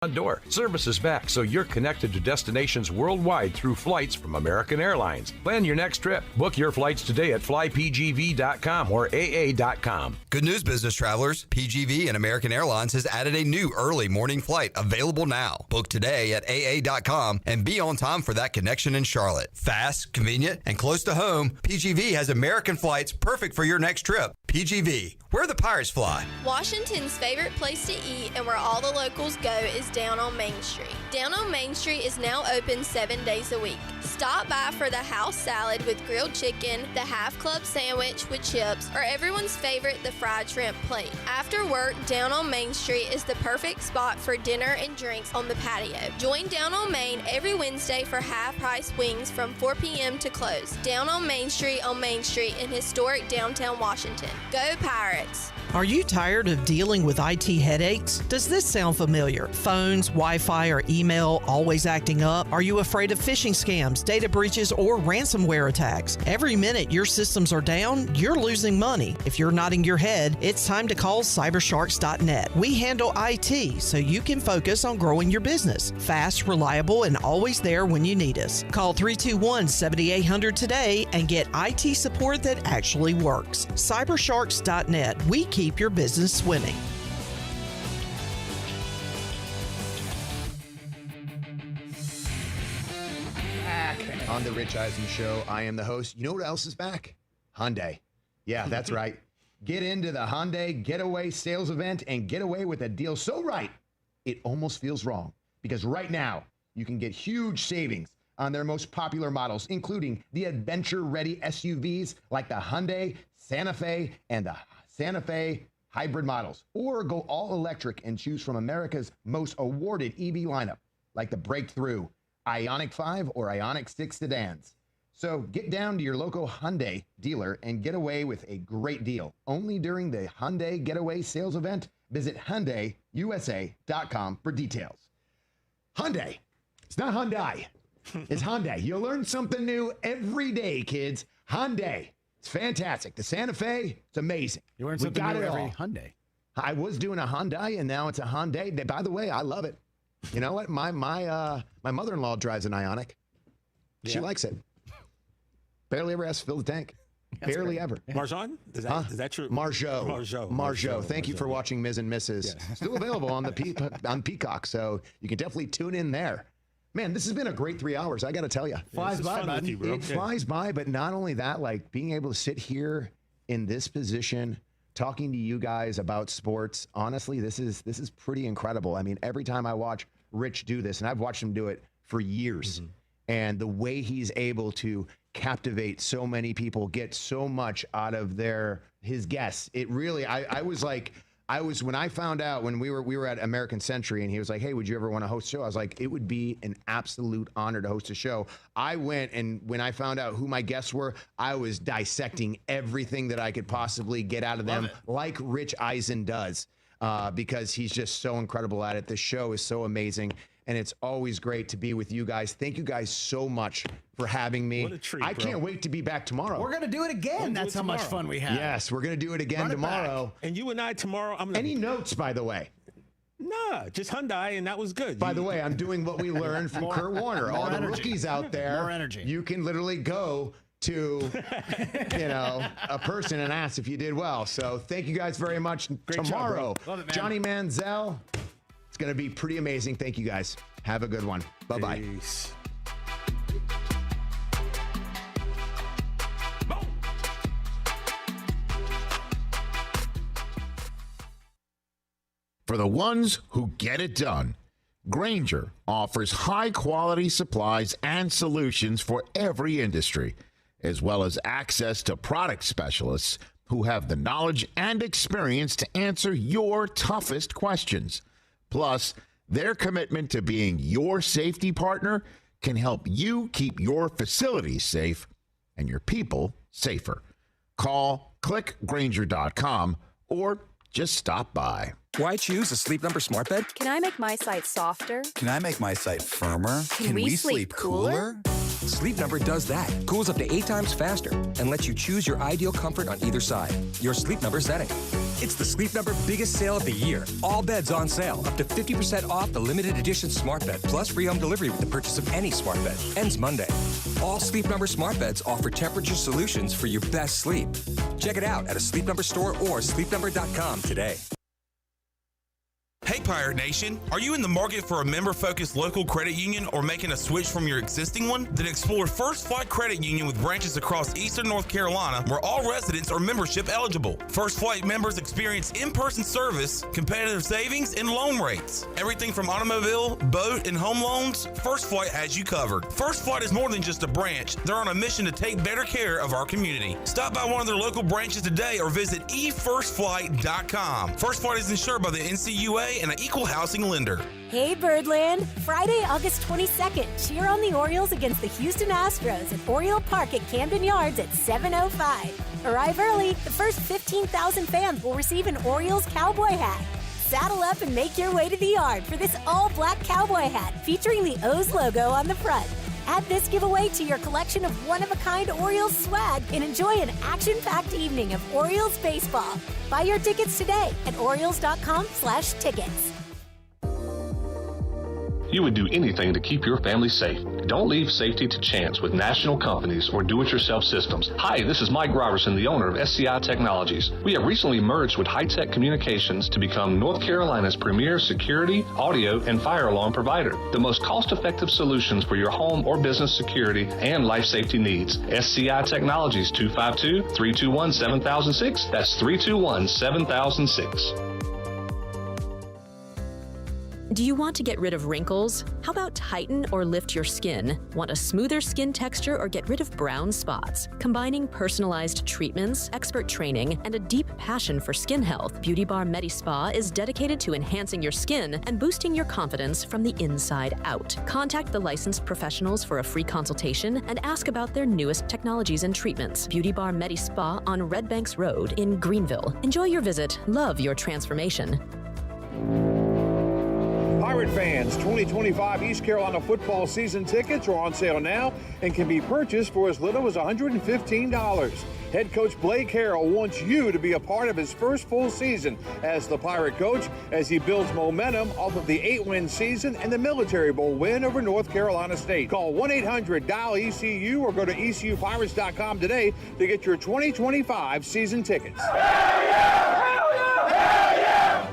door. Service is back, so you're connected to destinations worldwide through flights from American Airlines. Plan your next trip. Book your flights today at flypgv.com or aa.com. Good news, business travelers. PGV and American Airlines has added a new early morning flight available now. Book today at aa.com and be on time for that connection in Charlotte. Fast, convenient, and close to home, PGV has American flights perfect for your next trip. PGV, where the Pirates fly. Washington's favorite place to eat and where all the locals go is down on Main Street. Down on Main Street is now open 7 days a week. Stop by for the house salad with grilled chicken, the half club sandwich with chips, or everyone's favorite, the fried shrimp plate. After work, Down on Main Street is the perfect spot for dinner and drinks on the patio. Join Down on Main every Wednesday for half-price wings from 4 p.m. to close. Down on Main Street in historic downtown Washington. Go Pirates! Are you tired of dealing with IT headaches? Does this sound familiar? Phones, Wi-Fi, or email always acting up? Are you afraid of phishing scams, data breaches, or ransomware attacks? Every minute your systems are down, you're losing money. If you're nodding your head, it's time to call cybersharks.net. We handle IT so you can focus on growing your business. Fast, reliable, and always there when you need us. Call 321-7800 today and get IT support that actually works. Cybersharks.net. We keep your business swimming. Back on the Rich Eisen Show. I am the host. You know what else is back? Hyundai. Yeah, that's right. Get into the Hyundai Getaway Sales Event and get away with a deal so right, it almost feels wrong. Because right now, you can get huge savings on their most popular models, including the adventure-ready SUVs like the Hyundai Santa Fe and the Santa Fe hybrid models, or go all electric and choose from America's most awarded EV lineup, like the breakthrough Ioniq 5 or Ioniq 6 sedans. So get down to your local Hyundai dealer and get away with a great deal. Only during the Hyundai Getaway Sales Event. Visit HyundaiUSA.com for details. Hyundai. It's not Hyundai. It's Hyundai. You'll learn something new every day, kids. Hyundai. It's fantastic. The Santa Fe, it's amazing. You learn something new every Hyundai. I was doing a Hyundai, and now it's a Hyundai. By the way, I love it. You know what? My mother-in-law drives an Ioniq. She likes it. Barely ever has to fill the tank. Barely ever. Marjan? Is that true? Marjo. Thank you for watching Ms. and Mrs. Yes. Still available on on Peacock, so you can definitely tune in there. Man, this has been a great 3 hours, I got to tell you. Flies by, man. It flies by, but not only that, like being able to sit here in this position, talking to you guys about sports, honestly, this is pretty incredible. I mean, every time I watch Rich do this, and I've watched him do it for years, and the way he's able to captivate so many people, get so much out of his guests, it really, when I found out when we were at American Century and he was like, hey, would you ever want to host a show? I was like, it would be an absolute honor to host a show. I went, and when I found out who my guests were, I was dissecting everything that I could possibly get out of them, like Rich Eisen does, because he's just so incredible at it. The show is so amazing, and it's always great to be with you guys. Thank you guys so much for having me. What a treat, I can't wait to be back tomorrow. We're going to do it again. That's how much fun we had. Yes, we're going to do it again tomorrow. And you and I tomorrow. Any notes, by the way? Nah, just Hyundai, and that was good. By the way, I'm doing what we learned from Kurt Warner. All the rookies out there, more energy. You can literally go to a person and ask if you did well. So thank you guys very much. Great tomorrow, job, Love it, man. Johnny Manziel. It's going to be pretty amazing. Thank you guys. Have a good one. Bye-bye. Peace. For the ones who get it done, Grainger offers high-quality supplies and solutions for every industry, as well as access to product specialists who have the knowledge and experience to answer your toughest questions. Plus, their commitment to being your safety partner can help you keep your facilities safe and your people safer. Call, clickgrainger.com, or just stop by. Why choose a Sleep Number smart bed? Can I make my site softer? Can I make my site firmer? Can we sleep cooler? Sleep Number does that. Cools up to 8 times faster and lets you choose your ideal comfort on either side. Your Sleep Number setting. It's the Sleep Number biggest sale of the year. All beds on sale. Up to 50% off the limited edition smart bed, plus free home delivery with the purchase of any smart bed. Ends Monday. All Sleep Number smart beds offer temperature solutions for your best sleep. Check it out at a Sleep Number store or sleepnumber.com today. Hey Pirate Nation, are you in the market for a member-focused local credit union or making a switch from your existing one? Then explore First Flight Credit Union with branches across Eastern North Carolina where all residents are membership eligible. First Flight members experience in-person service, competitive savings, and loan rates. Everything from automobile, boat, and home loans, First Flight has you covered. First Flight is more than just a branch. They're on a mission to take better care of our community. Stop by one of their local branches today or visit efirstflight.com. First Flight is insured by the NCUA and an equal housing lender. Hey Birdland! Friday, August 22nd, cheer on the Orioles against the Houston Astros at Oriole Park at Camden Yards at 7:05. Arrive early. The first 15,000 fans will receive an Orioles cowboy hat. Saddle up and make your way to the yard for this all-black cowboy hat featuring the O's logo on the front. Add this giveaway to your collection of one-of-a-kind Orioles swag and enjoy an action-packed evening of Orioles baseball. Buy your tickets today at Orioles.com/tickets. You would do anything to keep your family safe. Don't leave safety to chance with national companies or do-it-yourself systems. Hi, this is Mike Robertson, the owner of SCI Technologies. We have recently merged with High-Tech Communications to become North Carolina's premier security, audio, and fire alarm provider. The most cost-effective solutions for your home or business security and life safety needs. SCI Technologies, 252-321-7006. That's 321-7006. Do you want to get rid of wrinkles? How about tighten or lift your skin? Want a smoother skin texture or get rid of brown spots? Combining personalized treatments, expert training, and a deep passion for skin health, Beauty Bar MediSpa is dedicated to enhancing your skin and boosting your confidence from the inside out. Contact the licensed professionals for a free consultation and ask about their newest technologies and treatments. Beauty Bar MediSpa on Red Banks Road in Greenville. Enjoy your visit. Love your transformation. Pirate fans, 2025 East Carolina football season tickets are on sale now and can be purchased for as little as $115. Head coach Blake Harrell wants you to be a part of his first full season as the Pirate coach as he builds momentum off of the 8-win season and the Military Bowl win over North Carolina State. Call 1-800-DIAL-ECU or go to ECUPirates.com today to get your 2025 season tickets. Hell yeah! Hell yeah! Hell yeah!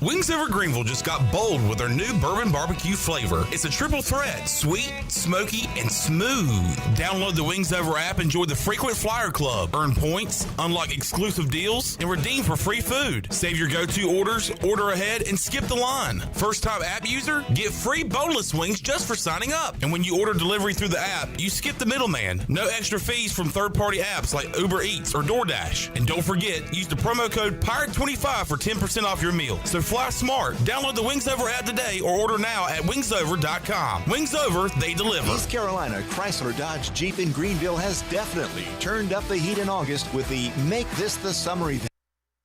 Wings Over Greenville just got bold with their new bourbon barbecue flavor. It's a triple threat, sweet, smoky, and smooth. Download the Wings Over app, enjoy the Frequent Flyer Club, earn points, unlock exclusive deals, and redeem for free food. Save your go-to orders, order ahead, and skip the line. First-time app user, get free boneless wings just for signing up. And when you order delivery through the app, you skip the middleman. No extra fees from third-party apps like Uber Eats or DoorDash. And don't forget, use the promo code PIRATE25 for 10% off your meal. So fly smart. Download the Wings Over app today or order now at wingsover.com. Wings Over, they deliver. East Carolina Chrysler Dodge Jeep in Greenville has definitely turned up the heat in August with the Make This the Summer event.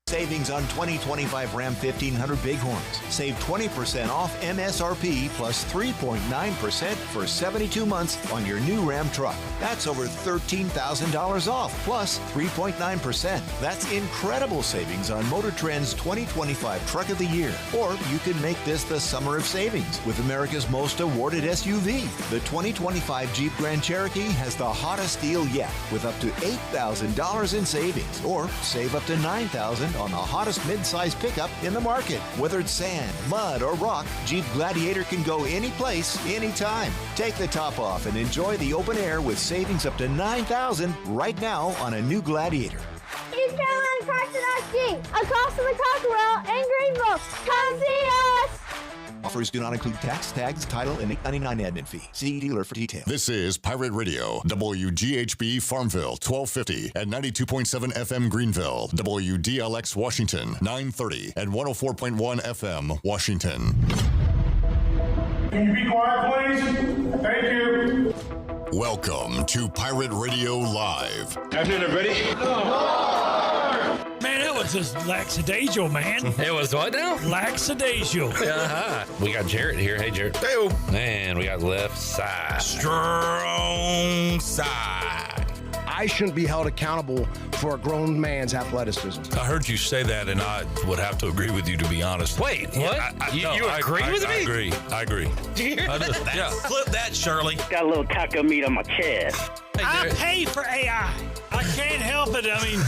Savings on 2025 Ram 1500 Bighorns. Save 20% off MSRP plus 3.9% for 72 months on your new Ram truck. That's over $13,000 off plus 3.9%. That's incredible savings on Motor Trend's 2025 Truck of the Year. Or you can make this the summer of savings with America's most awarded SUV. The 2025 Jeep Grand Cherokee has the hottest deal yet with up to $8,000 in savings or save up to $9,000 on the hottest mid-size pickup in the market. Whether it's sand, mud, or rock, Jeep Gladiator can go any place, anytime. Take the top off and enjoy the open air with savings up to $9,000 right now on a new Gladiator. East Carolina Chrysler Dodge Jeep, across from the Cockerell in Greenville. Come see us! Offers do not include tax, tags, title, and $8.99 admin fee. See dealer for details. This is Pirate Radio, WGHB Farmville, 1250 and 92.7 FM Greenville, WDLX Washington, 930 and 104.1 FM Washington. Can you be quiet, please? Thank you. Welcome to Pirate Radio Live. Afternoon, everybody. Man, it was just lackadaisical, man. It was what now? Lackadaisical. We got Jarrett here. Hey, Jarrett. Hey. And we got left side. Strong side. I shouldn't be held accountable for a grown man's athleticism. I heard you say that, and I would have to agree with you, to be honest. Wait, what? You agree with me? I agree. Do you hear that? Yeah. Flip that, Shirley. Got a little taco meat on my chest. I pay for AI. I can't help it. I mean,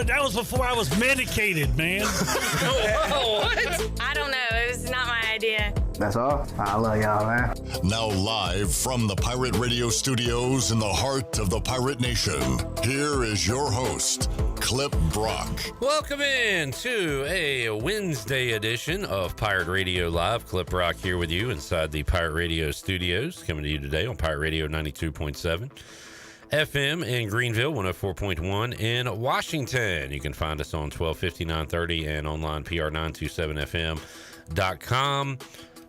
that was before I was medicated, man. What? I don't know. It was not my idea. That's all. I love y'all, man. Now live from the Pirate Radio studios in the heart of the Pirate Nation, here is your host, Clip Brock. Welcome in to a Wednesday edition of Pirate Radio Live. Clip Brock here with you inside the Pirate Radio studios, coming to you today on Pirate Radio 92.7 FM in Greenville, 104.1 in Washington. You can find us on 1250, 930 and online pr927fm.com.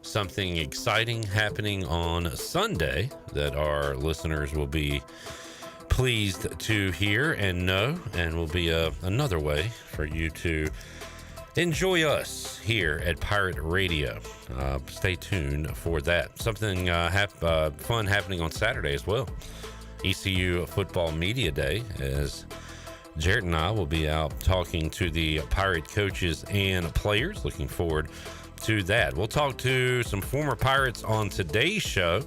Something exciting happening on Sunday that our listeners will be pleased to hear and know, and will be another way for you to enjoy us here at Pirate Radio. Stay tuned for that. Something fun happening on Saturday as well. ECU Football Media Day, as Jarrett and I will be out talking to the Pirate coaches and players. Looking forward to that. We'll talk to some former Pirates on today's show,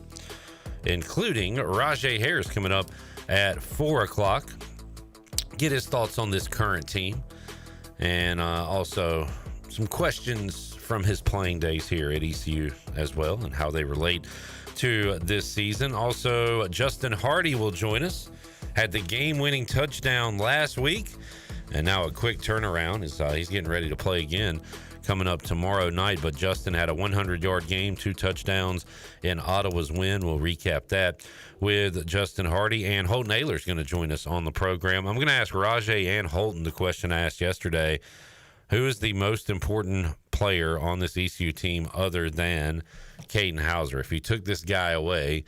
including Rahjai Harris coming up at 4 o'clock. Get his thoughts on this current team, and also some questions from his playing days here at ECU as well, and how they relate to this season. Also, Justin Hardy will join us. Had the game-winning touchdown last week, and now a quick turnaround as he's getting ready to play again coming up tomorrow night. But Justin had a 100-yard game, 2 touchdowns in Ottawa's win. We'll recap that with Justin Hardy, and Holton Ahlers going to join us on the program. I'm going to ask Rahjai and Holton the question I asked yesterday: who is the most important player on this ECU team other than Caden Hauser? If you took this guy away,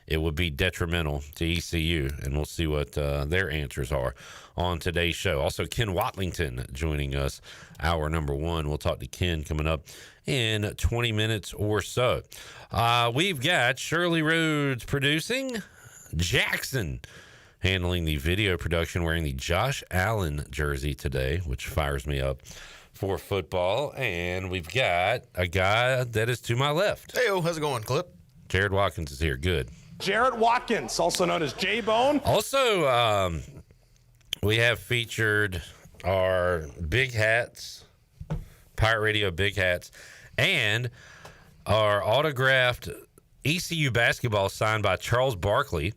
it would be detrimental to ECU, and we'll see what their answers are on today's show. Also, Ken Watlington joining us, hour number 1. We'll talk to Ken coming up in 20 minutes or so. We've got Shirley Rhodes producing, Jackson handling the video production, wearing the Josh Allen jersey today, which fires me up for football. And we've got a guy that is to my left. Hey, how's it going, Clip? Jared Watkins is here. Good. Jarrett Watkins, also known as J-Bone. Also, we have featured our big hats, Pirate Radio big hats, and our autographed ECU basketball signed by Charles Barkley,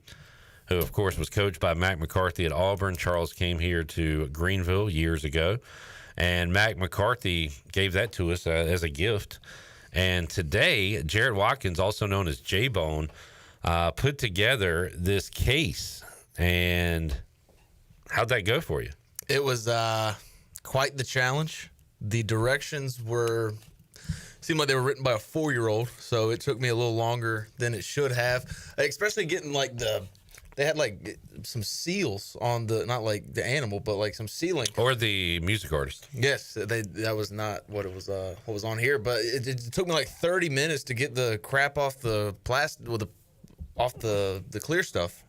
who, of course, was coached by Mac McCarthy at Auburn. Charles came here to Greenville years ago, and Mac McCarthy gave that to us as a gift. And today, Jarrett Watkins, also known as J-Bone, put together this case. And how'd that go for you? It was quite the challenge. The directions seemed like they were written by a 4-year-old, so it took me a little longer than it should have, especially getting they had some seals on not like the animal, but like some sealing. Or the music artist. Yes, that was not what what was on here, but it took me like 30 minutes to get the crap off the plastic, off the clear stuff.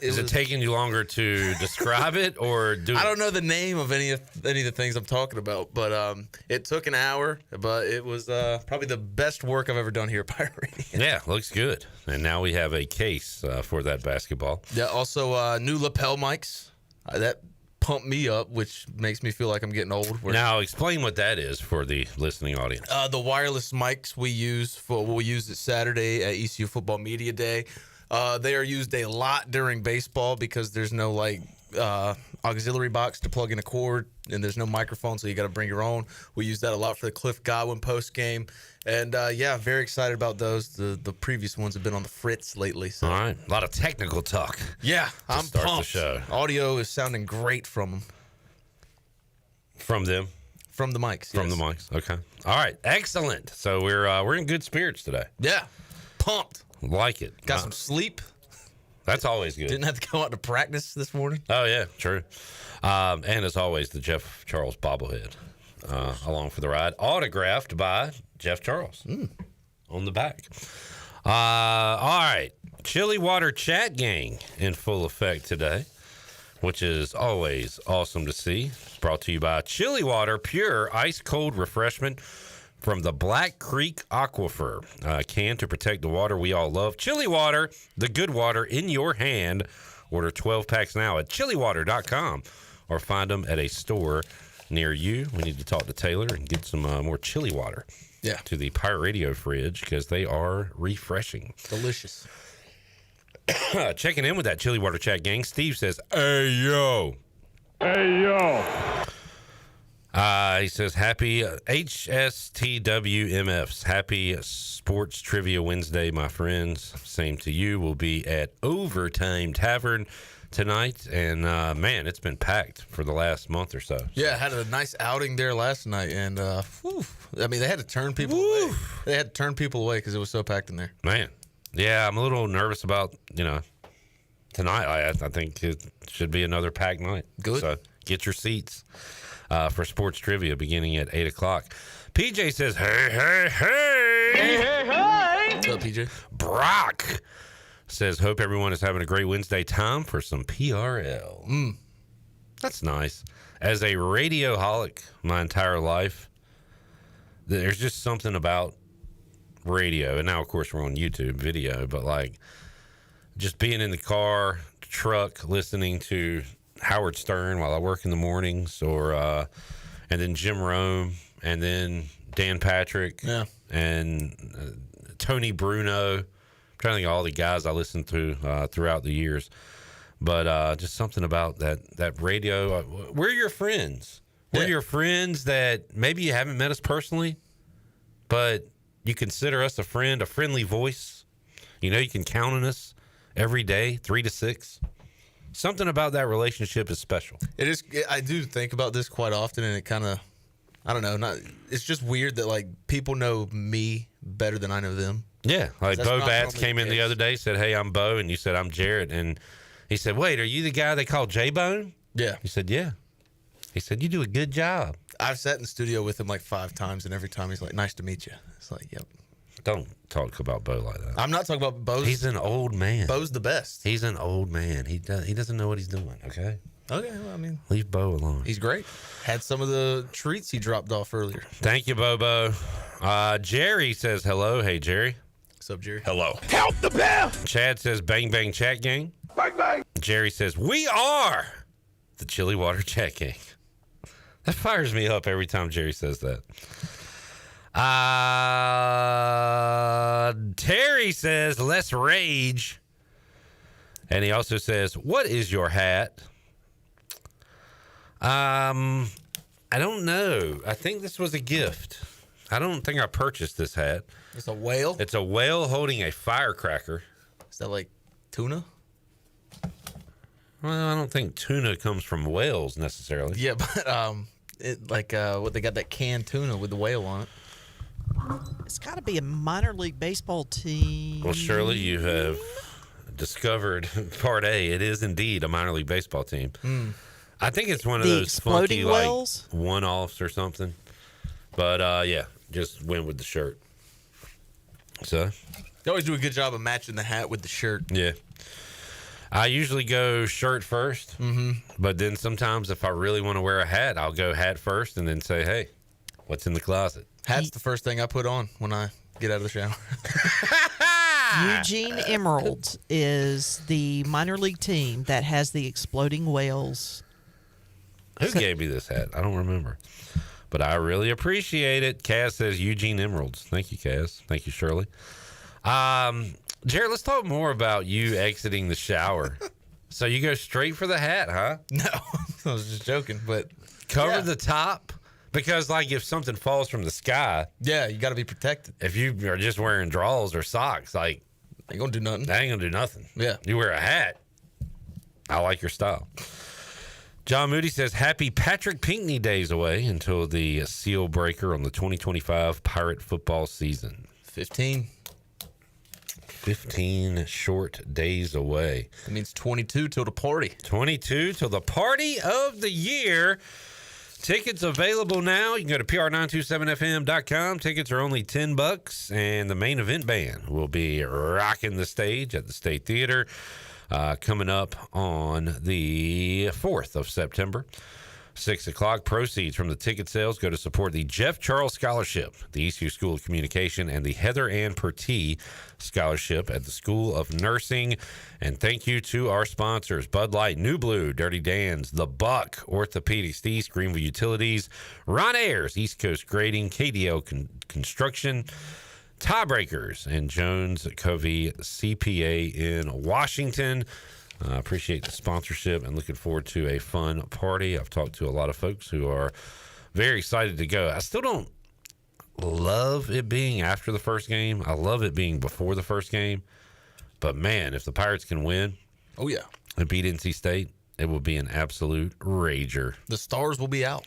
Is it taking you longer to describe it, or do? I don't know the name of any of the things I'm talking about, but it took an hour, but it was probably the best work I've ever done here at Pirate Radio. Yeah, looks good. And now we have a case for that basketball. Yeah, also new lapel mics. That pumped me up, which makes me feel like I'm getting old. Now, explain what that is for the listening audience. The wireless mics we use we'll use it Saturday at ECU Football Media Day. They are used a lot during baseball because there's no auxiliary box to plug in a cord, and there's no microphone, so you got to bring your own. We use that a lot for the Cliff Godwin post game, and very excited about those. The previous ones have been on the fritz lately. So. All right, a lot of technical talk. Yeah, I'm start pumped. The show. Audio is sounding great from them. From them. From the mics. From the mics. Okay. All right. Excellent. So we're in good spirits today. Yeah. Pumped. Like it. Got some sleep. That's always good. Didn't have to go out to practice this morning. Oh, yeah, true. And as always, the Jeff Charles bobblehead along for the ride, autographed by Jeff Charles on the back. All right. Chili Water Chat Gang in full effect today, which is always awesome to see. Brought to you by Chili Water, pure ice-cold refreshment from the Black Creek Aquifer. Can to protect the water we all love. Chili Water, the good water in your hand. Order 12 packs now at chiliwater.com or find them at a store near you. We need to talk to Taylor and get some more chili water to the Pirate Radio fridge because they are refreshing. Delicious. Checking in with that Chili Water Chat Gang, Steve says, "Hey, yo." Hey, yo. He says, happy HSTWMFs. Happy Sports Trivia Wednesday, my friends. Same to you. We'll be at Overtime Tavern tonight. And, man, it's been packed for the last month or so. Yeah, had a nice outing there last night. And, I mean, they had to turn people away. They had to turn people away because it was so packed in there. Man. Yeah, I'm a little nervous about, tonight. I think it should be another packed night. Good. So get your seats for sports trivia beginning at 8 o'clock. PJ says, hey, hey, hey. Hey, hey, hey. What's up, PJ? Brock says, hope everyone is having a great Wednesday time for some PRL. That's nice. As a radioholic my entire life, there's just something about radio, and now of course we're on YouTube video, but like just being in the car, truck, listening to Howard Stern while I work in the mornings, or and then Jim Rome, and then Dan Patrick, and Tony Bruno. I'm trying to think of all the guys I listened to throughout the years, but just something about that radio. We're your friends. We're your friends that maybe you haven't met us personally, but you consider us a friend, a friendly voice. You can count on us every day, 3 to 6. Something about that relationship is special. It is. I do think about this quite often, and it kind of, I don't know. It's just weird that like people know me better than I know them. Yeah, like Bo Bats came in the other day, said, "Hey, I'm Bo," and you said, "I'm Jared," and he said, "Wait, are you the guy they call J-Bone?" Yeah. He said, "Yeah." He said, "You do a good job." I've sat in the studio with him like 5 times, and every time he's like, "Nice to meet you." It's like, "Yep." Don't talk about Bo like that. I'm not talking about Bo. He's an old man. Bo's the best. He's an old man. He doesn't know what he's doing. Okay. Okay. Well, I mean, leave Bo alone. He's great. Had some of the treats he dropped off earlier. Thank you, Bobo. Jerry says hello. Hey, Jerry. What's up, Jerry? Hello. Help the bear. Chad says bang bang chat gang. Bang bang. Jerry says we are the Chili Water Chat Gang. That fires me up every time Jerry says that. Terry says less rage, and he also says, what is your hat? I don't know. I think this was a gift. I don't think I purchased this hat. It's a whale? It's a whale holding a firecracker. Is that like tuna? Well, I don't think tuna comes from whales necessarily. Yeah, but what they got that canned tuna with the whale on it. It's got to be a minor league baseball team. Well, Shirley, you have discovered part A. It is indeed a minor league baseball team. I think it's one of those funky whales? Like one-offs or something. But yeah, just went with the shirt. So you always do a good job of matching the hat with the shirt. Yeah. I usually go shirt first, but then sometimes if I really want to wear a hat, I'll go hat first and then say, hey, what's in the closet? Hat's the first thing I put on when I get out of the shower. Eugene Emeralds is the minor league team that has the exploding whales. Who gave me this hat? I don't remember. But I really appreciate it. Kaz says Eugene Emeralds. Thank you, Kaz. Thank you, Shirley. Jared, let's talk more about you exiting the shower. So you go straight for the hat, huh? No, I was just joking, but cover the top. Because, like, if something falls from the sky... Yeah, you got to be protected. If you are just wearing drawers or socks, like... Ain't going to do nothing. That ain't going to do nothing. Yeah. You wear a hat. I like your style. John Moody says, happy Patrick Pinckney days away until the seal breaker on the 2025 Pirate football season. 15. 15 short days away. That means 22 till the party. 22 till the party of the year. Tickets available now. You can go to pr927fm.com. Tickets are only $10, and the main event band will be rocking the stage at the State Theater coming up on the 4th of September. 6 o'clock. Proceeds from the ticket sales go to support the Jeff Charles Scholarship, the ECU School of Communication, and the Heather Ann Pertee Scholarship at the School of Nursing. And thank you to our sponsors: Bud Light, New Blue, Dirty Dan's, The Buck, Orthopedics East, Greenville Utilities, Ron Ayers, East Coast Grading, KDL Construction, Tiebreakers, and Jones Covey CPA in Washington. Appreciate the sponsorship and looking forward to a fun party. I've talked to a lot of folks who are very excited to go. I still don't love it being after the first game. I love it being before the first game. But, man, if the Pirates can win and beat NC State, it will be an absolute rager. The stars will be out.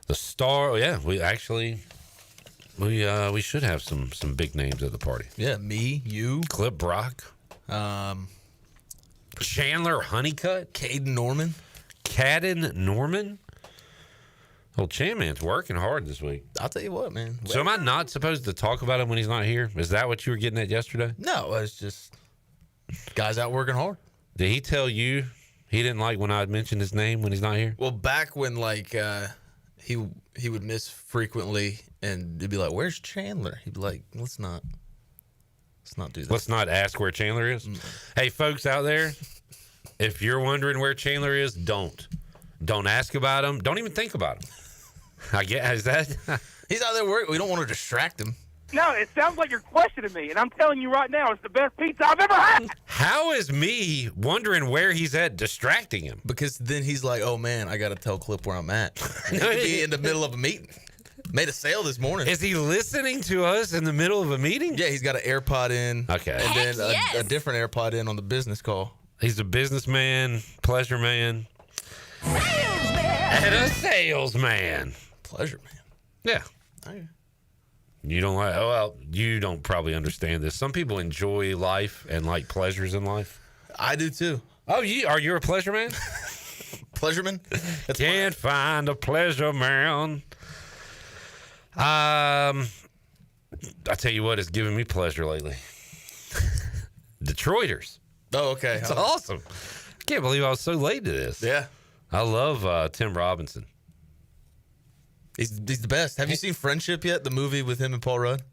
We should have some big names at the party. Yeah, me, you. Clip Brock. Chandler Honeycutt. Caden Norman. Cadden Norman. Well, Chanman's working hard this week. I'll tell you what, man. So am I not supposed to talk about him when he's not here? Is that what you were getting at yesterday? No, it's just guys out working hard. Did he tell you he didn't like when I mentioned his name when he's not here? Well, back when he would miss frequently, and he'd be like, "Where's Chandler?" He'd be like, Let's not do that. Let's not ask where Chandler is. Hey, folks out there, if you're wondering where Chandler is, don't ask about him. Don't even think about him. I guess is that he's out there working. We don't want to distract him. No, it sounds like you're questioning me, and I'm telling you right now, it's the best pizza I've ever had. How is me wondering where he's at distracting him? Because then he's like, "Oh man, I got to tell Clip where I'm at." He could be in the middle of a meeting. Made a sale this morning. Is he listening to us in the middle of a meeting? Yeah, he's got an AirPod in. Okay. And then a different AirPod in on the business call. He's a businessman, pleasure man. And a salesman. Pleasure man. Yeah. Okay. You don't like, you don't probably understand this. Some people enjoy life and like pleasures in life. I do too. Oh, are you a pleasure man? Pleasure man? Can't find a pleasure man. I tell you what, it's giving me pleasure lately. Detroiters. Oh, okay. It's awesome. I can't believe I was so late to this. Yeah. I love Tim Robinson. He's the best. Have you seen Friendship yet? The movie with him and Paul Rudd?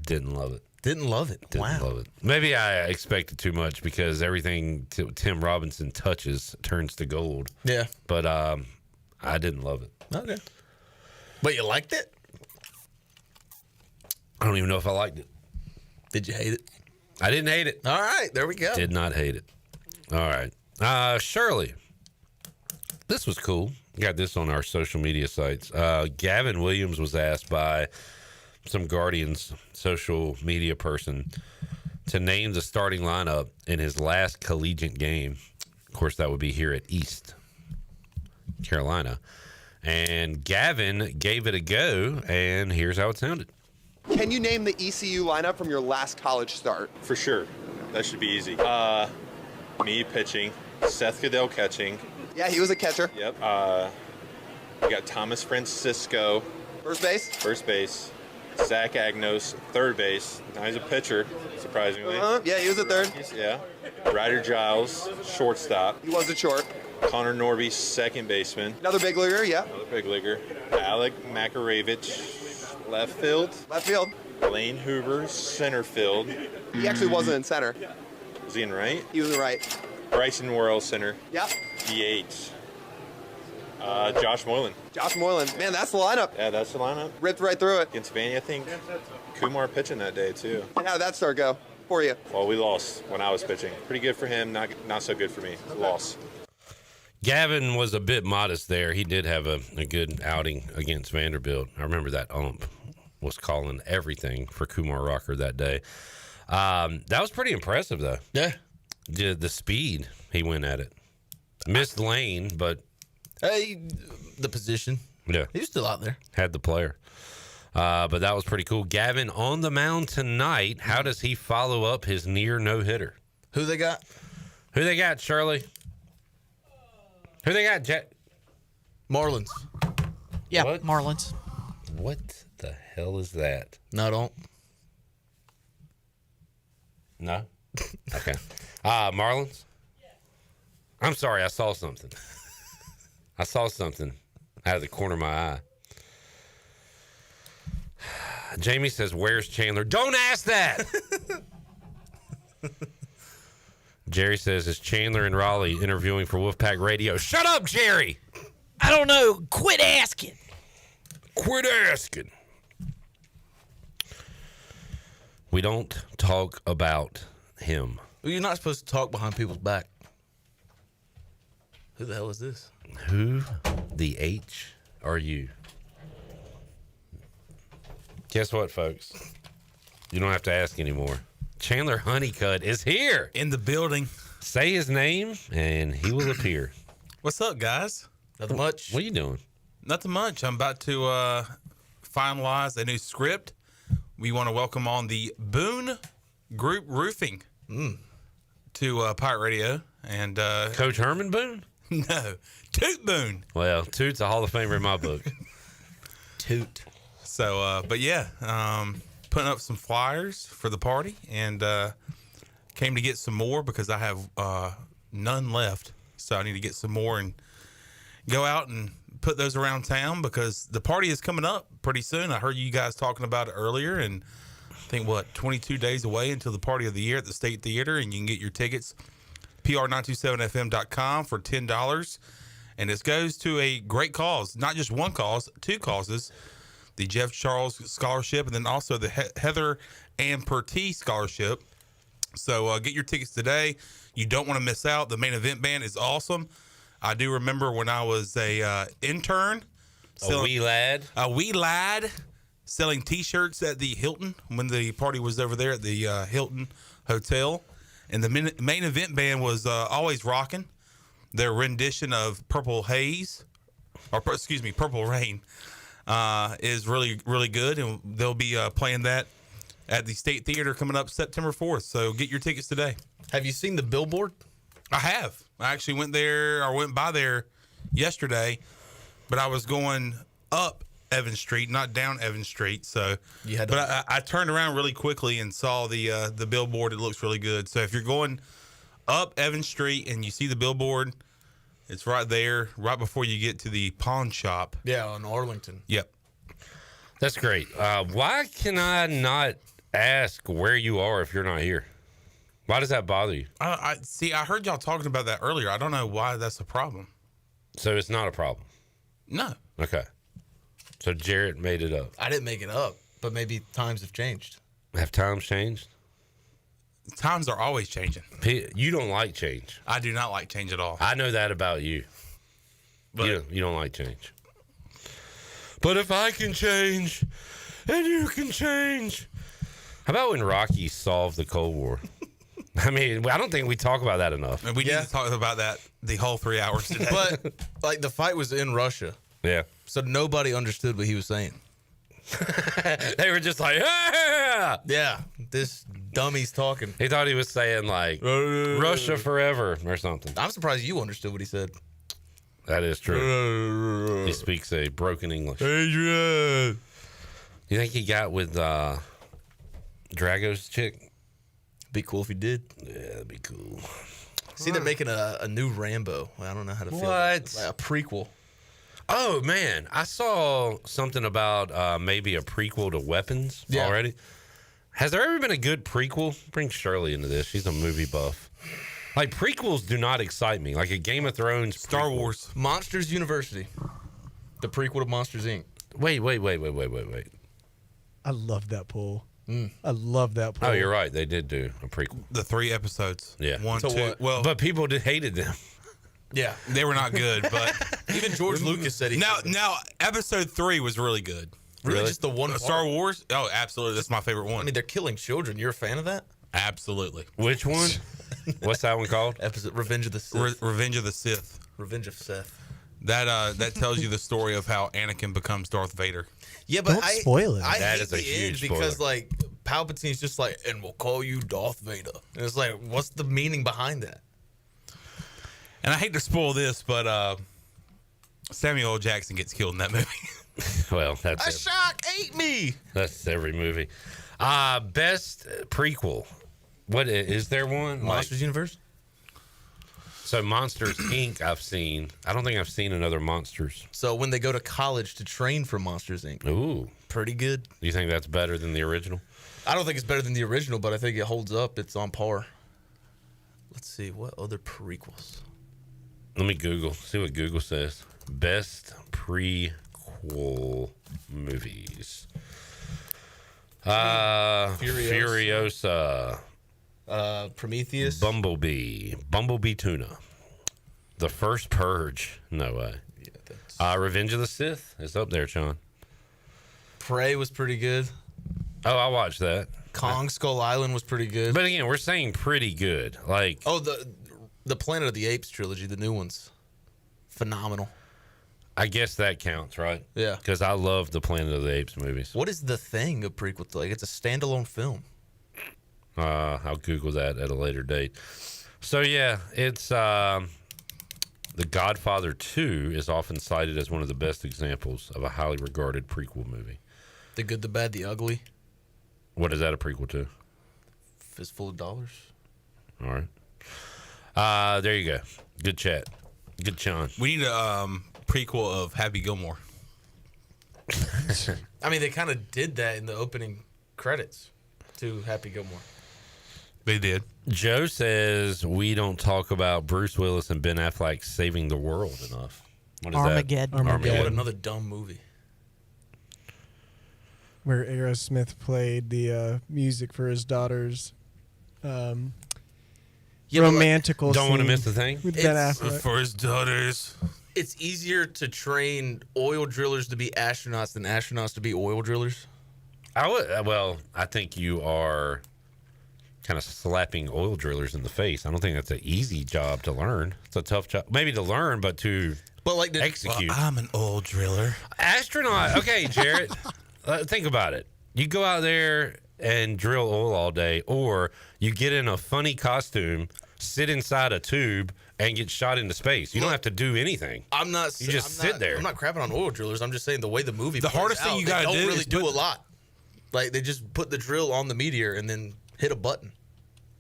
Didn't love it. Didn't love it. Didn't love it. Maybe I expected too much because everything Tim Robinson touches turns to gold. Yeah. But I didn't love it. Okay. But you liked it? I don't even know if I liked it. Did you hate it? I didn't hate it. All right, there we go. Did not hate it. All right. Shirley, this was cool. Got this on our social media sites. Gavin Williams was asked by some Guardians social media person to name the starting lineup in his last collegiate game. Of course, that would be here at East Carolina. And Gavin gave it a go, and here's how it sounded. Can you name the ECU lineup from your last college start? For sure. That should be easy. Me pitching, Seth Goodell catching. Yeah, he was a catcher. Yep. We got Thomas Francisco. First base. First base. Zach Agnos, third base. Now he's a pitcher, surprisingly. Yeah, he was a third. Yeah. Ryder Giles, shortstop. He was a short. Connor Norby, second baseman. Another big leaguer, yeah. Another big leaguer. Alec Makaravich, left field. Left field. Lane Hoover, center field. He actually wasn't in center. Was he in right? He was in right. Bryson Worrell, center. Yep. DH. Josh Moylan. Josh Moylan. Man, that's the lineup. Yeah, that's the lineup. Ripped right through it. Against Vandy, I think Kumar pitching that day, too. And how did that start go for you? Well, we lost when I was pitching. Pretty good for him, not so good for me. Loss. Gavin was a bit modest there. He did have a good outing against Vanderbilt. I remember that ump was calling everything for Kumar Rocker that day. That was pretty impressive, though. Yeah. The speed he went at it. Missed lane, but... Hey, the position. Yeah. He was still out there. Had the player. But that was pretty cool. Gavin on the mound tonight. How does he follow up his near no-hitter? Who they got? Who they got, Shirley? Who they got, Jack? Marlins. Yeah, What? Marlins. What the hell is that? No, don't. No? Okay. Marlins? I'm sorry, I saw something. I saw something out of the corner of my eye. Jamie says, where's Chandler? Don't ask that! Jerry says, is Chandler in Raleigh interviewing for Wolfpack Radio? Shut up, Jerry! I don't know. Quit asking. Quit asking. We don't talk about him. Well, you're not supposed to talk behind people's back. Who the hell is this? Who the H are you? Guess what, folks? You don't have to ask anymore. Chandler Honeycutt is here. In the building. Say his name, and he will appear. What's up, guys? Nothing much. What are you doing? Nothing much. I'm about to finalize a new script. We want to welcome on the Boone Group Roofing to Pirate Radio. And Coach Herman Boone? No, Toot Boone. Well, Toot's a Hall of Famer in my book. Toot. So, but yeah, putting up some flyers for the party, and came to get some more because I have none left. So I need to get some more and go out and put those around town because the party is coming up pretty soon. I heard you guys talking about it earlier, and I think, 22 days away until the party of the year at the State Theater, and you can get your tickets, pr927fm.com for $10. And this goes to a great cause, not just one cause, two causes. The Jeff Charles Scholarship, and then also the Heather Ann Pertee Scholarship. So get your tickets today. You don't want to miss out. The main event band is awesome. I do remember when I was a intern. A wee lad selling T-shirts at the Hilton when the party was over there at the Hilton Hotel. And the main event band was always rocking. Their rendition of Purple Rain, is really, really good. And they'll be playing that at the State Theater coming up September 4th. So get your tickets today. Have you seen the billboard? I have. I actually went by there yesterday, but I was going up Evans Street, not down Evans Street. So, I turned around really quickly and saw the billboard. It looks really good. So if you're going up Evans Street and you see the billboard, it's right there, right before you get to the pawn shop. Yeah, on Arlington. Yep. That's great. Why can I not ask where you are if you're not here? Why does that bother you? I heard y'all talking about that earlier. I don't know why that's a problem. So it's not a problem? No. Okay. So Jarrett made it up. I didn't make it up, but maybe times have changed. Have times changed? Times are always changing. You don't like change. I do not like change at all. I know that about you. But you don't like change. But if I can change, and you can change. How about when Rocky solved the Cold War? I mean, I don't think we talk about that enough. And we need to talk about that the whole 3 hours today. But, the fight was in Russia. Yeah. So nobody understood what he was saying. They were just like, ah! Yeah, this dummy's talking. He thought he was saying, Russia forever or something. I'm surprised you understood what he said. That is true. He speaks a broken English. Adrian. You think he got with Drago's chick? Be cool if he did. Yeah, that'd be cool. See, they're making a new Rambo. I don't know how to feel. What? Like a prequel. Oh, man. I saw something about maybe a prequel to Weapons already. Has there ever been a good prequel? Bring Shirley into this. She's a movie buff. Like, prequels do not excite me. Like a Game of Thrones Star Wars. Monsters University. The prequel to Monsters, Inc. Wait. I love that poll. I love that poll. Oh, you're right. They did do a prequel. The 3 episodes. Yeah. 1, So 2. what? Well, But people hated them. Yeah. they were not good, but Even George Lucas said he now episode 3 was really good. Really? Just the one Star Wars? Oh, absolutely. That's my favorite one. I mean, they're killing children. You're a fan of that? Absolutely. Which one? What's that one called? Episode Revenge of the Sith. Revenge of the Sith. Revenge of Seth. That tells you the story of how Anakin becomes Darth Vader. Yeah, but Don't spoil it. I That hate is a the huge end because spoiler. like Palpatine's just like, and we'll call you Darth Vader. And it's like, what's the meaning behind that? And I hate to spoil this, but Samuel L. Jackson gets killed in that movie. Well, A that's shark ate me. that's every movie. Best prequel. What is there one? Monsters Universe. So Monsters Inc. I've seen. I don't think I've seen another Monsters. So when they go to college to train for Monsters Inc. Ooh, Pretty good. do you think that's better than the original? I don't think it's better than the original, but I think it holds up. It's on par. Let's see what other prequels. Let me Google. See what Google says. Best prequel movies. Furiosa. Prometheus. Bumblebee Tuna. The First Purge. No way. Revenge of the Sith is up there, Sean. Prey was pretty good. Oh, I watched that. Kong Skull Island was pretty good. But again, we're saying pretty good. Like, oh, the Planet of the Apes trilogy, the new ones, phenomenal. I guess that counts, right? Yeah. Because I love the Planet of the Apes movies. What is the thing of prequel? Like, it's a standalone film. I'll Google that at a later date. So yeah, it's The Godfather 2 is often cited as one of the best examples of a highly regarded prequel movie. The Good, the Bad, the Ugly. What is that a prequel to? Fistful of Dollars. All right. There you go. Good chat. Good Sean. We need a prequel of Happy Gilmore. I mean, they kind of did that in the opening credits to Happy Gilmore. They did. Joe says we don't talk about Bruce Willis and Ben Affleck saving the world enough. What is Armageddon. that? What another dumb movie. Where Aerosmith played the music for his daughter's romantical don't want to scene miss the thing with Ben Affleck. For his daughters. It's easier to train oil drillers to be astronauts than astronauts to be oil drillers. I think you are kind of slapping oil drillers in the face. I don't think that's an easy job to learn. It's a tough job, maybe to learn, but to execute. Well, I'm an oil driller. Astronaut. Okay, Jarrett, think about it. You go out there and drill oil all day, or you get in a funny costume, sit inside a tube, and get shot into space. You don't have to do anything. You just sit there. I'm not crapping on oil drillers. I'm just saying the way the movie. The hardest thing you got to do really is do a lot. Like they just put the drill on the meteor and then hit a button.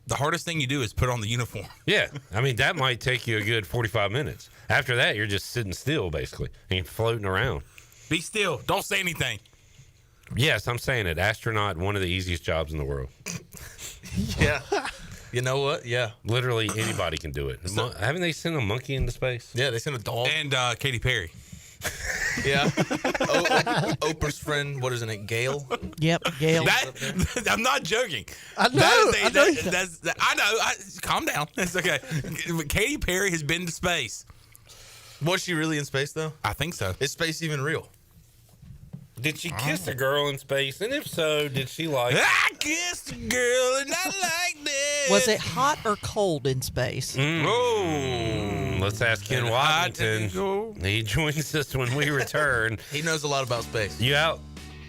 The hardest thing you do is put on the uniform. Yeah, I mean that might take you a good 45 minutes. After that, you're just sitting still basically and floating around. Be still. Don't say anything. Yes, I'm saying it. Astronaut, one of the easiest jobs in the world. Yeah. You know what? Yeah. Literally anybody can do it. Haven't they sent a monkey into space? Yeah, they sent a dog. And Katy Perry. Yeah. Oprah's friend, what is it, Gail? Yep, Gail. I'm not joking. I know. I know. Calm down. It's okay. Katy Perry has been to space. Was she really in space, though? I think so. Is space even real? Did she kiss a girl in space? And if so, did she like... I kissed a girl and I like that. Was it hot or cold in space? Let's ask Ken Watlington. He joins us when we return. He knows a lot about space. You out?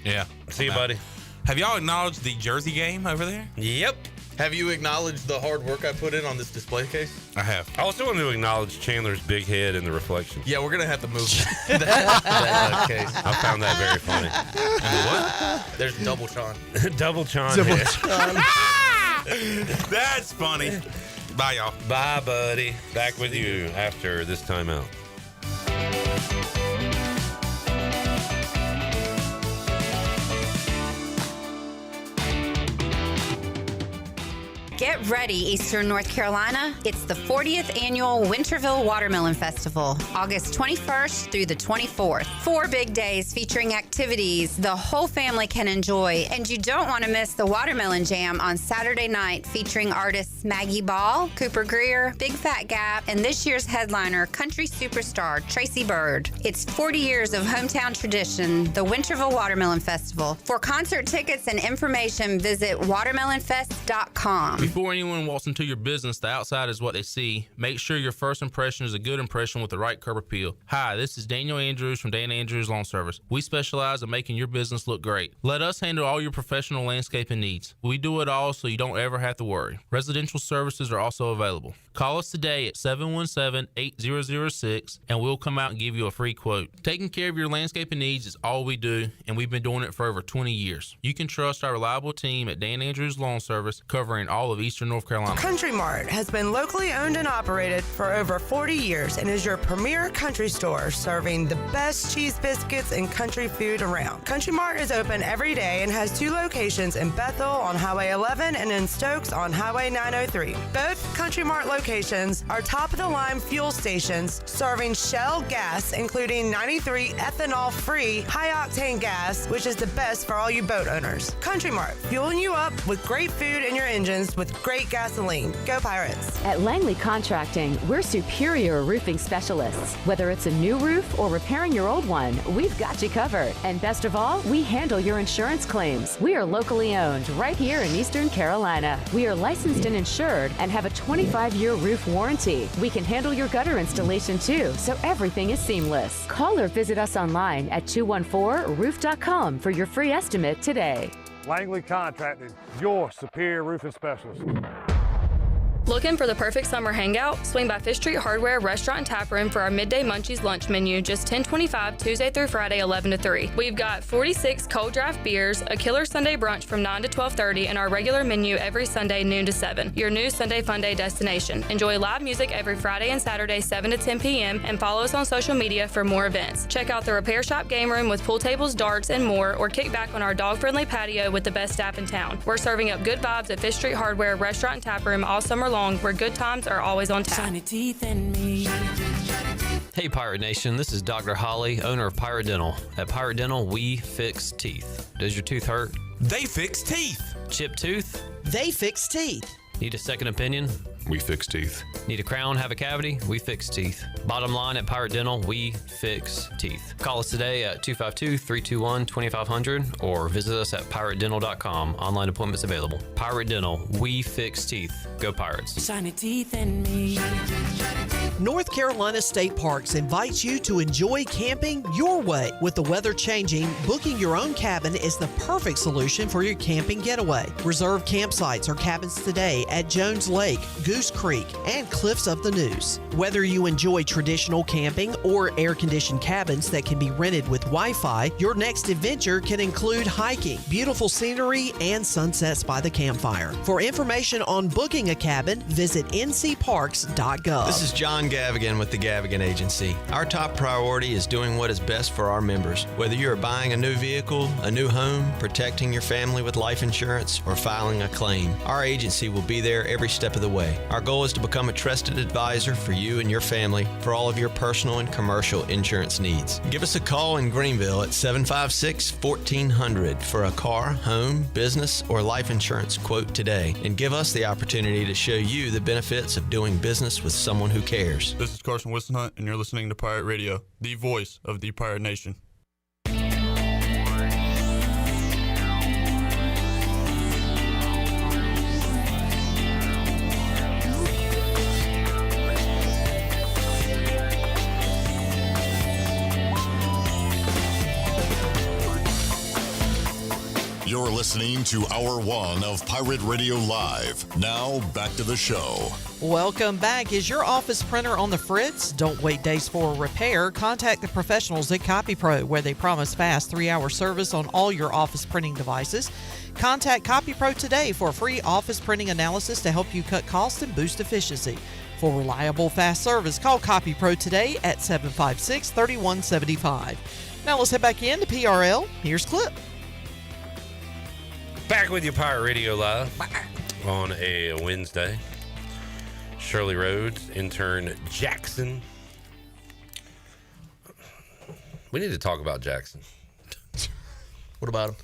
Yeah. See you, buddy. Have y'all acknowledged the Jersey game over there? Yep. Have you acknowledged the hard work I put in on this display case? I have. I also want to acknowledge Chandler's big head in the reflection. Yeah, we're going to have to move that case. I found that very funny. What? There's double Sean. Double Sean Double head. Sean. That's funny. Bye, y'all. Bye, buddy. Back with you after this timeout. Get ready, Eastern North Carolina. It's the 40th annual Winterville Watermelon Festival, August 21st through the 24th. 4 big days featuring activities the whole family can enjoy. And you don't want to miss the Watermelon Jam on Saturday night featuring artists Maggie Ball, Cooper Greer, Big Fat Gap, and this year's headliner, country superstar Tracy Byrd. It's 40 years of hometown tradition, the Winterville Watermelon Festival. For concert tickets and information, visit watermelonfest.com. Before anyone walks into your business, the outside is what they see. Make sure your first impression is a good impression with the right curb appeal. Hi, this is Daniel Andrews from Dan Andrews Lawn Service. We specialize in making your business look great. Let us handle all your professional landscaping needs. We do it all so you don't ever have to worry. Residential services are also available. Call us today at 717-8006 and we'll come out and give you a free quote. Taking care of your landscaping needs is all we do, and we've been doing it for over 20 years. You can trust our reliable team at Dan Andrews Lawn Service, covering all of Eastern North Carolina. Country Mart has been locally owned and operated for over 40 years and is your premier country store, serving the best cheese biscuits and country food around. Country Mart is open every day and has 2 locations in Bethel on Highway 11 and in Stokes on Highway 903. Both Country Mart locations are top-of-the-line fuel stations serving Shell gas, including 93 ethanol-free high-octane gas, which is the best for all you boat owners. Country Mart, fueling you up with great food in your engines with great gasoline. Go Pirates. At Langley Contracting, we're superior roofing specialists. Whether it's a new roof or repairing your old one, we've got you covered. And best of all, we handle your insurance claims. We are locally owned right here in Eastern Carolina. We are licensed and insured and have a 25-year roof warranty. We can handle your gutter installation too, so everything is seamless. Call or visit us online at 214roof.com for your free estimate today. Langley Contracting, your superior roofing specialist. Looking for the perfect summer hangout? Swing by Fish Street Hardware Restaurant and Tap Room for our Midday Munchies lunch menu, just $10.25 Tuesday through Friday, 11 to 3. We've got 46 cold draft beers, a killer Sunday brunch from 9 to 12:30, and our regular menu every Sunday, noon to 7. Your new Sunday Fun Day destination. Enjoy live music every Friday and Saturday, 7 to 10 p.m., and follow us on social media for more events. Check out the Repair Shop game room with pool tables, darts, and more, or kick back on our dog-friendly patio with the best staff in town. We're serving up good vibes at Fish Street Hardware Restaurant and Tap Room all summer long, where good times are always on tap. Shiny teeth in me. Hey Pirate Nation, this is Dr. Holly, owner of Pirate Dental. At Pirate Dental, we fix teeth. Does your tooth hurt? They fix teeth. Chipped tooth? They fix teeth. Need a second opinion? We fix teeth. Need a crown, have a cavity? We fix teeth. Bottom line, at Pirate Dental, we fix teeth. Call us today at 252-321-2500 or visit us at piratedental.com. Online appointments available. Pirate Dental, we fix teeth. Go Pirates. Shiny teeth in me. North Carolina State Parks invites you to enjoy camping your way. With the weather changing, booking your own cabin is the perfect solution for your camping getaway. Reserve campsites or cabins today at Jones Lake, Goose Creek, and Cliffs of the News. Whether you enjoy traditional camping or air-conditioned cabins that can be rented with Wi-Fi, your next adventure can include hiking, beautiful scenery, and sunsets by the campfire. For information on booking a cabin, visit ncparks.gov. This is John Gavigan with the Gavigan Agency. Our top priority is doing what is best for our members. Whether you are buying a new vehicle, a new home, protecting your family with life insurance, or filing a claim, our agency will be there every step of the way. Our goal is to become a trusted advisor for you and your family for all of your personal and commercial insurance needs. Give us a call in Greenville at 756-1400 for a car, home, business, or life insurance quote today, and give us the opportunity to show you the benefits of doing business with someone who cares. This is Carson Wissenhunt, and you're listening to Pirate Radio, the voice of the Pirate Nation. You're listening to Hour 1 of Pirate Radio Live. Now, back to the show. Welcome back. Is your office printer on the fritz? Don't wait days for a repair. Contact the professionals at CopyPro, where they promise fast 3-hour service on all your office printing devices. Contact CopyPro today for a free office printing analysis to help you cut costs and boost efficiency. For reliable, fast service, call CopyPro today at 756-3175. Now let's head back in to PRL. Here's Clip. Back with you, Pirate Radio Live on a Wednesday. Shirley Rhodes, intern Jackson. We need to talk about Jackson. What about him?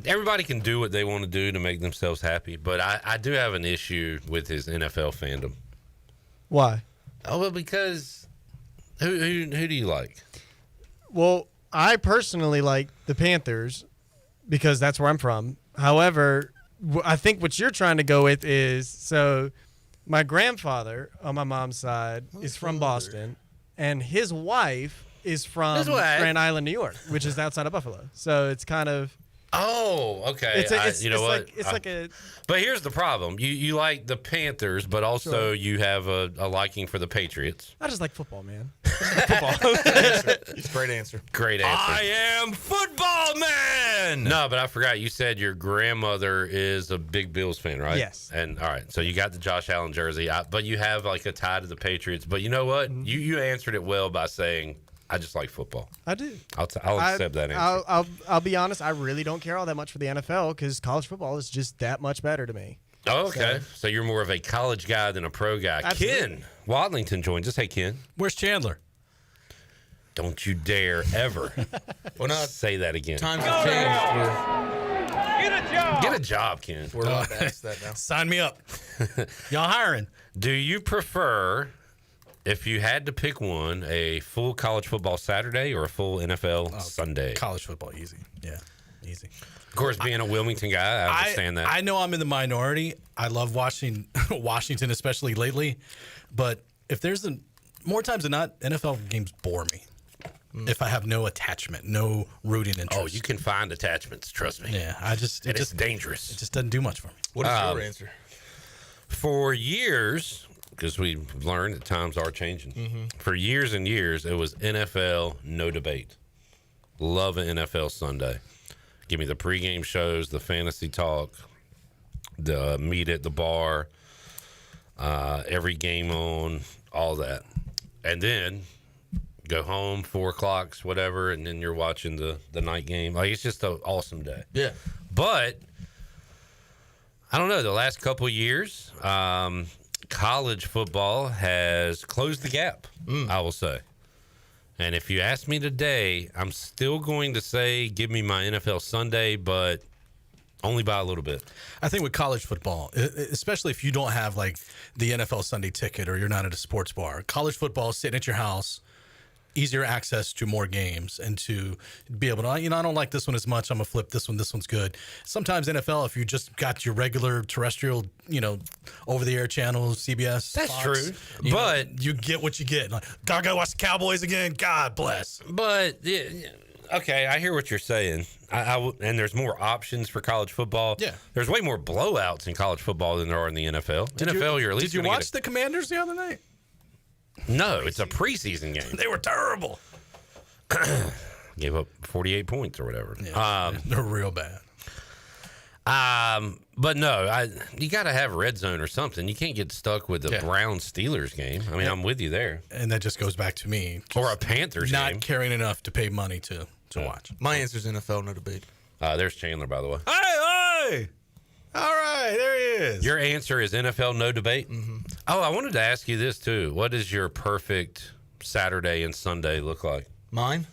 Everybody can do what they want to do to make themselves happy, but I do have an issue with his NFL fandom. Why? Oh, well, because who do you like? Well, I personally like the Panthers because that's where I'm from. However, I think what you're trying to go with is, so my grandfather on my mom's side is from Boston, and his wife is from Grand Island, New York, which is outside of Buffalo. So it's kind of... Oh, okay. But here's the problem. You like the Panthers, but also you have a liking for the Patriots. I just like football, man. Great answer. Great answer. I am football man. No, but I forgot. You said your grandmother is a big Bills fan, right? Yes. And all right, so you got the Josh Allen jersey, but you have like a tie to the Patriots. But you know what? Mm-hmm. You answered it well by saying, I just like football. I do. I'll accept that answer. I'll be honest. I really don't care all that much for the NFL because college football is just that much better to me. Oh, okay. So you're more of a college guy than a pro guy. Absolutely. Ken Watlington joins us. Hey, Ken. Where's Chandler? Don't you dare ever say that again. Times have changed. Get a job. Get a job, Ken. We're allowed to ask that now. Sign me up. Y'all hiring? Do you prefer, if you had to pick one, a full college football Saturday or a full NFL Sunday? College football, easy. Yeah, easy. Of course, being a Wilmington guy, I understand that. I know I'm in the minority. I love watching Washington, especially lately. But if there's more times than not, NFL games bore me. If I have no attachment, no rooting interest. Oh, you can find attachments, trust me. Yeah, it's dangerous. It just doesn't do much for me. What is your answer? For years, because we learned that times are changing. Mm-hmm. For years and years, it was NFL, no debate. Love an NFL Sunday. Give me the pregame shows, the fantasy talk, the meet at the bar, every game on, all that. And then go home, 4 o'clock, whatever, and then you're watching the night game. Like, it's just an awesome day. Yeah. But I don't know, the last couple of years, college football has closed the gap, I will say. And if you ask me today, I'm still going to say give me my NFL Sunday, but only by a little bit. I think with college football, especially if you don't have like the NFL Sunday ticket or you're not at a sports bar, college football, sitting at your house, easier access to more games and to be able to, I don't like this one as much. I'm going to flip this one. This one's good. Sometimes NFL, if you just got your regular terrestrial, over-the-air channels, CBS, That's Fox, true. But you get what you get. Like, gotta watch the Cowboys again. God bless. But, okay, I hear what you're saying. And there's more options for college football. Yeah. There's way more blowouts in college football than there are in the NFL. You're at least Did you watch the Commanders the other night? No, it's a preseason game. They were terrible. Gave up 48 points or whatever. Yeah, they're real bad. But no, you got to have red zone or something. You can't get stuck with the Browns-Steelers game. I mean, I'm with you there. And that just goes back to me. Or a Panthers not game. caring enough to pay money to watch. My answer is NFL, no debate. There's Chandler, by the way. Hey! All right, there he is. Your answer is NFL, no debate? Mm-hmm. Oh, I wanted to ask you this, too. What does your perfect Saturday and Sunday look like? Mine?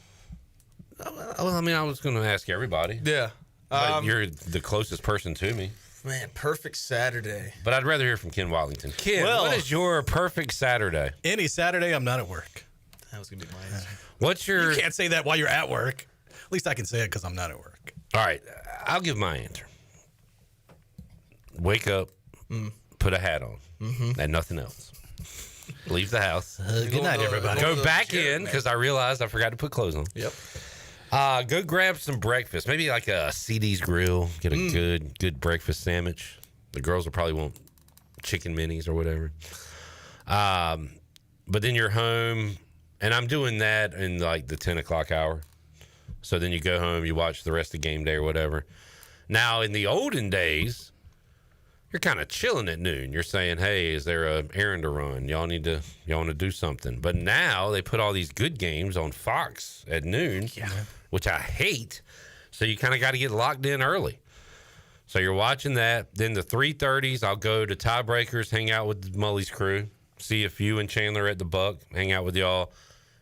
Well, I mean, I was going to ask everybody. Yeah. But you're the closest person to me. Man, perfect Saturday. But I'd rather hear from Ken Watlington. Ken, what is your perfect Saturday? Any Saturday, I'm not at work. That was going to be my answer. What's your... You can't say that while you're at work. At least I can say it because I'm not at work. All right, I'll give my answer. Wake up, put a hat on, and nothing else. Leave the house. Good night, everybody. Go back in because I realized I forgot to put clothes on. Yep. Go grab some breakfast. Maybe like a CD's Grill. Get a good breakfast sandwich. The girls will probably want chicken minis or whatever. But then you're home, and I'm doing that in like the 10 o'clock hour. So then you go home, you watch the rest of game day or whatever. Now, in the olden days, you're kind of chilling at noon. You're saying, hey, is there an errand to run? Y'all want to do something. But now they put all these good games on Fox at noon, which I hate. So you kind of got to get locked in early. So you're watching that. Then the 3:30s, I'll go to Tiebreakers, hang out with the Mully's crew, see if you and Chandler at the Buck, hang out with y'all,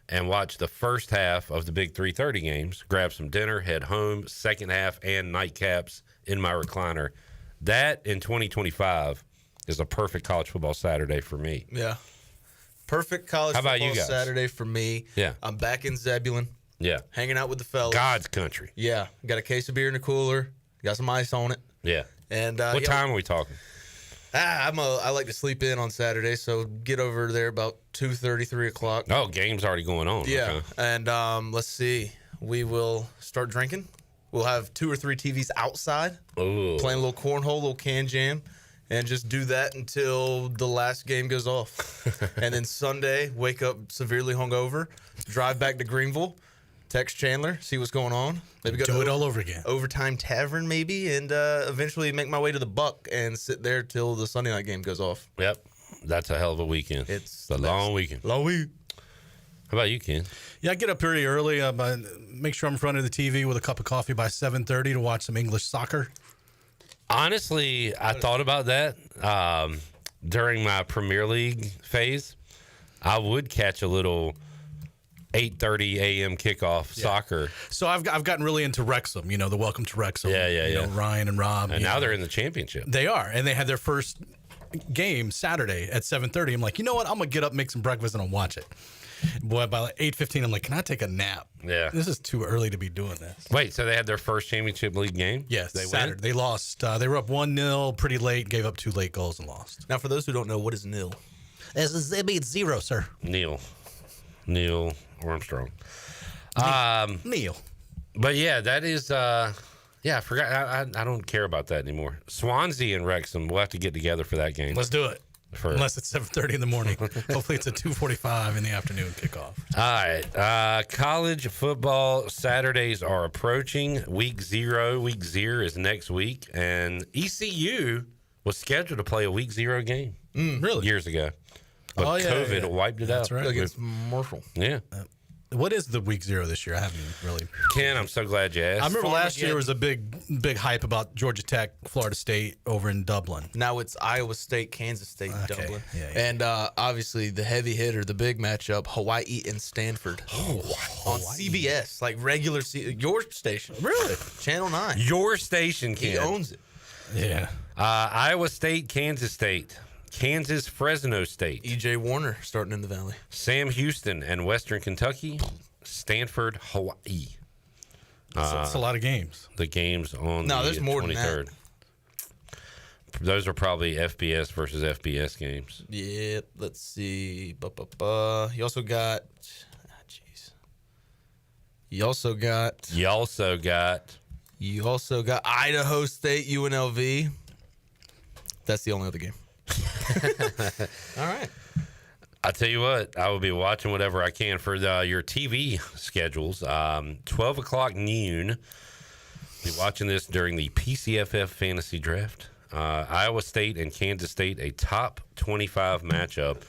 and watch the first half of the big 3:30 games, grab some dinner, head home, second half and nightcaps in my recliner. That in 2025 is a perfect college football Saturday for me. Yeah. Perfect college How about football you guys? Saturday for me. Yeah. I'm back in Zebulon. Yeah. Hanging out with the fellas. God's country. Yeah. Got a case of beer in the cooler. Got some ice on it. Yeah. And what time are we talking? I like to sleep in on Saturday, so get over there about 2:30, 3 o'clock. Oh, game's already going on. Yeah, Okay. and let's see. We will start drinking. We'll have 2 or 3 TVs outside, Ooh. playing a little cornhole, a little can jam, and just do that until the last game goes off. And then Sunday, wake up severely hungover, drive back to Greenville, text Chandler, see what's going on. Maybe go do it all over again. Overtime Tavern, maybe, and eventually make my way to the Buck and sit there till the Sunday night game goes off. Yep. That's a hell of a weekend. It's a long weekend. Long week. How about you, Ken? Yeah, I get up pretty early. Make sure I'm in front of the TV with a cup of coffee by 7:30 to watch some English soccer. Honestly, I thought about that during my Premier League phase. I would catch a little 8:30 a.m. kickoff soccer. So I've gotten really into Wrexham. The Welcome to Wrexham. Yeah. Ryan and Rob. And now they're in the championship. They are, and they had their first game Saturday at 7:30. I'm like, you know what? I'm gonna get up, make some breakfast, and I'll watch it. Boy, by like 8:15, I'm like, can I take a nap? Yeah. This is too early to be doing this. Wait, so they had their first championship league game? Yes, They Saturday. win? They lost. They were up 1-0 pretty late, gave up 2 late goals and lost. Now, for those who don't know, what is nil? It means 0, sir. Neil Armstrong. Neil. But yeah, that is. I forgot. I don't care about that anymore. Swansea and Wrexham. We'll have to get together for that game. Let's do it. Unless it's 7:30 in the morning. Hopefully it's a 2:45 in the afternoon kickoff. All right. College football Saturdays are approaching. Week 0 is next week, and ECU was scheduled to play a Week 0 game. Really? Years ago, but COVID wiped it out. That's right. Against Marshall. Yeah. What is the Week 0 this year? I haven't really. Ken, I'm so glad you asked. I remember last year was a big hype about Georgia Tech, Florida State over in Dublin. Now it's Iowa State, Kansas State, Dublin. Yeah. And obviously the heavy hitter, the big matchup, Hawaii and Stanford. On CBS, like regular your station. Really? Channel 9. Your station, Ken. He owns it. Yeah. Iowa State, Kansas State. Kansas, Fresno State. E.J. Warner starting in the Valley. Sam Houston and Western Kentucky. Stanford, Hawaii. That's a lot of games. The games on there's the more 23rd. than that. Those are probably FBS versus FBS games. Yep. Let's see. You also got. You also got Idaho State, UNLV. That's the only other game. All right. I tell you what, I will be watching whatever I can for your TV schedules. 12 o'clock noon. Be watching this during the PCFF Fantasy Draft. Iowa State and Kansas State, a top 25 matchup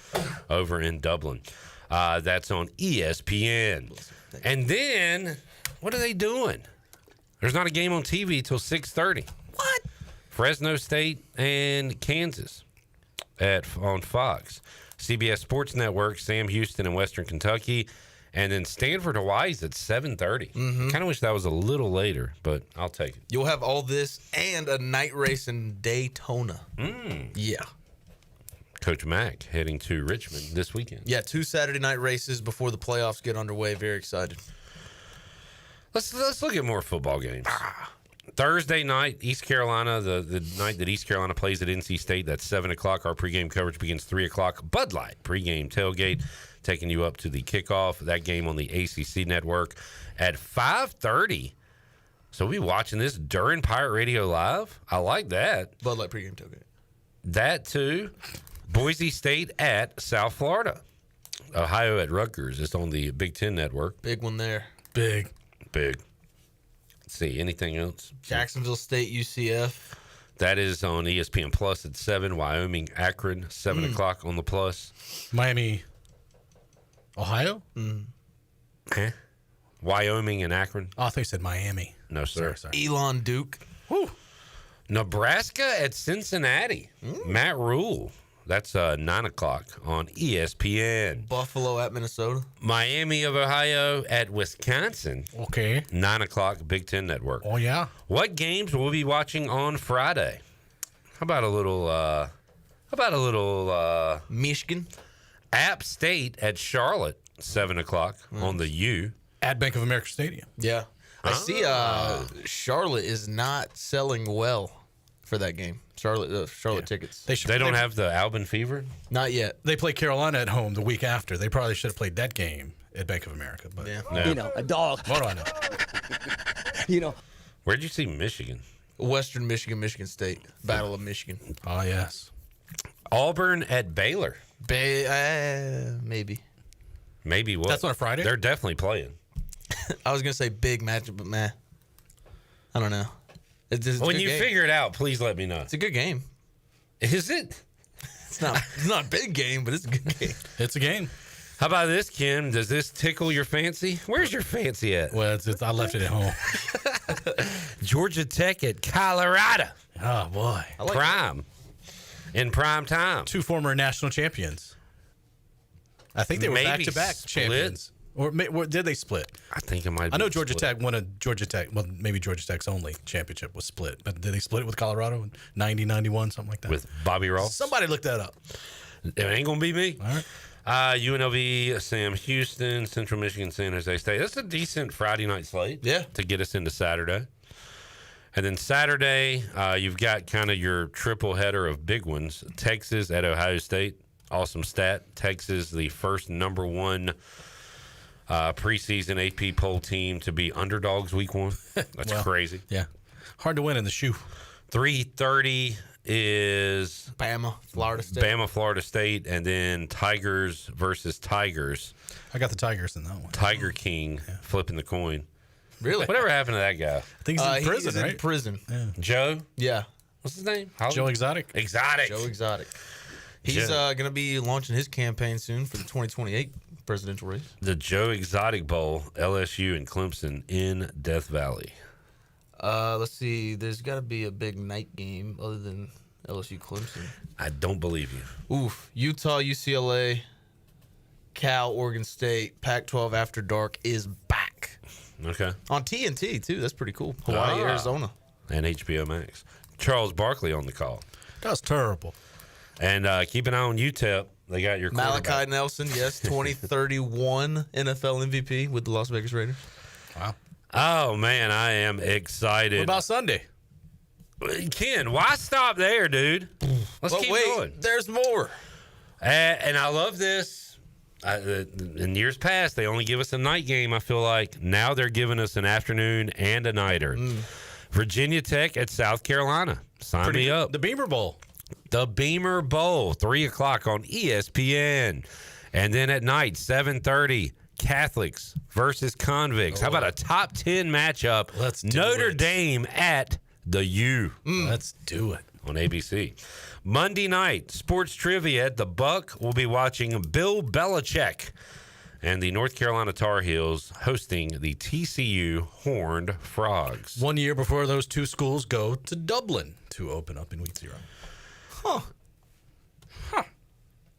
over in Dublin. That's on ESPN. And then, what are they doing? There's not a game on TV till 6:30. What? Fresno State and Kansas on Fox. CBS Sports Network, Sam Houston and Western Kentucky. And then Stanford, Hawaii's at 7:30. Kind of wish that was a little later, but I'll take it. You'll have all this and a night race in Daytona. Yeah. Coach Mack heading to Richmond this weekend. Yeah, 2 Saturday night races before the playoffs get underway. Very excited. Let's look at more football games. Thursday night, East Carolina, the night that East Carolina plays at NC State, that's 7 o'clock. Our pregame coverage begins 3 o'clock. Bud Light pregame tailgate, taking you up to the kickoff. That game on the ACC network at 5:30. So we'll be watching this during Pirate Radio Live. I like that. Bud Light pregame tailgate. That too. Boise State at South Florida. Ohio at Rutgers. It's on the Big Ten network. Big one there. Big. Let's see, anything else? Jacksonville State, UCF. That is on ESPN Plus at 7. Wyoming, Akron, 7 o'clock on the Plus. Miami, Ohio? Huh? Wyoming and Akron. Oh, I thought you said Miami. No, sir. Sorry. Elon Duke. Whew. Nebraska at Cincinnati. Matt Rule. That's 9 o'clock on ESPN. Buffalo at Minnesota. Miami of Ohio at Wisconsin. Okay. 9 o'clock, Big Ten Network. Oh, yeah. What games will we be watching on Friday? How about a little Michigan? App State at Charlotte, 7 o'clock on the U. At Bank of America Stadium. Yeah. I see Charlotte is not selling well for that game. Charlotte tickets. They don't have the Albin Fever? Not yet. They play Carolina at home the week after. They probably should have played that game at Bank of America. But a dog. What do I know? Where'd you see Michigan? Western Michigan, Michigan State. Battle of Michigan. Oh, yes. Auburn at Baylor. Maybe. Maybe what? That's on a Friday? They're definitely playing. I was going to say big matchup, but I don't know. It's a When good you game. figure it out, please let me know. It's a good game. Is it? It's not a big game, but it's a good game. It's a game. How about this, Kim? Does this tickle your fancy? Where's your fancy at? Well, I left it at home. Georgia Tech at Colorado. Oh, boy. Prime. In prime time. 2 former national champions. I think they were Maybe back-to-back split. champions. Or did they split? I think it might be I know Georgia split. Tech won a Georgia Tech. Well, maybe Georgia Tech's only championship was split. But did they split it with Colorado in 90, 91, something like that? With Bobby Ross? Somebody look that up. It ain't going to be me. All right. UNLV, Sam Houston, Central Michigan, San Jose State. That's a decent Friday night slate to get us into Saturday. And then Saturday, you've got kind of your triple header of big ones. Texas at Ohio State. Awesome stat. Texas, the first number 1 preseason AP poll team to be underdogs week 1. That's crazy. Yeah. Hard to win in the shoe. 3:30 is Bama, Florida State. And then Tigers versus Tigers. I got the Tigers in that one. Tiger King flipping the coin. Really? Whatever happened to that guy? I think he's in prison, he's right? in prison. Yeah. Joe? Yeah. What's his name? Joe Exotic. Exotic. Joe Exotic. He's going to be launching his campaign soon for the 2028 presidential race. The Joe Exotic Bowl, LSU and Clemson in Death Valley. Let's see. There's got to be a big night game other than LSU Clemson. I don't believe you. Oof. Utah, UCLA, Cal, Oregon State, Pac-12 After Dark is back. Okay. On TNT, too. That's pretty cool. Hawaii, Arizona. And HBO Max. Charles Barkley on the call. That's terrible. And keep an eye on UTEP. They got your Malachi Nelson, yes, 2031 NFL MVP with the Las Vegas Raiders. Wow. Oh, man, I am excited. What about Sunday? Ken, why stop there, dude? Let's keep going. There's more. And I love this. In years past, they only give us a night game, I feel like. Now they're giving us an afternoon and a nighter. Virginia Tech at South Carolina. Sign me up. The Beamer Bowl. The Beamer Bowl, 3 o'clock on ESPN. And then at night, 7:30, Catholics versus Convicts. How about a top 10 matchup? Let's do Notre it. Dame at the U. Let's do it. On ABC. Monday night, sports trivia at the Buck. We'll be watching Bill Belichick and the North Carolina Tar Heels hosting the TCU Horned Frogs. 1 year before those two schools go to Dublin to open up in week 0.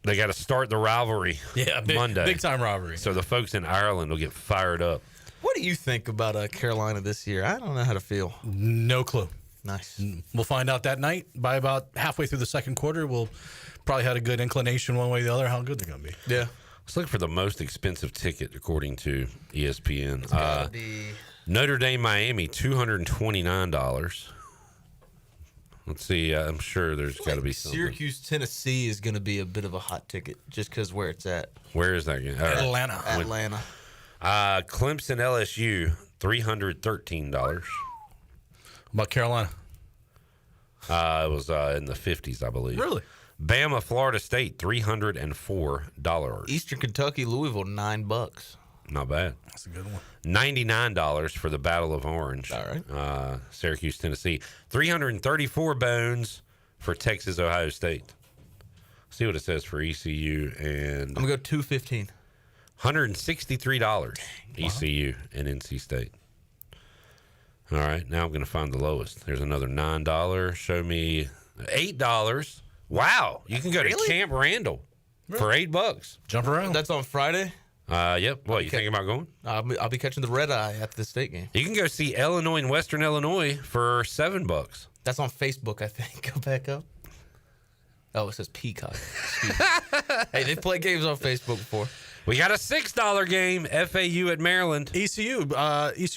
They got to start the rivalry Monday. Big time rivalry. So the folks in Ireland will get fired up. What do you think about Carolina this year? I don't know how to feel. No clue. Nice. We'll find out that night. By about halfway through the second quarter, we'll probably have a good inclination one way or the other how good they're going to be. Yeah. Let's look for the most expensive ticket according to ESPN. Notre Dame, Miami, $229. Let's see. I'm sure there's got to be something. Syracuse, Tennessee is going to be a bit of a hot ticket just because where it's at. Where is that game? Atlanta. Atlanta. Clemson, LSU, $313. About Carolina? It was in the 50s, I believe. Really? Bama, Florida State, $304. Eastern Kentucky, Louisville, $9. Not bad. That's a good one. $99 for the Battle of Orange. All right. Syracuse, Tennessee. 334 bones for Texas, Ohio State. See what it says for ECU and I'm going to go $215. $163 ECU and NC State. All right, now I'm going to find the lowest. There's another $9. Show me $8. Wow, you can go to Camp Randall for $8. Jump around. That's on Friday? Yep. What, you thinking about going? I'll be catching the red eye at the state game. You can go see Illinois and Western Illinois for $7. That's on Facebook, I think. Go back up. Oh, it says Peacock. Hey, they've played games on Facebook before. We got a $6 game, FAU at Maryland. ECU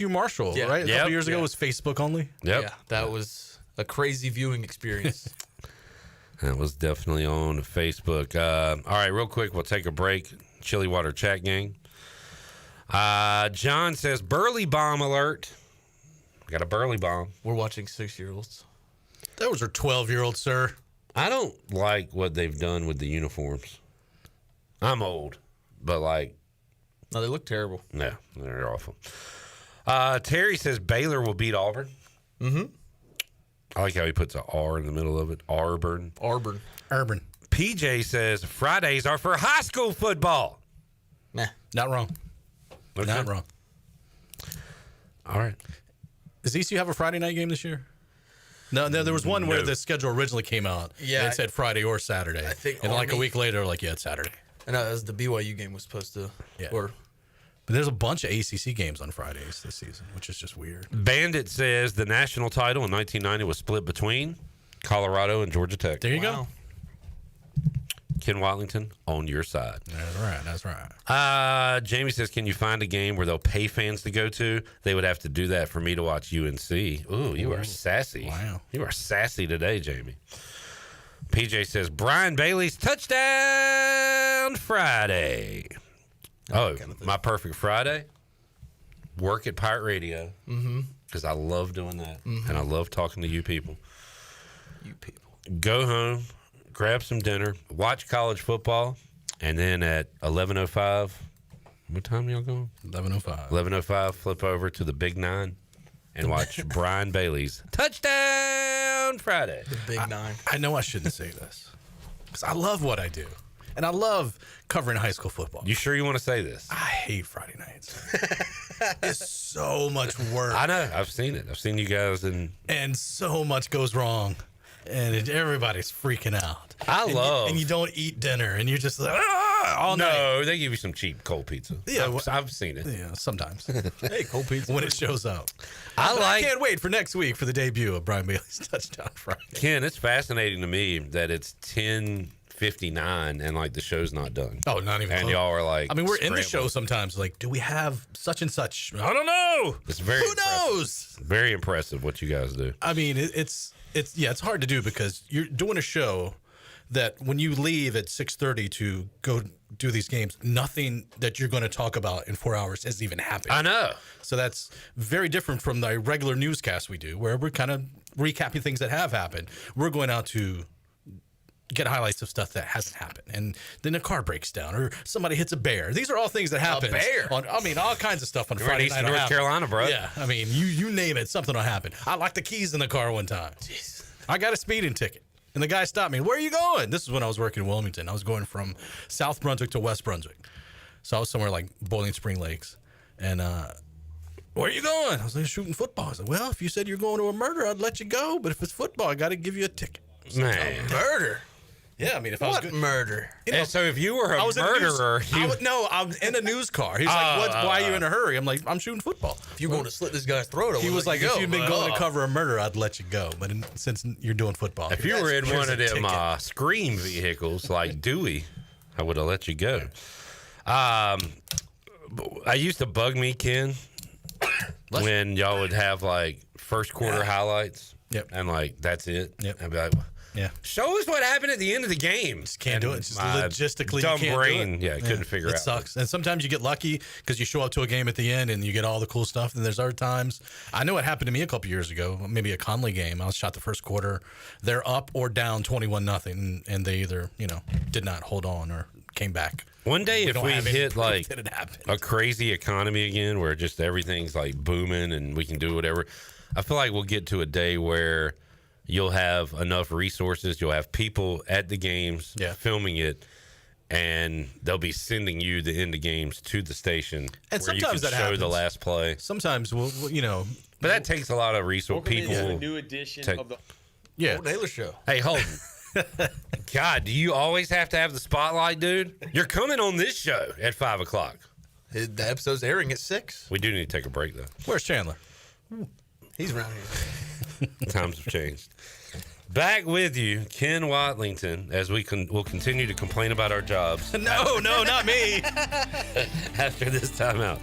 Marshall, right? A couple years ago was Facebook only. Yep. Yeah, that was a crazy viewing experience. That was definitely on Facebook. All right, real quick, we'll take a break. Chili Water Chat Gang. John says, Burley Bomb alert. We got a Burley Bomb. We're watching 6-year-olds. Those are 12-year-olds, sir. I don't like what they've done with the uniforms. I'm old, but no, they look terrible. No, they're awful. Terry says Baylor will beat Auburn. Mm-hmm. I like how he puts an R in the middle of it. Auburn. Urban. PJ says Fridays are for high school football. Nah, not wrong. Okay. Not wrong. All right. Does ECU have a Friday night game this year? No, there was one where the schedule originally came out. Yeah, and it said Friday or Saturday. I think and like a Army- week later, it's Saturday. I know, that was the BYU game was supposed to. Yeah. Or But there's a bunch of ACC games on Fridays this season, which is just weird. Bandit says the national title in 1990 was split between Colorado and Georgia Tech. There you go. Ken Watlington on your side. That's right. Jamie says, can you find a game where they'll pay fans to go to? They would have to do that for me to watch UNC. Ooh, you are sassy. Wow. You are sassy today, Jamie. PJ says, Brian Bailey's touchdown Friday. Oh, my perfect Friday? Work at Pirate Radio. Mm-hmm. Because I love doing that. Mhm. And I love talking to you people. Go home, grab some dinner, watch college football, and then at 11:05, what time y'all going? 11:05. 11:05, flip over to the Big Nine and watch Brian Bailey's touchdown Friday. The Big Nine. I know I shouldn't say this because I love what I do. And I love covering high school football. You sure you want to say this? I hate Friday nights. It's so much work. I know. I've seen it. I've seen you guys in. And so much goes wrong. And everybody's freaking out. And you don't eat dinner. And you're just like, all night. No, they give you some cheap cold pizza. Yeah, I've seen it. Yeah, sometimes. Hey, cold pizza. When it shows up. I I can't wait for next week for the debut of Brian Bailey's touchdown Friday. Ken, it's fascinating to me that it's 10:59 and the show's not done. Oh, not even And close. y'all are I mean, we're in the scrambling. show sometimes. Do we have such and such? I don't know. It's very Who impressive. knows? Very impressive what you guys do. I mean, it's hard to do because you're doing a show that when you leave at 6:30 to go do these games, nothing that you're going to talk about in 4 hours has even happened. I know. So that's very different from the regular newscast we do, where we're kind of recapping things that have happened. We're going out to get highlights of stuff that hasn't happened, and then a car breaks down or somebody hits a bear. These are all things that happen. bear? All kinds of stuff on You're Friday in East night. will North happen. Carolina, bro. Yeah, I mean, you name it, something will happen. I locked the keys in the car one time. Jeez. I got a speeding ticket, and the guy stopped me. Where are you going? This is when I was working in Wilmington. I was going from South Brunswick to West Brunswick, so I was somewhere like Boiling Spring Lakes, and where are you going? I was like, shooting football. I said, well, if you said you're going to a murder, I'd let you go, but if it's football, I got to give you a ticket. Man. Murder. Yeah, I mean, if I was What murder? And so if you were a I was in a murderer, I was in a news car. He's like, why are you in a hurry? I'm like, I'm shooting football. If you want to slit this guy's throat, I He would was let like, you if go. you'd been going to cover a murder, I'd let you go. But since you're doing football. if you were in here's one a of them ticket. Scream vehicles like Dewey, I would have let you go. I used to bug me, Ken, when y'all would have first quarter highlights. Yep. And that's it. Yep. I'd be like, Yeah. show us what happened at the end of the game. Just can't do it. Just my logistically, dumb you can't brain, do it. couldn't figure it out. It sucks. And sometimes you get lucky because you show up to a game at the end and you get all the cool stuff. And there's other times. I know it happened to me a couple years ago, maybe a Conley game. I was shot the first quarter. They're up or down 21-0, and they either did not hold on or came back. One day, if don't we have any hit proof that it happened. a crazy economy again, where just everything's booming and we can do whatever, I feel like we'll get to a day where you'll have enough resources, you'll have people at the games filming it, and they'll be sending you the end of games to the station And where you sometimes can that show happens. the last play. Sometimes we'll But that takes a lot of resources. People a will new edition take- of the Yeah. Holton Ahlers show. Hey, Holton. God, do you always have to have the spotlight, dude? You're coming on this show at 5 o'clock. The episode's airing at 6. We do need to take a break, though. Where's Chandler? He's around here. Times have changed. Back with you, Ken Watlington, as we'll continue to complain about our jobs. No, not me. After this timeout.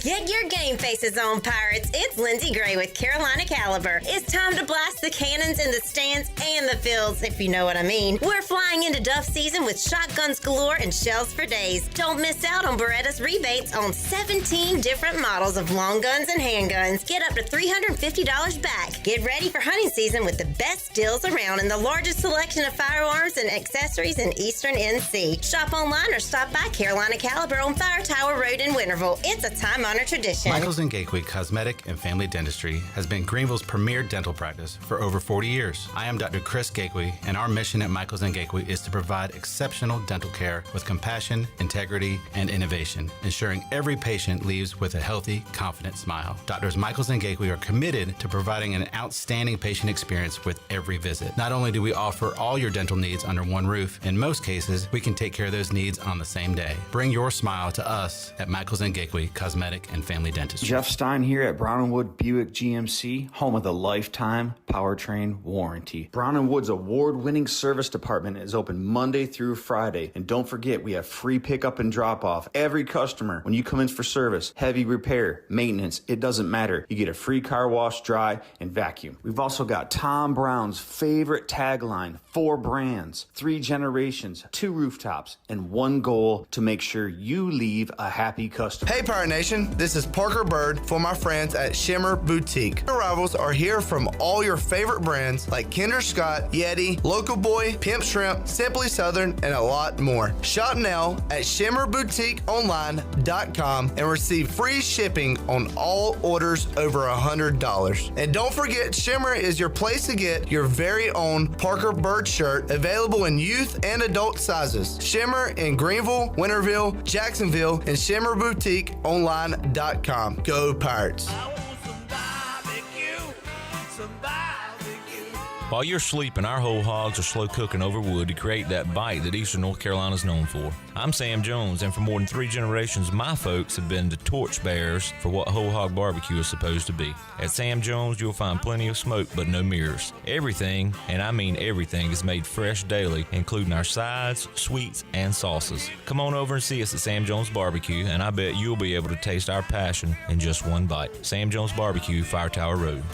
Get your game faces on, Pirates. It's Lindsey Gray with Carolina Caliber. It's time to blast the cannons in the stands and the fields, if you know what I mean. We're flying into Duff season with shotguns galore and shells for days. Don't miss out on Beretta's rebates on 17 different models of long guns and handguns. Get up to $350 back. Get ready for hunting season with the best deals around and the largest selection of firearms and accessories in Eastern NC. Shop online or stop by Carolina Caliber on Fire Tower Road in Winterville. It's a time-honored tradition. Michaels & Gateway Cosmetic and Family Dentistry has been Greenville's premier dental practice for over 40 years. I am Dr. Chris Gateway, and our mission at Michaels & Gateway is to provide exceptional dental care with compassion, integrity, and innovation, ensuring every patient leaves with a healthy, confident smile. Doctors Michaels & Gateway are committed to providing an outstanding patient experience with every visit. Not only do we offer all your dental needs under one roof, in most cases, we can take care of those needs on the same day. Bring your smile to us at Michaels & Gateway Cosmetic and Family Dentistry. Jeff Stein here at Brown & Wood Buick GMC, home of the lifetime powertrain warranty. Brown & Wood's award-winning service department is open Monday through Friday. And don't forget, we have free pickup and drop-off. Every customer, when you come in for service, heavy repair, maintenance, it doesn't matter. You get a free car wash, dry, and vacuum. We've also got Tom Brown's favorite tagline, 4 brands, 3 generations, 2 rooftops, and one goal to make sure you leave a happy customer. Hey Pirate Nation, this is Parker Bird for my friends at Shimmer Boutique. Arrivals are here from all your favorite brands like Kinder Scott, Yeti, Local Boy, Pimp Shrimp, Simply Southern, and a lot more. Shop now at shimmerboutiqueonline.com and receive free shipping on all orders over $100. And don't forget, Shimmer is your place to get your very own Parker Bird shirt, available in youth and adult sizes. Shimmer in Greenville, Winterville, Jacksonville, and shimmerboutiqueonline.com. Go Pirates! While you're sleeping, our whole hogs are slow cooking over wood to create that bite that Eastern North Carolina is known for. I'm Sam Jones, and for more than 3 generations, my folks have been the torchbearers for what whole hog barbecue is supposed to be. At Sam Jones, you'll find plenty of smoke, but no mirrors. Everything, and I mean everything, is made fresh daily, including our sides, sweets, and sauces. Come on over and see us at Sam Jones Barbecue, and I bet you'll be able to taste our passion in just one bite. Sam Jones Barbecue, Fire Tower Road.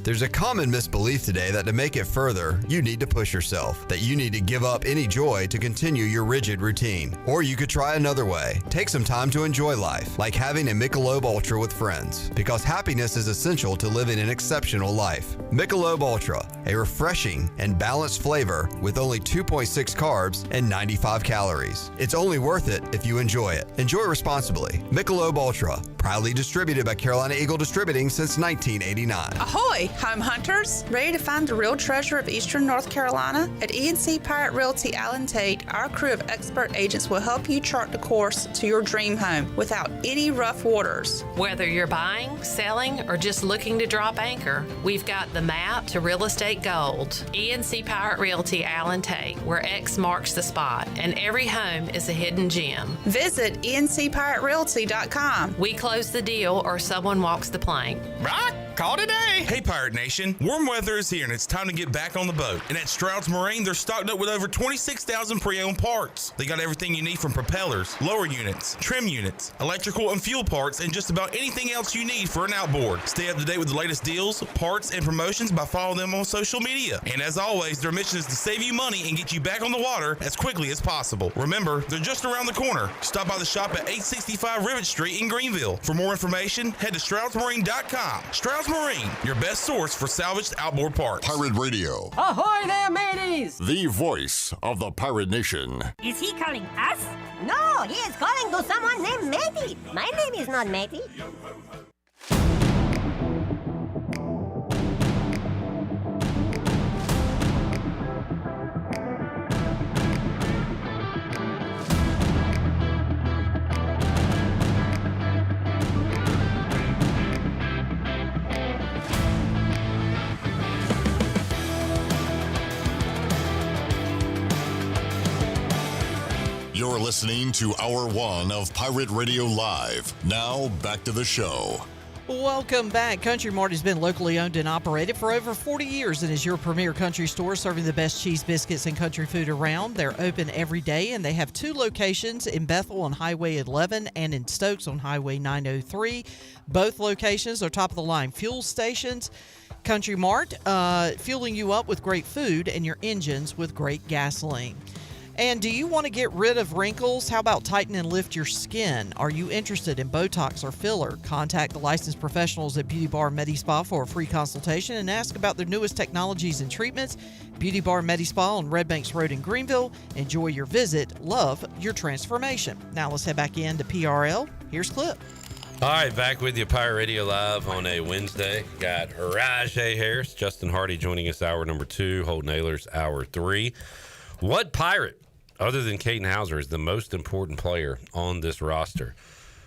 There's a common misbelief today that to make it further, you need to push yourself, that you need to give up any joy to continue your rigid routine. Or you could try another way. Take some time to enjoy life, like having a Michelob Ultra with friends, because happiness is essential to living an exceptional life. Michelob Ultra, a refreshing and balanced flavor with only 2.6 carbs and 95 calories. It's only worth it if you enjoy it. Enjoy responsibly. Michelob Ultra, proudly distributed by Carolina Eagle Distributing since 1989. Ahoy, home hunters! Ready to find the real treasure of Eastern North Carolina? At ENC Pirate Realty Allen Tate, our crew of expert agents will help you chart the course to your dream home without any rough waters. Whether you're buying, selling, or just looking to drop anchor, we've got the map to real estate gold. ENC Pirate Realty Allen Tate, where X marks the spot, and every home is a hidden gem. Visit encpiraterealty.com. We close the deal or someone walks the plank. Right? Call today. Hey, Pirate Nation. Warm weather is here, and it's time to get back on the boat. And at Stroud's Marine, they're stocked up with over 26,000 pre-owned parts. They got everything you need from propellers, lower units, trim units, electrical and fuel parts, and just about anything else you need for an outboard. Stay up to date with the latest deals, parts, and promotions by following them on social media. And as always, their mission is to save you money and get you back on the water as quickly as possible. Remember, they're just around the corner. Stop by the shop at 865 Rivet Street in Greenville. For more information, head to StroudsMarine.com. Stroud's Marine, your best source for salvaged outboard parts. Pirate Radio, Ahoy there, mateys! the voice of the Pirate Nation. Is he calling us? No, he is calling to someone named Matey. My name is not Matey. You're listening to Hour 1 of Pirate Radio Live. Now, back to the show. Welcome back. Country Mart has been locally owned and operated for over 40 years and is your premier country store serving the best cheese, biscuits, and country food around. They're open every day, and they have 2 locations in Bethel on Highway 11 and in Stokes on Highway 903. Both locations are top-of-the-line fuel stations. Country Mart, fueling you up with great food and your engines with great gasoline. And do you want to get rid of wrinkles? How about tighten and lift your skin? Are you interested in Botox or filler? Contact the licensed professionals at Beauty Bar Medi-Spa for a free consultation and ask about their newest technologies and treatments. Beauty Bar Medi-Spa on Red Banks Road in Greenville. Enjoy your visit. Love your transformation. Now let's head back into PRL. Here's Clip. All right, back with you, Pirate Radio Live on a Wednesday. Got Rahjai Harris, Justin Hardy joining us hour number 2, Holton Ahlers hour 3. What Pirate, other than Caden Hauser, is the most important player on this roster?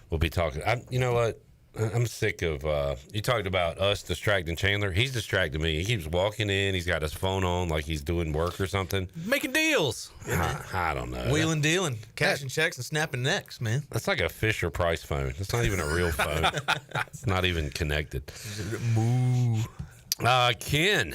We'll be talking. You know what? I'm sick of you talked about us distracting Chandler. He's distracting me. He keeps walking in. He's got his phone on like he's doing work or something. Making deals. I don't know. Wheeling, dealing, cashing checks and snapping necks, man. That's like a Fisher Price phone. It's not even a real phone. It's not even connected. Moo. Ken,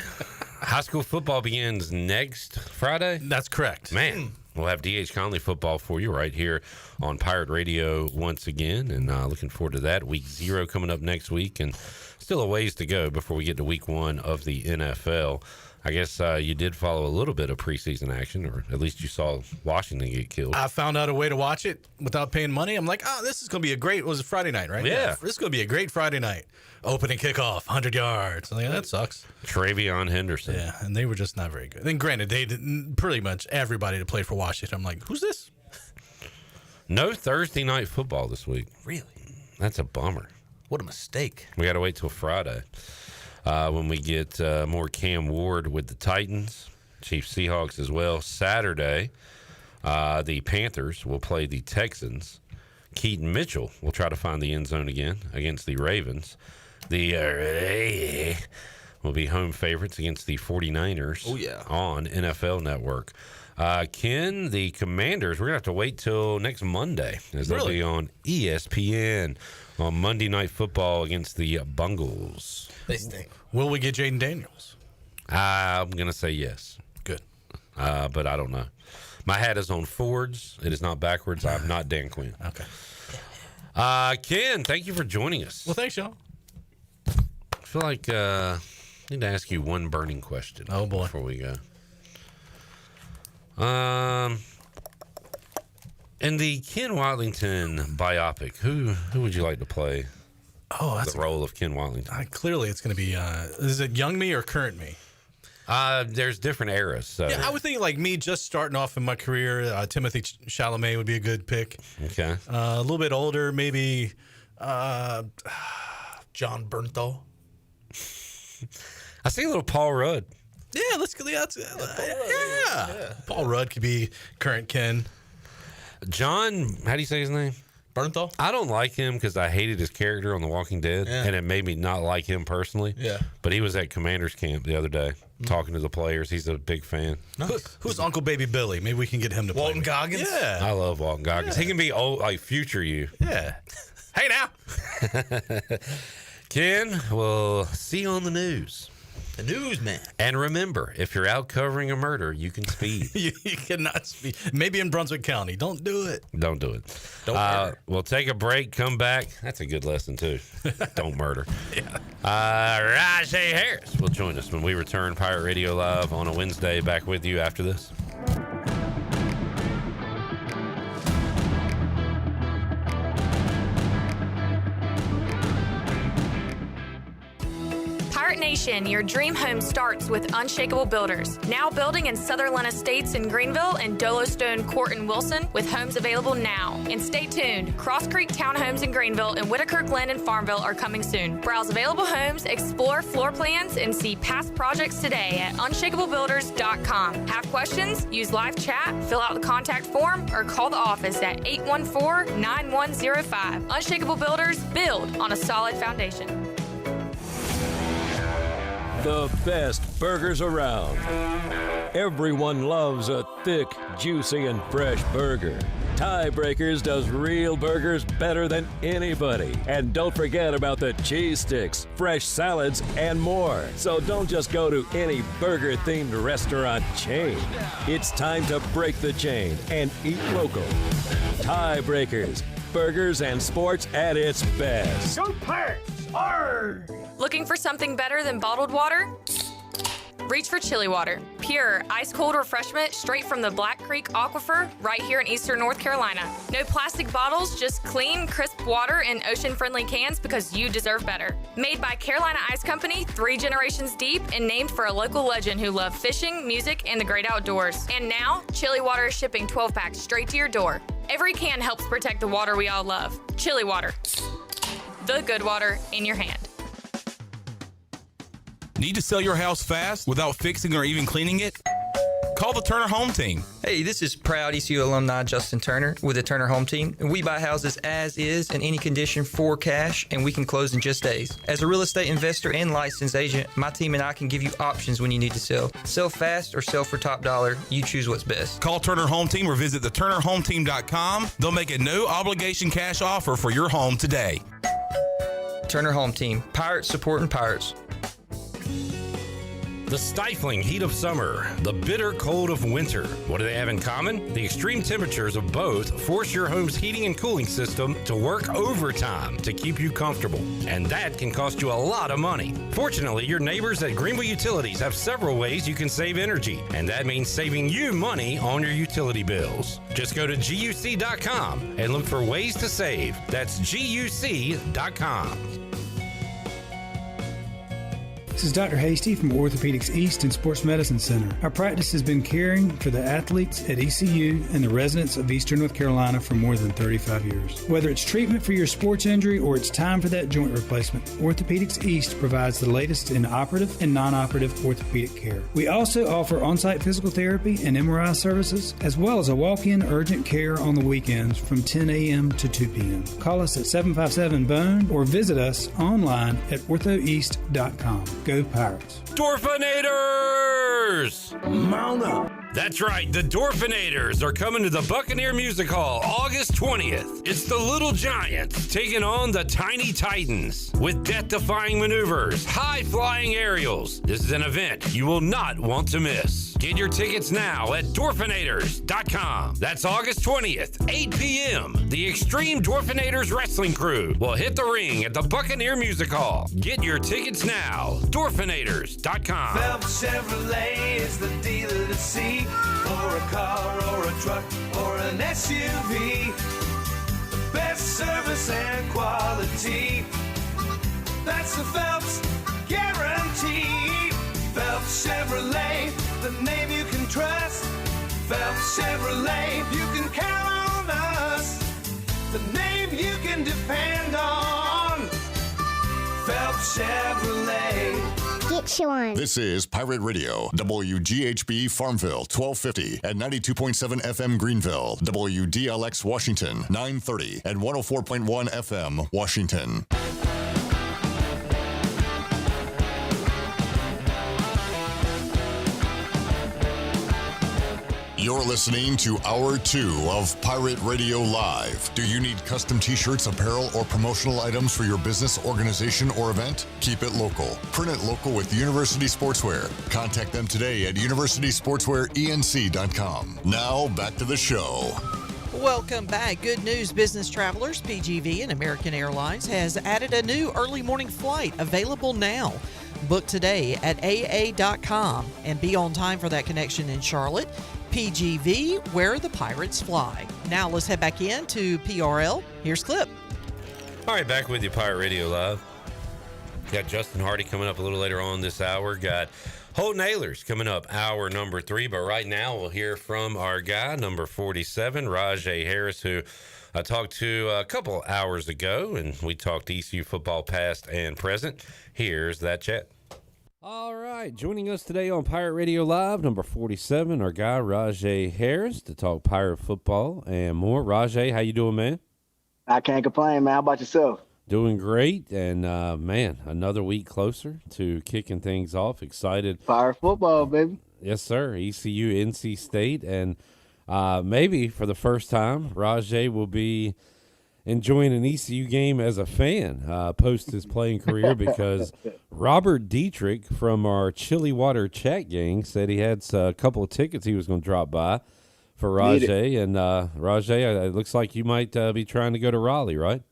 high school football begins next Friday? That's correct. Man, we'll have D.H. Conley football for you right here on Pirate Radio once again, and looking forward to that. Week 0 coming up next week, and still a ways to go before we get to week 1 of the NFL. I guess you did follow a little bit of preseason action, or at least you saw Washington get killed. I found out a way to watch it without paying money. I'm like, this is going to be a great, was it Friday night, right? Yeah. This is going to be a great Friday night. Opening kickoff, 100 yards. I'm like, that sucks. Travion Henderson. Yeah, and they were just not very good. And granted, they did pretty much everybody that played for Washington. I'm like, who's this? No Thursday night football this week. Really? That's a bummer. What a mistake. We got to wait till Friday when we get more Cam Ward with the Titans, Chiefs Seahawks as well. Saturday, the Panthers will play the Texans. Keaton Mitchell will try to find the end zone again against the Ravens. The will be home favorites against the 49ers on NFL Network. Ken, the Commanders, we're going to have to wait till next Monday as they'll be on ESPN on Monday Night Football against the Bungles. They stink. Will we get Jaden Daniels? I'm going to say yes. Good. But I don't know. My hat is on forwards. It is not backwards. I'm not Dan Quinn. Okay. Ken, thank you for joining us. Well, thanks, y'all. I feel like I need to ask you one burning question. Oh, boy. Before we go. In the Ken Watlington biopic, who would you like to play the role of Ken Watlington? Clearly, it's going to be, is it young me or current me? There's different eras. So. Yeah, I would think like me just starting off in my career, Timothy Chalamet would be a good pick. Okay. A little bit older, maybe John Bernthal. I see a little Paul Rudd. Yeah, let's go. Yeah. Paul Rudd could be current Ken. John, how do you say his name? Bernthal? I don't like him because I hated his character on The Walking Dead, and it made me not like him personally. Yeah. But he was at Commander's Camp the other day talking to the players. He's a big fan. Nice. Who's Uncle Baby Billy? Maybe we can get him to play. Walton Goggins? Yeah. I love Walton Goggins. He can be old, like future you. Yeah. Hey, now. Ken, we'll see you on the news. The news, man. And remember, if you're out covering a murder, you can speed. You cannot speed. Maybe in Brunswick County. Don't do it. Don't do it. Don't murder. We'll take a break, come back. That's a good lesson, too. Don't murder. Rahjai Harris will join us when we return. Pirate Radio Live on a Wednesday. Back with you after this. Nation, your dream home starts with Unshakable Builders. Now building in Sutherland Estates in Greenville and Dolostone Court in Wilson with homes available now. And stay tuned, Cross Creek Townhomes in Greenville and Whitaker Glen and Farmville are coming soon. Browse available homes, explore floor plans, and see past projects today at unshakablebuilders.com. Have questions? Use live chat, fill out the contact form, or call the office at 814-9105. Unshakable Builders, build on a solid foundation. The best burgers around. Everyone loves a thick, juicy, and fresh burger. Tiebreakers does real burgers better than anybody. And don't forget about the cheese sticks, fresh salads, and more. So don't just go to any burger-themed restaurant chain. It's time to break the chain and eat local. Tiebreakers, burgers and sports at its best. Go Pirates! Arr! Looking for something better than bottled water? Reach for Chili Water. Pure, ice-cold refreshment straight from the Black Creek Aquifer right here in eastern North Carolina. No plastic bottles, just clean, crisp water in ocean-friendly cans because you deserve better. Made by Carolina Ice Company, 3 generations deep, and named for a local legend who loved fishing, music, and the great outdoors. And now, Chili Water is shipping 12-packs straight to your door. Every can helps protect the water we all love. Chili Water. The good water in your hand. Need to sell your house fast without fixing or even cleaning it? Call the Turner Home Team. Hey, this is proud ECU alumni Justin Turner with the Turner Home Team. We buy houses as is in any condition for cash, and we can close in just days. As a real estate investor and licensed agent, my team and I can give you options when you need to sell. Sell fast or sell for top dollar. You choose what's best. Call Turner Home Team or visit theturnerhometeam.com. They'll make a no-obligation cash offer for your home today. Turner Home Team. Pirates supporting pirates. The stifling heat of summer, the bitter cold of winter. What do they have in common? The extreme temperatures of both force your home's heating and cooling system to work overtime to keep you comfortable. And that can cost you a lot of money. Fortunately, your neighbors at Greenville Utilities have several ways you can save energy. And that means saving you money on your utility bills. Just go to GUC.com and look for ways to save. That's GUC.com. This is Dr. Hasty from Orthopedics East and Sports Medicine Center. Our practice has been caring for the athletes at ECU and the residents of Eastern North Carolina for more than 35 years. Whether it's treatment for your sports injury or it's time for that joint replacement, Orthopedics East provides the latest in operative and non-operative orthopedic care. We also offer on-site physical therapy and MRI services, as well as a walk-in urgent care on the weekends from 10 a.m. to 2 p.m. Call us at 757-BONE or visit us online at orthoeast.com. Go Pirates. Dorfinators! Mount up. That's right, the Dorfinators are coming to the Buccaneer Music Hall August 20th. It's the Little Giants taking on the Tiny Titans with death-defying maneuvers, high-flying aerials. This is an event you will not want to miss. Get your tickets now at Dorfinators.com. That's August 20th, 8 p.m. The Extreme Dorfinators Wrestling Crew will hit the ring at the Buccaneer Music Hall. Get your tickets now. Dorfinators.com. Phelps Chevrolet is the dealer to see for a car or a truck or an SUV. The best service and quality. That's the Phelps guarantee. Phelps Chevrolet, the name you can trust. Phelps Chevrolet, you can count on us. The name you can depend on. Phelps Chevrolet. Get you one. This is Pirate Radio, WGHB Farmville, 1250 at 92.7 FM Greenville, WDLX Washington, 930 and 104.1 FM Washington. You're listening to Hour 2 of Pirate Radio Live. Do you need custom t-shirts, apparel, or promotional items for your business, organization, or event? Keep it local. Print it local with University Sportswear. Contact them today at universitysportswearenc.com. Now, back to the show. Welcome back. Good news, business travelers. PGV and American Airlines has added a new early morning flight available now. Book today at AA.com and be on time for that connection in Charlotte. PGV, where the pirates fly. Now let's head back into PRL. Here's Clip. All right, back with you, Pirate Radio Live. Got Justin Hardy coming up a little later on this hour. Got Holton Ahlers coming up hour number 3. But right now we'll hear from our guy, number 47, Rahjai Harris, who I talked to a couple hours ago, and we talked ECU football past and present. Here's that chat. All right, joining us today on Pirate Radio Live, number 47, our guy Rahjai Harris, to talk Pirate football and more. Rahjai, how you doing, man? I can't complain, man. How about yourself? Doing great, and man, another week closer to kicking things off. Excited. Pirate football, baby. Yes, sir. ECU, NC State, and maybe for the first time, Rahjai will be enjoying an ECU game as a fan post his playing career because Robert Dietrich from our Chili Water chat gang said he had a couple of tickets he was going to drop by for Rahjai. And Rahjai, it looks like you might be trying to go to Raleigh, right?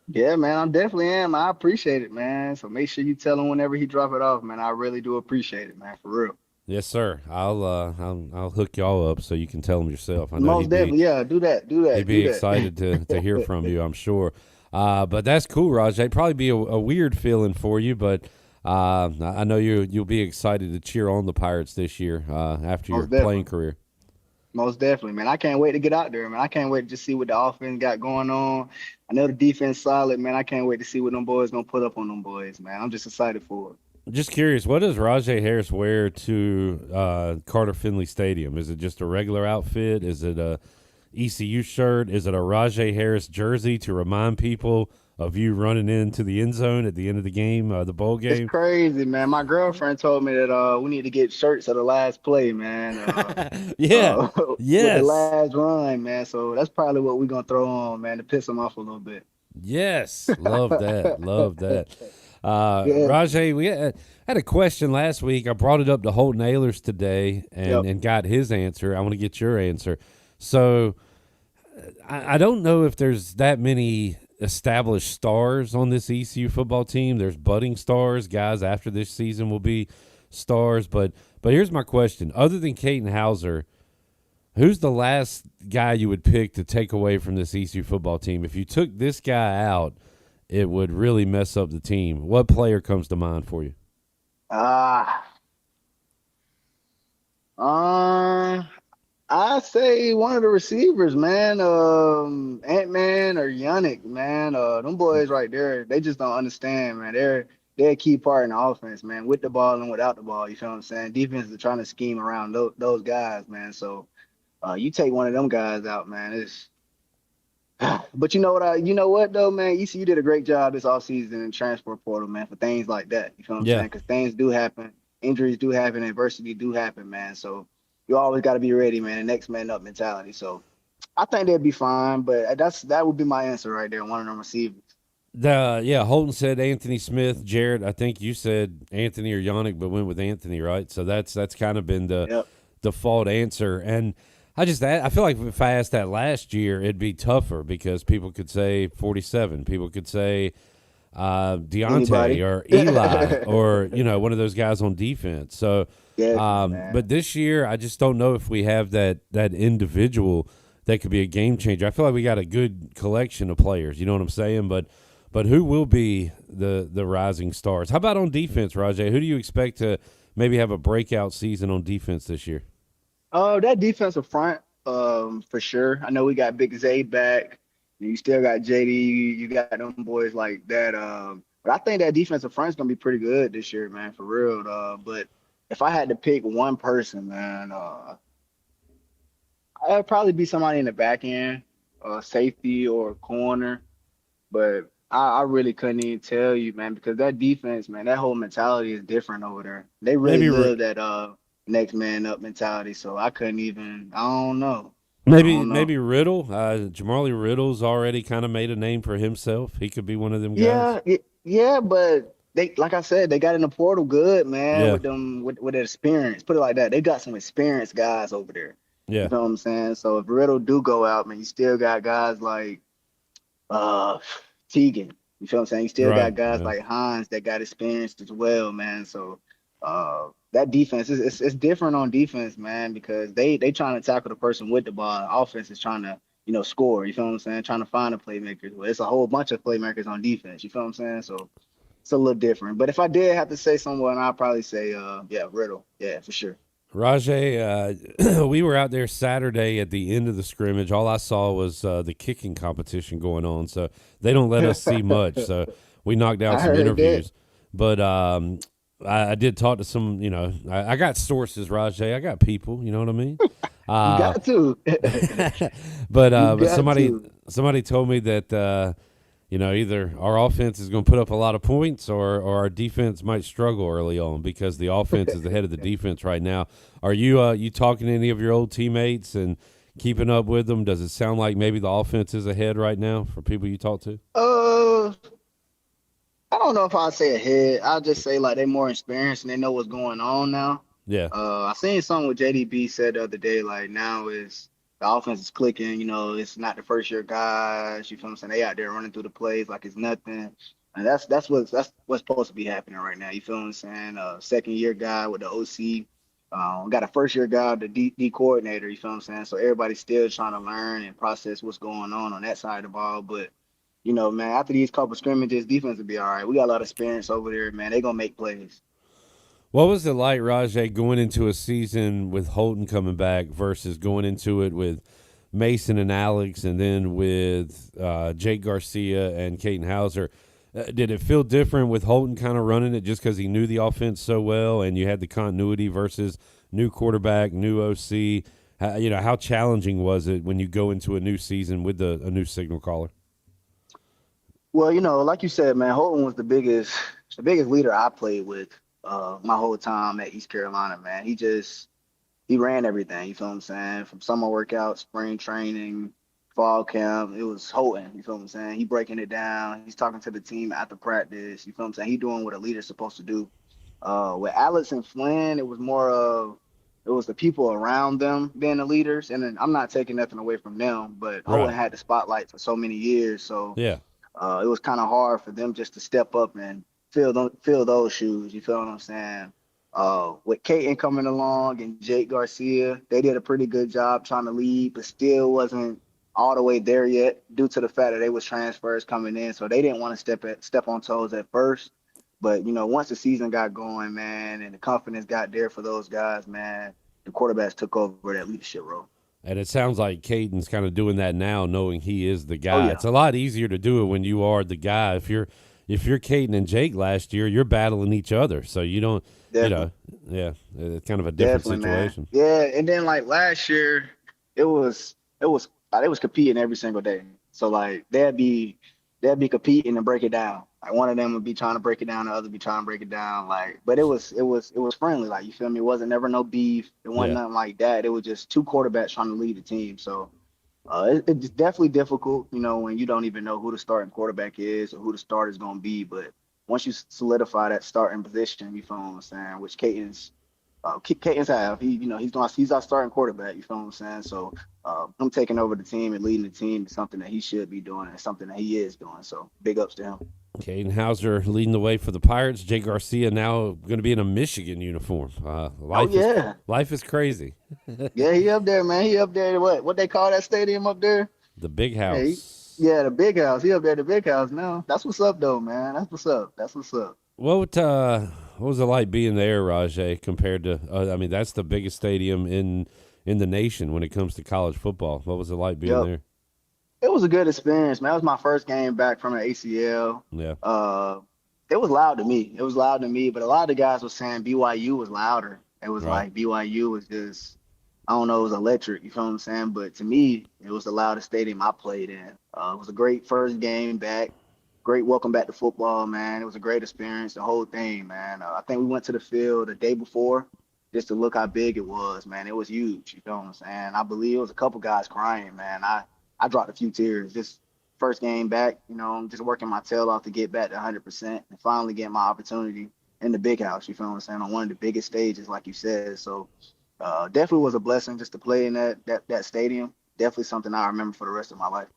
Yeah, man, I definitely am. I appreciate it, man. So make sure you tell him whenever he drop it off, man. I really do appreciate it, man, for real. Yes, sir. I'll hook y'all up so you can tell him yourself. I know Most definitely, yeah. Do that. He'd be excited to hear from you, I'm sure. But that's cool, Rahjai. It'd probably be a weird feeling for you, but I know you'll be excited to cheer on the Pirates this year after your playing career. Most definitely, man. I can't wait to get out there, man. I can't wait to just see what the offense got going on. I know the defense solid, man. I can't wait to see what them boys gonna put up on them boys, man. I'm just excited for it. Just curious, what does Rahjai Harris wear to Carter Finley Stadium? Is it just a regular outfit? Is it a ECU shirt? Is it a Rahjai Harris jersey to remind people of you running into the end zone at the end of the game, the bowl game? It's crazy, man. My girlfriend told me that we need to get shirts of the last play, man. Yeah. Yes. The last run, man. So that's probably what we're going to throw on, man, to piss them off a little bit. Yes. Love that. Love that. Rahjai, we had a question last week. I brought it up to Holton Ahlers today and got his answer. I want to get your answer. So I don't know if there's that many established stars on this ECU football team. There's budding stars, guys after this season will be stars. But here's my question. Other than Caden Hauser, who's the last guy you would pick to take away from this ECU football team? If you took this guy out, it would really mess up the team. What player comes to mind for you? I say one of the receivers, man. Ant-Man or Yannick, man. Them boys right there, they just don't understand, man. They're a key part in the offense, man, with the ball and without the ball. You feel what I'm saying? Defense is trying to scheme around those guys, man. So you take one of them guys out, man. It's but you know what though, man? ECU did a great job this offseason in transfer portal, man, for things like that. You feel what I'm saying? Because things do happen, injuries do happen, adversity do happen, man. So you always got to be ready, man. The next man up mentality. So I think they'd be fine, but that would be my answer right there. One of them receivers. Holton said Anthony Smith. Jared, I think you said Anthony or Yannick, but went with Anthony, right? So that's kind of been the default answer. And I feel like if I asked that last year, it'd be tougher because people could say 47. People could say Deontay or Eli or, one of those guys on defense. So, but this year, I just don't know if we have that individual that could be a game changer. I feel like we got a good collection of players. You know what I'm saying? But who will be the rising stars? How about on defense, Rahjai? Who do you expect to maybe have a breakout season on defense this year? That defensive front, for sure. I know we got Big Zay back. You still got JD. You got them boys like that. But I think that defensive front is going to be pretty good this year, man, for real. But if I had to pick one person, man, I'd probably be somebody in the back end, safety or corner. But I really couldn't even tell you, man, because that defense, man, that whole mentality is different over there. They really live that next man up mentality. So I couldn't even. I don't know. Maybe Riddle. Jamarly Riddle's already kind of made a name for himself. He could be one of them guys. Yeah, but they, like I said, they got in the portal good, man, with them with their experience. Put it like that. They got some experienced guys over there. Yeah. You know what I'm saying? So if Riddle do go out, man, you still got guys like Teagan. You feel what I'm saying? You still got guys like Hines that got experience as well, man. So that defense it's different on defense, man, because they trying to tackle the person with the ball. Offense is trying to, score. You feel what I'm saying? Trying to find the playmakers. Well, it's a whole bunch of playmakers on defense. You feel what I'm saying? So it's a little different. But if I did have to say someone, I'd probably say Riddle. Yeah, for sure. Rahjai, we were out there Saturday at the end of the scrimmage. All I saw was the kicking competition going on, so they don't let us see much. So we knocked out some interviews. But I did talk to some, I got sources, Rahjai. I got people, you know what I mean? You got to. but somebody told me that, either our offense is going to put up a lot of points or our defense might struggle early on because the offense is ahead of the defense right now. Are you talking to any of your old teammates and keeping up with them? Does it sound like maybe the offense is ahead right now for people you talk to? I don't know if I'd say ahead. I'll just say like they're more experienced and they know what's going on now. Yeah. I seen something with JDB said the other day, like now is the offense is clicking, it's not the first year guys, you feel what I'm saying? They out there running through the plays like it's nothing. And that's what's supposed to be happening right now. You feel what I'm saying? Second year guy with the OC. Got a first year guy, the D coordinator, you feel what I'm saying? So everybody's still trying to learn and process what's going on that side of the ball. But man, after these couple scrimmages, defense will be all right. We got a lot of experience over there, man. They're going to make plays. What was it like, Rahjai, going into a season with Holton coming back versus going into it with Mason and Alex and then with Jake Garcia and Caden Hauser? Did it feel different with Holton kind of running it just because he knew the offense so well and you had the continuity versus new quarterback, new OC? How challenging was it when you go into a new season with a new signal caller? Well, like you said, man, Holton was the biggest leader I played with my whole time at East Carolina, man. He ran everything, you feel what I'm saying? From summer workouts, spring training, fall camp, it was Holton, you feel what I'm saying? He breaking it down. He's talking to the team after practice, you feel what I'm saying? He doing what a leader's supposed to do. With Alex and Flynn, it was the people around them being the leaders. And then I'm not taking nothing away from them, but Holton had the spotlight for so many years. So yeah. It was kind of hard for them just to step up and fill those shoes. You feel what I'm saying? With Caden coming along and Jake Garcia, they did a pretty good job trying to lead, but still wasn't all the way there yet due to the fact that they was transfers coming in. So they didn't want to step on toes at first. But, once the season got going, man, and the confidence got there for those guys, man, the quarterbacks took over that leadership role. And it sounds like Caden's kind of doing that now, knowing he is the guy. Oh, yeah. It's a lot easier to do it when you are the guy. If you're Caden and Jake last year, you're battling each other. So you don't, it's kind of a different situation. Man. Yeah, and then like last year, it was competing every single day. So like they'd be competing and break it down. Like one of them would be trying to break it down, the other be trying to break it down. Like, but it was friendly. Like, you feel me? It wasn't never no beef. It wasn't nothing like that. It was just two quarterbacks trying to lead the team. So it's definitely difficult, when you don't even know who the starting quarterback is or who the starter's gonna be. But once you solidify that starting position, you feel what I'm saying? Which Caden's have. He's our starting quarterback. You feel what I'm saying? So him taking over the team and leading the team is something that he should be doing and something that he is doing. So big ups to him. Caden Hauser leading the way for the Pirates. Jake Garcia now going to be in a Michigan uniform. Life is crazy. Yeah, he up there, man. He up there. What they call that stadium up there? The Big House. Yeah, the Big House. He up there, the Big House now. That's what's up, though, man. That's what's up. What was it like being there, Rahjai, compared to? That's the biggest stadium in the nation when it comes to college football. What was it like being there? It was a good experience, man. It was my first game back from an ACL. Yeah. It was loud to me. But a lot of the guys were saying BYU was louder. It was like BYU was just, I don't know, it was electric. You feel what I'm saying? But to me, it was the loudest stadium I played in. It was a great first game back. Great welcome back to football, man. It was a great experience, the whole thing, man. I think we went to the field the day before just to look how big it was, man. It was huge. You feel what I'm saying? I believe it was a couple guys crying, man. I dropped a few tears. Just first game back, I'm just working my tail off to get back to 100% and finally get my opportunity in the Big House, you feel what I'm saying, on one of the biggest stages, like you said. So definitely was a blessing just to play in that stadium. Definitely something I remember for the rest of my life.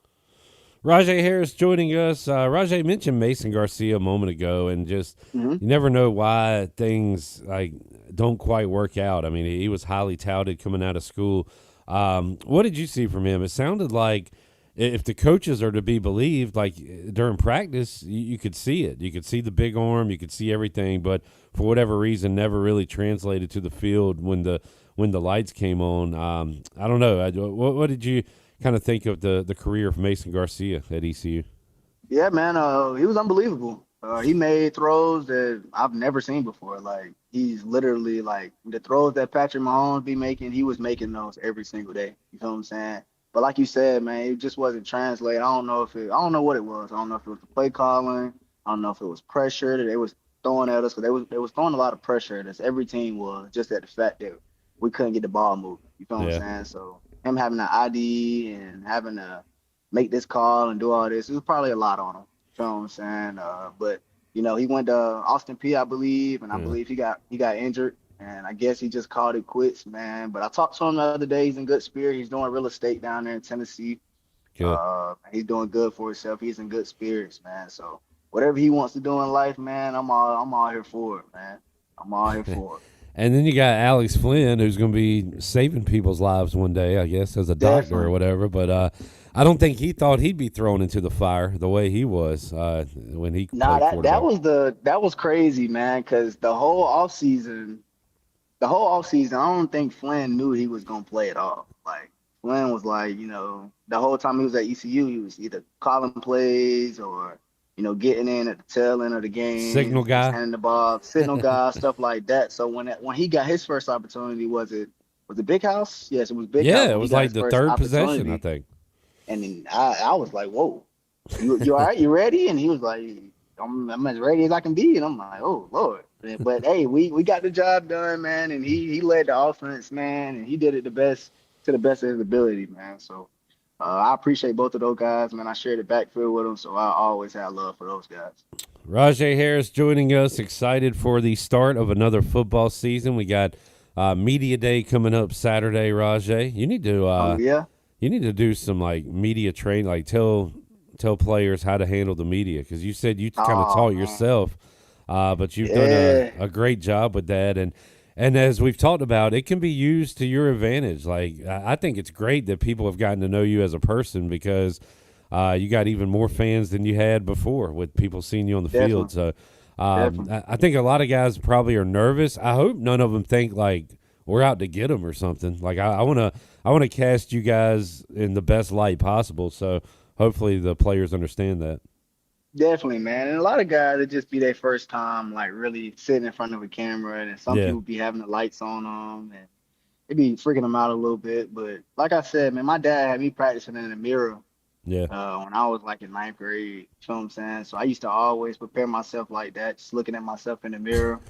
Rahjai Harris joining us. Rahjai mentioned Mason Garcia a moment ago, and just you never know why things like don't quite work out. I mean, he was highly touted coming out of school. What did you see from him? It sounded like, if the coaches are to be believed, like during practice, you could see it. You could see the big arm, you could see everything, but for whatever reason, never really translated to the field when the lights came on. I don't know. What did you kind of think of the career of Mason Garcia at ECU? Yeah, man, he was unbelievable. He made throws that I've never seen before. Like, he's literally, like, the throws that Patrick Mahomes be making, he was making those every single day. You feel what I'm saying? But like you said, man, it just wasn't translated. I don't know what it was. I don't know if it was the play calling. I don't know if it was pressure that they was throwing at us, because they was throwing a lot of pressure at us. Every team was, just at the fact that we couldn't get the ball moving. You feel what I'm saying? So him having an ID and having to make this call and do all this, it was probably a lot on him. You know what I'm saying? But you know, he went to Austin P, I believe, and I believe he got injured, and I guess he just called it quits, man. But I talked to him the other day. He's in good spirit. He's doing real estate down there in Tennessee. Good. He's doing good for himself. He's in good spirits, man. So whatever he wants to do in life, man, I'm all here for it, man. I'm all here for it. And then you got Alex Flynn, who's going to be saving people's lives one day, I guess, as a doctor or whatever. But I don't think he thought he'd be thrown into the fire the way he was when he played quarterback. That was crazy, man. Because the whole offseason, I don't think Flynn knew he was gonna play at all. Like Flynn was like, you know, the whole time he was at ECU, he was either calling plays or, you know, getting in at the tail end of the game, signal guy, handing the ball, signal guy, stuff like that. So when he got his first opportunity, was it Big House? Yes, it was Big House. Yeah, it was like the third possession, I think. And then I was like, whoa, you all right? You ready? And he was like, I'm as ready as I can be. And I'm like, oh, Lord. But, hey, we got the job done, man. And he led the offense, man. And he did it to the best of his ability, man. So I appreciate both of those guys, man. I shared the backfield with them, so I always had love for those guys. Rahjai Harris joining us, excited for the start of another football season. We got Media Day coming up Saturday, Rahjai. You need to you need to do some like media training, like tell players how to handle the media, because you said you kind of taught yourself, but you've done a great job with that. And as we've talked about, it can be used to your advantage. Like I think it's great that people have gotten to know you as a person, because you got even more fans than you had before with people seeing you on the field. So I think a lot of guys probably are nervous. I hope none of them think like we're out to get them or something. Like I want to cast you guys in the best light possible. So hopefully the players understand that. Definitely, man. And a lot of guys, it just be their first time, like really sitting in front of a camera, and some people be having the lights on them, and it be freaking them out a little bit. But like I said, man, my dad had me practicing in the mirror. When I was like in 9th grade, you know what I'm saying? So I used to always prepare myself like that, just looking at myself in the mirror.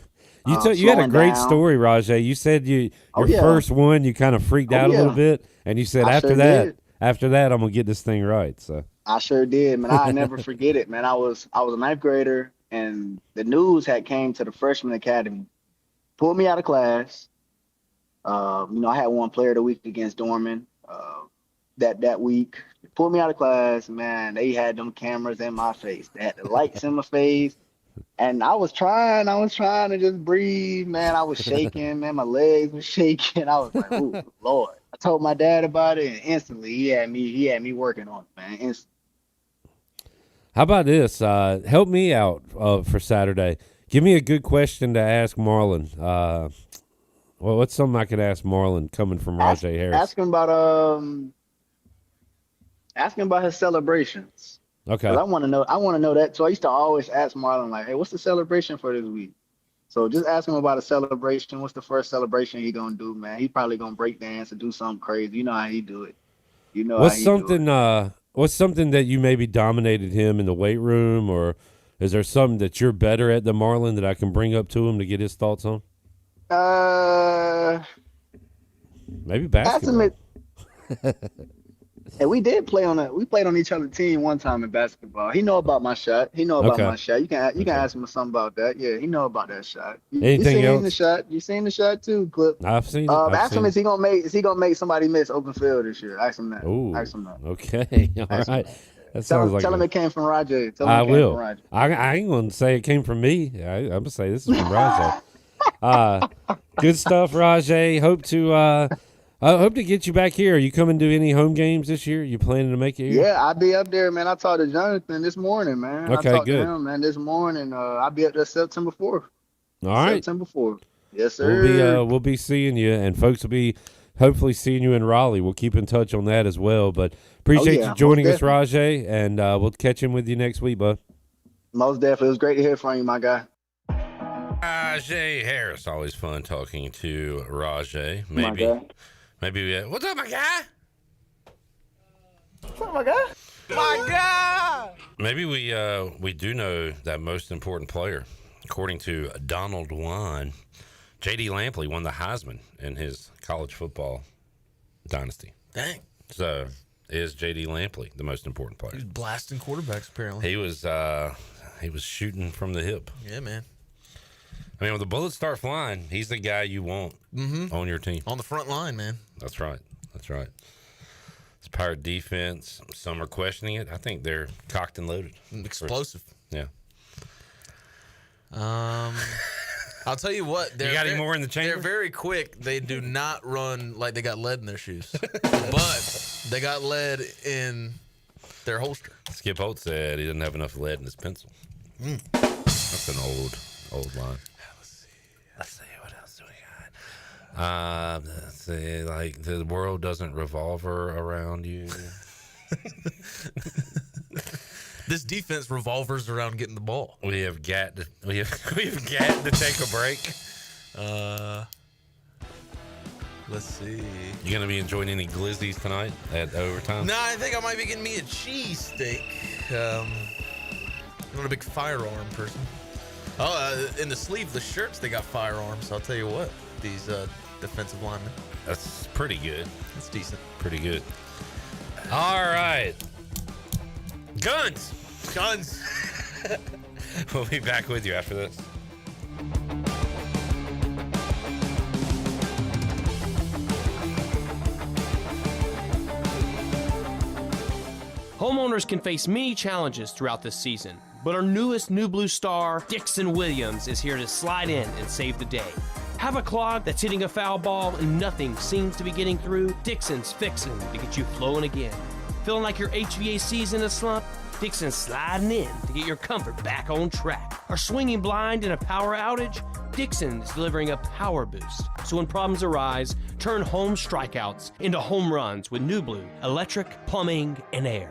You had a great story, Rahjai. You said your first one, you kind of freaked out a little bit, and you said after that, I'm gonna get this thing right. So I sure did, man. I never forget it, man. I was a 9th grader, and the news had came to the freshman academy, pulled me out of class. You know, I had one player of the week against Dorman that week. They pulled me out of class, man. They had them cameras in my face. They had the lights in my face. And I was trying to just breathe, man. I was shaking, man. My legs were shaking. I was like, "Ooh, Lord!" I told my dad about it, and instantly he had me working on it, man. Instantly. How about this? Help me out for Saturday. Give me a good question to ask Marlon. Well, what's something I could ask Marlon coming from Rahjai Harris? Asking about his celebrations. Okay. I want to know that. So I used to always ask Marlon, like, hey, what's the celebration for this week? So just ask him about a celebration. What's the first celebration he gonna do, man? He probably gonna break dance and do something crazy. You know how he do it. What's something that you maybe dominated him in the weight room, or is there something that you're better at than Marlon that I can bring up to him to get his thoughts on? Maybe basketball. And we played on each other's team one time in basketball. He know about my shot. My shot. You can ask him something about that. Yeah, he know about that shot. Anything else? The shot. You seen the shot too, Clip? I've seen it. Ask him, is he gonna make somebody miss open field this year? Ask him that. Ooh. Ask him that. Okay. All right. That sounds like tell him it came from Rahjai. I will. I ain't gonna say it came from me. I'm gonna say this is from Rahjai. Good stuff, Rahjai. Hope to get you back here. Are you coming to any home games this year? You planning to make it here? Yeah, I'll be up there, man. I talked to Jonathan this morning, man. Okay, I talked good. to him, man, this morning. I'll be up there September 4th. All right. September 4th. Yes, sir. We'll be seeing you, and folks will be hopefully seeing you in Raleigh. We'll keep in touch on that as well. But appreciate you joining us, Rahjai, and we'll catch in with you next week, bud. Most definitely. It was great to hear from you, my guy. Rahjai Harris, always fun talking to Rahjai. Maybe what's up, my guy? What's up, my guy? My God! Maybe we do know that most important player. According to Donald Juan, J.D. Lampley won the Heisman in his college football dynasty. Dang. So is J.D. Lampley the most important player? He was blasting quarterbacks, apparently. He was shooting from the hip. Yeah, man. I mean, when the bullets start flying, he's the guy you want on your team. On the front line, man. That's right. It's Pirate defense. Some are questioning it. I think they're cocked and loaded. Explosive. Yeah. I'll tell you what. You got any more in the chamber? They're very quick. They do not run like they got lead in their shoes. But they got lead in their holster. Skip Holt said he didn't have enough lead in his pencil. That's an old line. Let's see. What else do we got? Let's see. Like, the world doesn't revolve around you. This defense revolvers around getting the ball. We have got to take a break. Let's see. You gonna be enjoying any glizzies tonight at overtime? No, I think I might be getting me a cheesesteak. I'm not a big firearm person. In the sleeveless shirts, they got firearms. I'll tell you what, these defensive linemen. That's pretty good. That's decent. Pretty good. All right. Guns. We'll be back with you after this. Homeowners can face many challenges throughout this season, but our newest New Blue star, Dixon Williams, is here to slide in and save the day. Have a clog that's hitting a foul ball and nothing seems to be getting through? Dixon's fixing to get you flowing again. Feeling like your HVAC's in a slump? Dixon's sliding in to get your comfort back on track. Are swinging blind in a power outage? Dixon's delivering a power boost. So when problems arise, turn home strikeouts into home runs with New Blue, electric, plumbing, and air.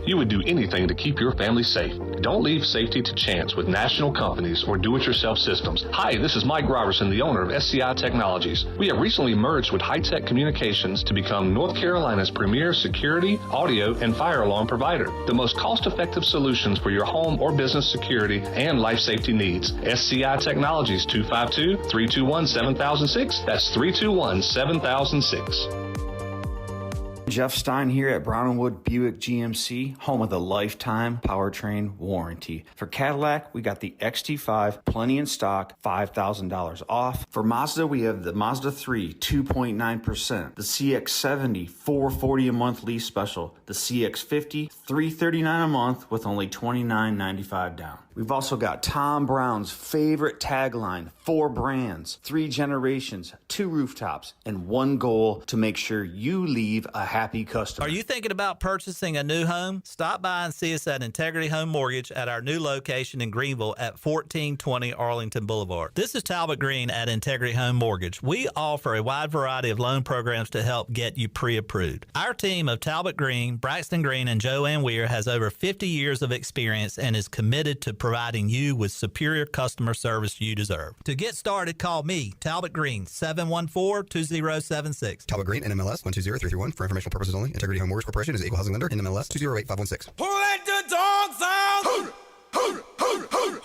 You would do anything to keep your family safe. Don't leave safety to chance with national companies or do-it-yourself systems. Hi, this is Mike Robertson, the owner of SCI Technologies. We have recently merged with High-Tech Communications to become North Carolina's premier security, audio, and fire alarm provider. The most cost-effective solutions for your home or business security and life safety needs. SCI Technologies, 252-321-7006. That's 321-7006. Jeff Stein here at Brown & Wood Buick GMC, home of the lifetime powertrain warranty. For Cadillac, we got the XT5, plenty in stock, $5,000 off. For Mazda, we have the Mazda 3, 2.9%, the CX-70, $440 a month lease special, the CX-50, $339 a month with only $29.95 down. We've also got Tom Brown's favorite tagline, 4 brands, 3 generations, 2 rooftops, and 1 goal to make sure you leave a happy customer. Are you thinking about purchasing a new home? Stop by and see us at Integrity Home Mortgage at our new location in Greenville at 1420 Arlington Boulevard. This is Talbot Green at Integrity Home Mortgage. We offer a wide variety of loan programs to help get you pre-approved. Our team of Talbot Green, Braxton Green, and Joanne Weir has over 50 years of experience and is committed to providing you with superior customer service you deserve. To get started, call me, Talbot Green, 714-2076. Talbot Green, NMLS 120331. For informational purposes only. Integrity Home Mortgage Corporation is an equal housing lender. NMLS 208516. Who let the dogs out?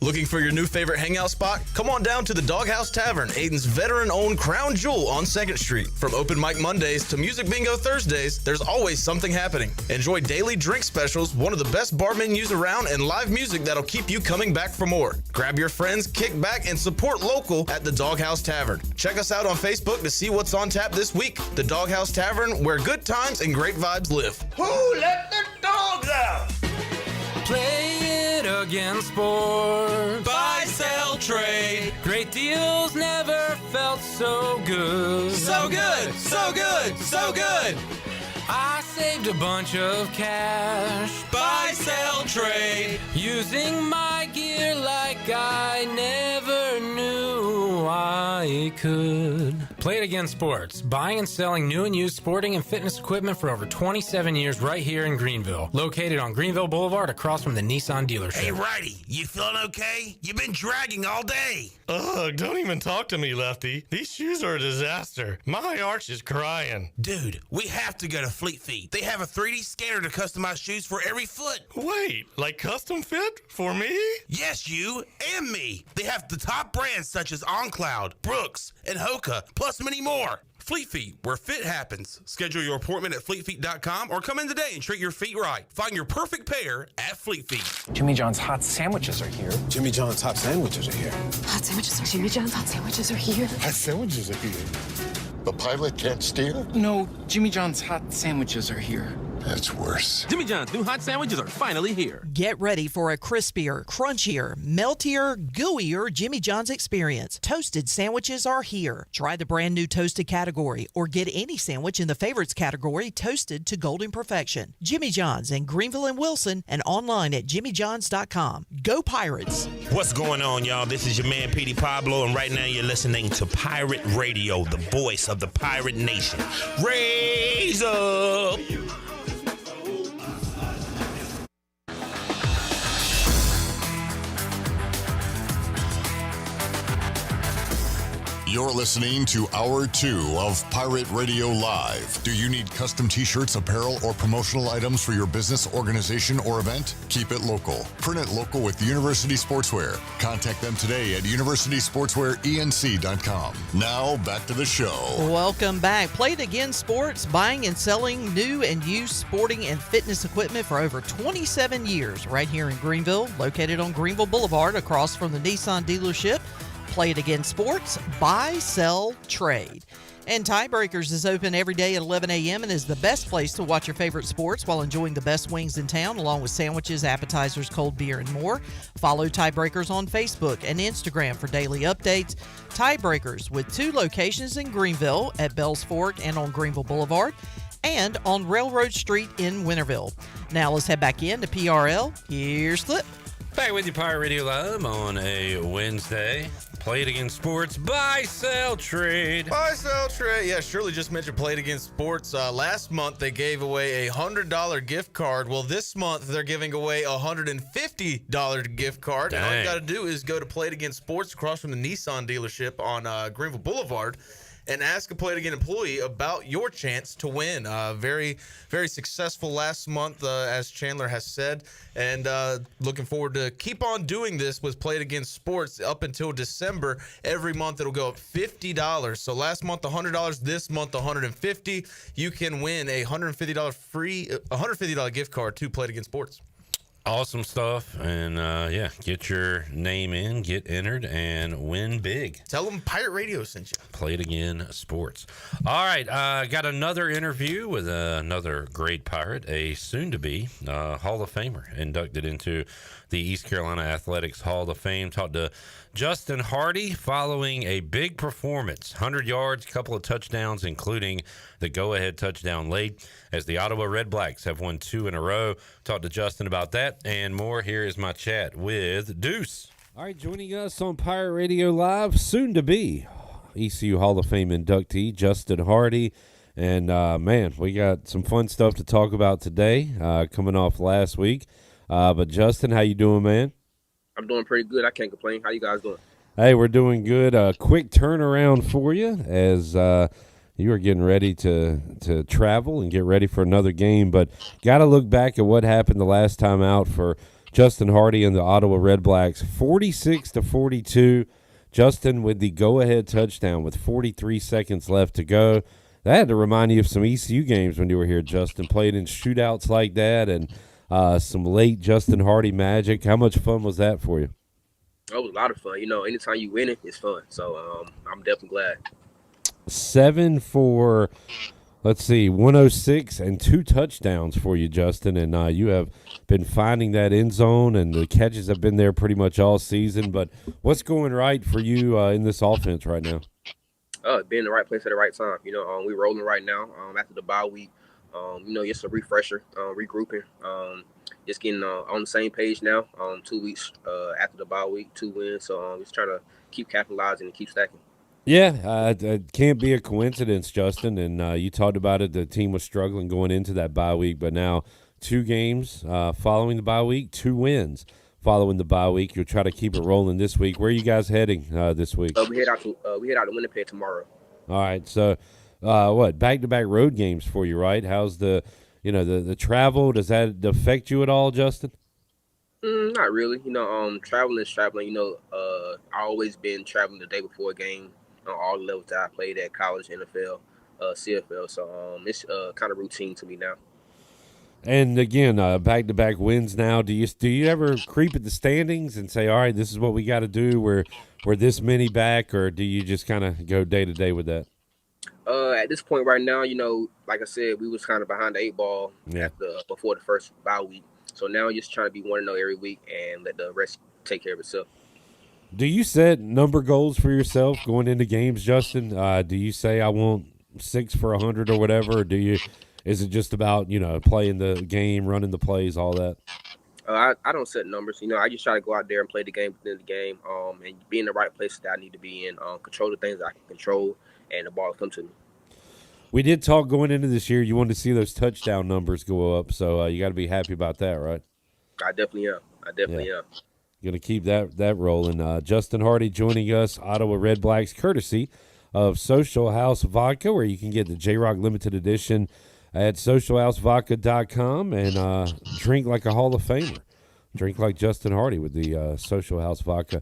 Looking for your new favorite hangout spot? Come on down to the Doghouse Tavern, Aiden's veteran-owned crown jewel on 2nd Street. From open mic Mondays to music bingo Thursdays, there's always something happening. Enjoy daily drink specials, one of the best bar menus around, and live music that'll keep you coming back for more. Grab your friends, kick back, and support local at the Doghouse Tavern. Check us out on Facebook to see what's on tap this week. The Doghouse Tavern, where good times and great vibes live. Who let the dogs out? Play it again, sport. Buy, sell, trade. Great deals never felt so good. So good, so good, so good. I saved a bunch of cash. Buy, sell, trade. Using my gear like I never knew I could. Play it again, sports. Buying and selling new and used sporting and fitness equipment for over 27 years right here in Greenville. Located on Greenville Boulevard across from the Nissan dealership. Hey, Righty, you feeling okay? You've been dragging all day. Ugh, don't even talk to me, Lefty. These shoes are a disaster. My arch is crying. Dude, we have to go to Fleet Feet. They have a 3D scanner to customize shoes for every foot. Wait, like custom fit? For me? Yes, you and me. They have the top brands such as OnCloud, Brooks, and Hoka, plus many more. Fleet Feet, where fit happens. Schedule your appointment at fleetfeet.com or come in today and treat your feet right. Find your perfect pair at Fleet Feet. Jimmy John's hot sandwiches are here. Jimmy John's hot sandwiches are here. Hot sandwiches are Jimmy John's hot sandwiches are here. Hot sandwiches are here. The pilot can't steer? No, Jimmy John's hot sandwiches are here. That's worse. Jimmy John's new hot sandwiches are finally here. Get ready for a crispier, crunchier, meltier, gooier Jimmy John's experience. Toasted sandwiches are here. Try the brand new toasted category or get any sandwich in the favorites category toasted to golden perfection. Jimmy John's in Greenville and Wilson and online at jimmyjohns.com. Go Pirates! What's going on, y'all? This is your man, Petey Pablo, and right now you're listening to Pirate Radio, the voice of the pirate nation. Raise up! You're listening to Hour 2 of Pirate Radio Live. Do you need custom t-shirts, apparel, or promotional items for your business, organization, or event? Keep it local. Print it local with University Sportswear. Contact them today at universitysportswearenc.com. Now, back to the show. Welcome back. Play It Again Sports, buying and selling new and used sporting and fitness equipment for over 27 years right here in Greenville, located on Greenville Boulevard across from the Nissan dealership. Play It Again Sports, buy, sell, trade. And Tiebreakers is open every day at 11 a.m. and is the best place to watch your favorite sports while enjoying the best wings in town, along with sandwiches, appetizers, cold beer, and more. Follow Tiebreakers on Facebook and Instagram for daily updates. Tiebreakers with 2 locations in Greenville at Bells Fork and on Greenville Boulevard, and on Railroad Street in Winterville. Now let's head back in to PRL. Here's Flip. Back with you, Pirate Radio Live on a Wednesday. Play It Again Sports, buy, sell, trade. Buy, sell, trade. Yeah, Shirley just mentioned Play It Again Sports. Last month, they gave away a $100 gift card. Well, this month, they're giving away a $150 gift card. Dang. And all you got to do is go to Play It Again Sports across from the Nissan dealership on Greenville Boulevard and ask a Play It Again employee about your chance to win. Very, very successful last month, as Chandler has said, and looking forward to keep on doing this with Play It Again Sports up until December. Every month it'll go up $50. So last month $100, this month $150. You can win a $150 gift card to Play It Again Sports. Awesome stuff. And, yeah, get your name in, get entered, and win big. Tell them Pirate Radio sent you. Play It Again Sports. All right, got another interview with another great Pirate, a soon-to-be Hall of Famer, inducted into the East Carolina Athletics Hall of Fame. Talked to Justin Hardy following a big performance, 100 yards, couple of touchdowns, including the go-ahead touchdown late, as the Ottawa Red Blacks have won 2 in a row. Talked to Justin about that and more. Here is my chat with Deuce. All right, joining us on Pirate Radio Live, soon to be ECU Hall of Fame inductee Justin Hardy. And, man, we got some fun stuff to talk about today, coming off last week. But, Justin, how you doing, man? I'm doing pretty good. I can't complain. How you guys doing? Hey, we're doing good. Quick turnaround for you as you are getting ready to travel and get ready for another game. But got to look back at what happened the last time out for Justin Hardy and the Ottawa Red Blacks, 46-42. Justin with the go-ahead touchdown with 43 seconds left to go. That had to remind you of some ECU games when you were here, Justin. Played in shootouts like that and some late Justin Hardy magic. How much fun was that for you? It was a lot of fun. You know, anytime you win it, it's fun. So I'm definitely glad. 7 for, 106 and 2 touchdowns for you, Justin. And you have been finding that end zone, and the catches have been there pretty much all season. But what's going right for you in this offense right now? Being in the right place at the right time. You know, we're rolling right now after the bye week. You know, just a refresher, regrouping, just getting on the same page now. 2 weeks after the bye week, 2 wins. So just trying to keep capitalizing and keep stacking. Yeah, it can't be a coincidence, Justin. And you talked about it. The team was struggling going into that bye week, but now 2 games following the bye week, 2 wins following the bye week. You'll try to keep it rolling this week. Where are you guys heading this week? We head out to Winnipeg tomorrow. All right, so. Back-to-back road games for you, right? How's the travel? Does that affect you at all, Justin? Not really. You know, traveling is traveling. You know, I always been traveling the day before a game. on all the levels that I played at college, NFL, CFL. So it's kind of routine to me now. And again, back-to-back wins now. Do you ever creep at the standings and say, all right, this is what we got to do? We're this many back, or do you just kind of go day to day with that? At this point right now, like I said, we was kind of behind the 8 ball before the first bye week. So now just trying to be 1-0 every week and let the rest take care of itself. Do you set number goals for yourself going into games, Justin? Do you say I want 6 for 100 or whatever, or is it just about, playing the game, running the plays, all that? I don't set numbers. I just try to go out there and play the game within the game, and be in the right places that I need to be in, control the things that I can control, and the ball come to me. We did talk going into this year. You wanted to see those touchdown numbers go up, so you got to be happy about that, right? I definitely am. Am. Going to keep that rolling. Justin Hardy joining us, Ottawa Red Blacks, courtesy of Social House Vodka, where you can get the J-Rock Limited Edition at socialhousevodka.com and drink like a Hall of Famer. Drink like Justin Hardy with the Social House Vodka.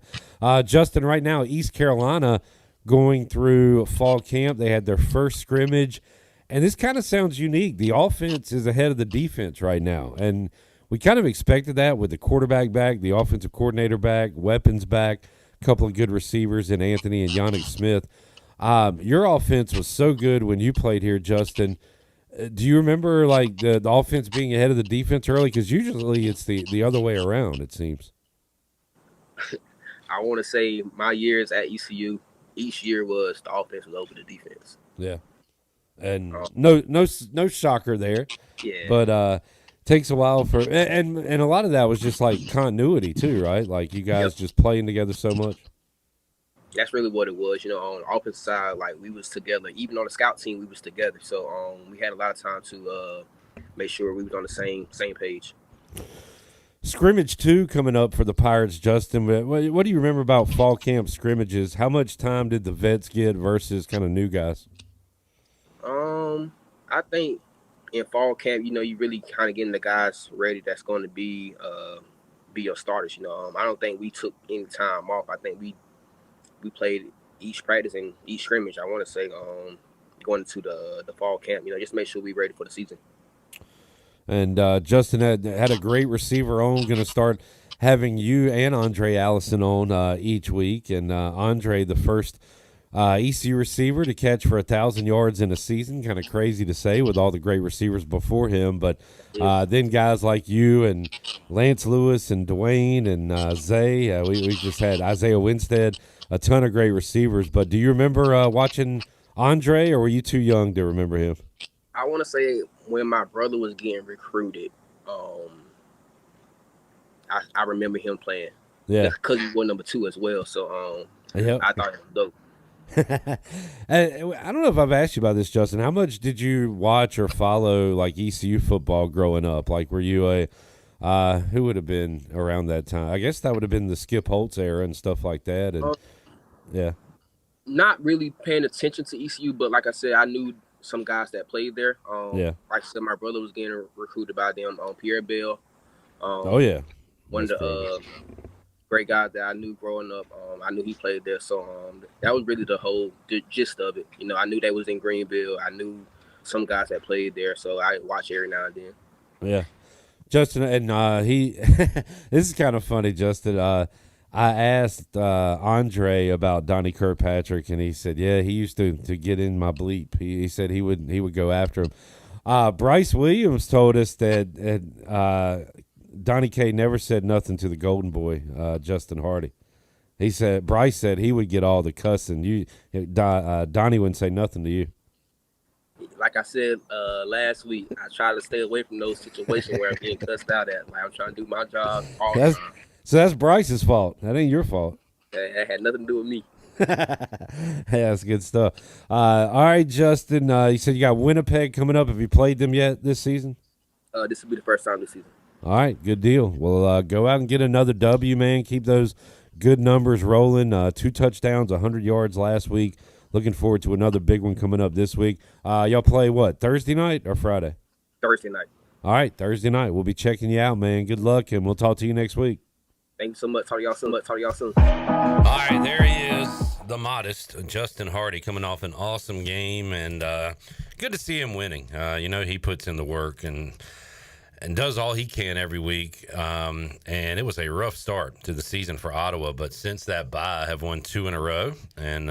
Justin, right now, East Carolina going through fall camp. They had their first scrimmage, and this kind of sounds unique. The offense is ahead of the defense right now, and we kind of expected that with the quarterback back, the offensive coordinator back, weapons back, a couple of good receivers in Anthony and Yannick Smith. Your offense was so good when you played here, Justin. Do you remember the offense being ahead of the defense early? Because usually it's the other way around, it seems. I want to say my years at ECU, each year was the offense was over the defense. Yeah, and no shocker there. Yeah, but takes a while for and a lot of that was just like continuity too, right? Like you guys just playing together so much. That's really what it was. On the offensive side, we was together. Even on the scout team, we was together. So we had a lot of time to make sure we was on the same page. Scrimmage 2 coming up for the Pirates, Justin. What do you remember about fall camp scrimmages? How much time did the vets get versus kind of new guys? I think in fall camp, you really kind of getting the guys ready that's going to be your starters. I don't think we took any time off. I think we played each practice and each scrimmage, I want to say, going into the fall camp, just make sure we're ready for the season. And Justin had a great receiver on, going to start having you and Andre Allison on each week. And Andre, the first ECU receiver to catch for 1,000 yards in a season. Kind of crazy to say with all the great receivers before him. But then guys like you and Lance Lewis and Dwayne and Zay, we just had Isaiah Winstead, a ton of great receivers. But do you remember watching Andre, or were you too young to remember him? I want to say when my brother was getting recruited, I remember him playing. Yeah. Because he was number 2 as well. So I thought it was dope. I don't know if I've asked you about this, Justin. How much did you watch or follow ECU football growing up? Were you who would have been around that time? I guess that would have been the Skip Holtz era and stuff like that. And yeah, not really paying attention to ECU, but like I said, I knew some guys that played there. Like I said, my brother was getting recruited by them. Pierre Bell. One of the great guys that I knew growing up. I knew he played there, so that was really the whole gist of it. I knew they was in Greenville. I knew some guys that played there, so I watch every now and then. Yeah, Justin, and he. This is kind of funny, Justin. I asked Andre about Donnie Kirkpatrick, and he said, "Yeah, he used to get in my bleep." He said he would go after him. Bryce Williams told us that Donnie K never said nothing to the Golden Boy, Justin Hardy. He said Bryce said he would get all the cussing. Donnie wouldn't say nothing to you. Like I said last week, I try to stay away from those situations where I'm getting cussed out at. I'm trying to do my job all the time. So that's Bryce's fault. That ain't your fault. That had nothing to do with me. Hey, that's good stuff. All right, Justin, you said you got Winnipeg coming up. Have you played them yet this season? This will be the first time this season. All right, good deal. Well, go out and get another W, man. Keep those good numbers rolling. 2 touchdowns, 100 yards last week. Looking forward to another big one coming up this week. Y'all play what, Thursday night or Friday? Thursday night. All right, Thursday night. We'll be checking you out, man. Good luck, and we'll talk to you next week. Thank you so much. Talk to y'all soon. All right, there he is, the modest Justin Hardy, coming off an awesome game, and good to see him winning. He puts in the work and does all he can every week. And it was a rough start to the season for Ottawa, but since that bye, have won 2 in a row and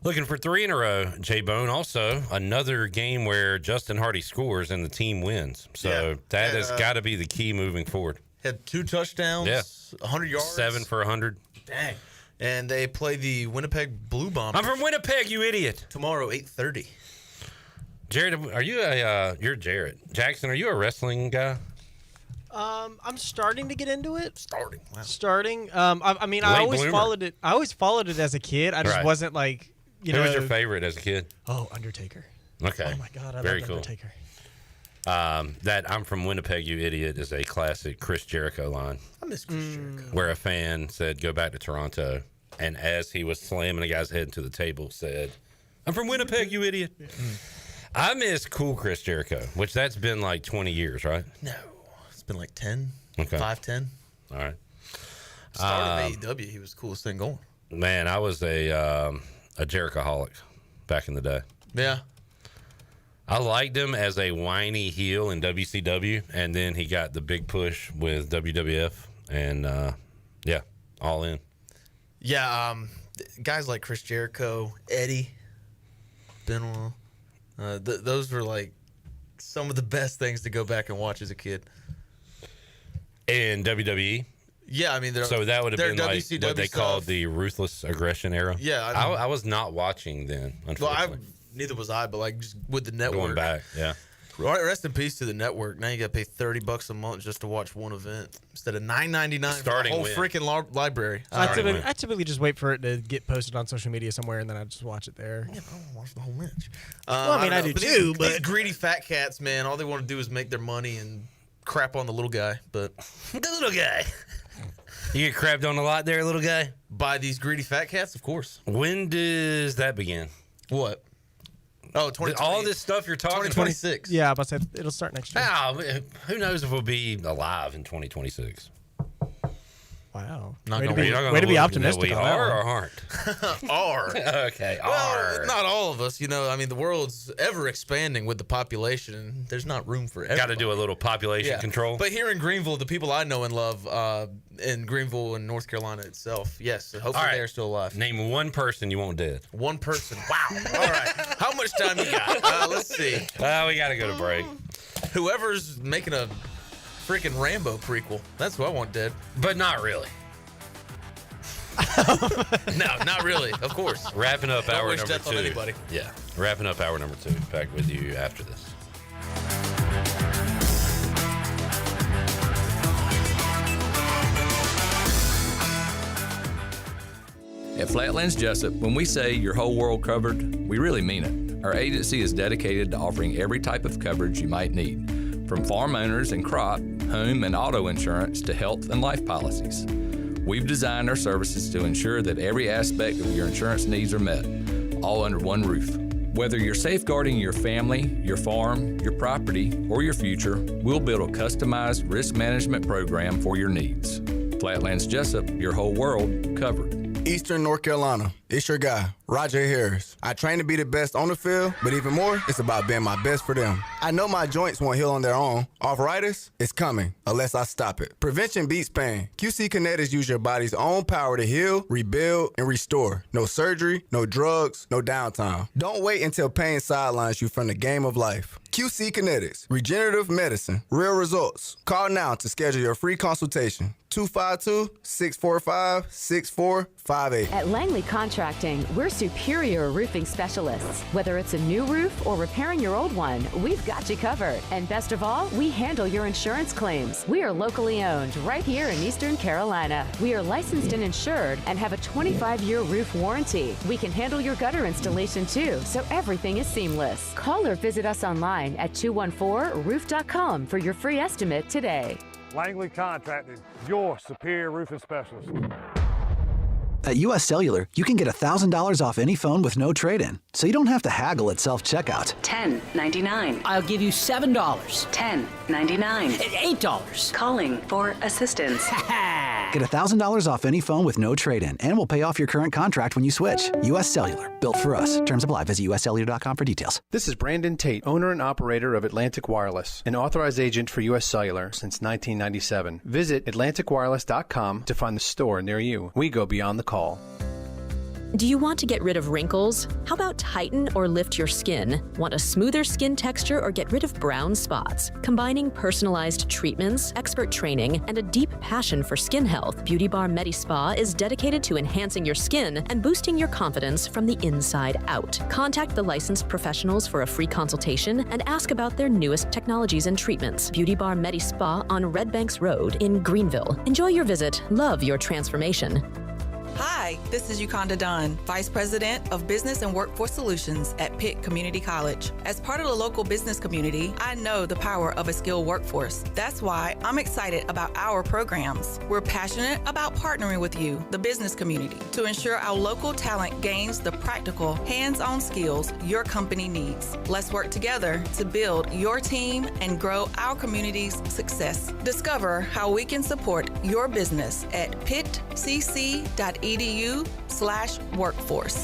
looking for 3 in a row. J-Bone, also another game where Justin Hardy scores and the team wins. So that has got to be the key moving forward. Had 2 touchdowns, 100 yards. 7 for 100. Dang. And they play the Winnipeg Blue Bombers. I'm from Winnipeg, you idiot. Tomorrow, 8:30. Jared, are you you're Jared. Jackson, are you a wrestling guy? I'm starting to get into it. Starting. I mean, I always followed it. I always followed it as a kid. I just wasn't like, Who was your favorite as a kid? Oh, Undertaker. Okay. Oh my God, I Very love cool. Undertaker. That "I'm from Winnipeg, you idiot" is a classic Chris Jericho line. I miss Chris Jericho. Where a fan said, "Go back to Toronto," and as he was slamming a guy's head into the table, said, "I'm from Winnipeg, you idiot." I miss cool Chris Jericho, which that's been like 20 years, right? No, it's been like 10. Okay. 5, 10. All right. Started AEW, he was the coolest thing going. Man, I was a Jericho-holic back in the day. Yeah. I liked him as a whiny heel in WCW, and then he got the big push with WWF, and all in. Yeah, guys like Chris Jericho, Eddie, Benoit, those were like some of the best things to go back and watch as a kid. In WWE? Yeah, I mean, so that would have been like WCW what they stuff. called the ruthless aggression era. Yeah, I was not watching then. Unfortunately, neither was I, but like just with the network. Going back, yeah. Rest in peace to the network. Now you got to pay $30 a month just to watch one event instead of $9.99 for the whole freaking library. I typically just wait for it to get posted on social media somewhere, and then I just watch it there. Yeah, I don't watch the whole match. Well, I mean, I do too, but these greedy fat cats, man, all they want to do is make their money and crap on the little guy. But the little guy. You get crapped on a lot there, little guy? By these greedy fat cats, of course. When does that begin? What? Oh, 2020. All this stuff you're talking 2026. Yeah, but it'll start next year. Who knows if we'll be alive in 2026? Wow. Way to be optimistic. We on that are one. or aren't? Are. Okay, well, are. not all of us. I mean, the world's ever expanding with the population, and there's not room for everybody. Got to do a little population control. But here in Greenville, the people I know and love in Greenville and North Carolina itself, yes, hopefully they're still alive. Name one person you want dead. One person. Wow. All right. How much time you got? Let's see. Well, we got to go to break. Whoever's making a freaking Rambo prequel, that's who I want dead. But not really. No, not really. Of course. Wrapping up Don't hour wish number death 2. on anybody. Yeah. Wrapping up hour number 2. Back with you after this. At Flatlands Jessup, when we say your whole world covered, we really mean it. Our agency is dedicated to offering every type of coverage you might need, from farm owners and crop, home and auto insurance to health and life policies. We've designed our services to ensure that every aspect of your insurance needs are met, all under one roof. Whether you're safeguarding your family, your farm, your property, or your future, we'll build a customized risk management program for your needs. Flatlands Jessup, your whole world covered. Eastern North Carolina, it's your guy, Rahjai Harris. I train to be the best on the field, but even more, it's about being my best for them. I know my joints won't heal on their own. Arthritis is coming, unless I stop it. Prevention beats pain. QC Kinetics use your body's own power to heal, rebuild, and restore. No surgery, no drugs, no downtime. Don't wait until pain sidelines you from the game of life. QC Kinetics, regenerative medicine, real results. Call now to schedule your free consultation. 252-645-6458. At Langley Contracting, we're superior roofing specialists. Whether it's a new roof or repairing your old one, we've got you covered. And best of all, we handle your insurance claims. We are locally owned right here in Eastern Carolina. We are licensed and insured and have a 25-year roof warranty. We can handle your gutter installation too, so everything is seamless. Call or visit us online at 214roof.com for your free estimate today. Langley Contracting, your superior roofing specialist. At U.S. Cellular, you can get $1,000 off any phone with no trade-in, so you don't have to haggle at self-checkout. $10.99. I'll give you $7. $10.99. $8. Calling for assistance. Get $1,000 off any phone with no trade-in, and we'll pay off your current contract when you switch. U.S. Cellular. Built for us. Terms apply. Visit uscellular.com for details. This is Brandon Tate, owner and operator of Atlantic Wireless, an authorized agent for U.S. Cellular since 1997. Visit atlanticwireless.com to find the store near you. We go beyond the call. Do you want to get rid of wrinkles? How about tighten or lift your skin? Want a smoother skin texture or get rid of brown spots? Combining personalized treatments, expert training, and a deep passion for skin health, Beauty Bar MediSpa is dedicated to enhancing your skin and boosting your confidence from the inside out. Contact the licensed professionals for a free consultation and ask about their newest technologies and treatments. Beauty Bar MediSpa on Red Banks Road in Greenville. Enjoy your visit. Love your transformation. Hi, this is Yukanda Dunn, Vice President of Business and Workforce Solutions at Pitt Community College. As part of the local business community, I know the power of a skilled workforce. That's why I'm excited about our programs. We're passionate about partnering with you, the business community, to ensure our local talent gains the practical, hands-on skills your company needs. Let's work together to build your team and grow our community's success. Discover how we can support your business at pittcc.edu/workforce.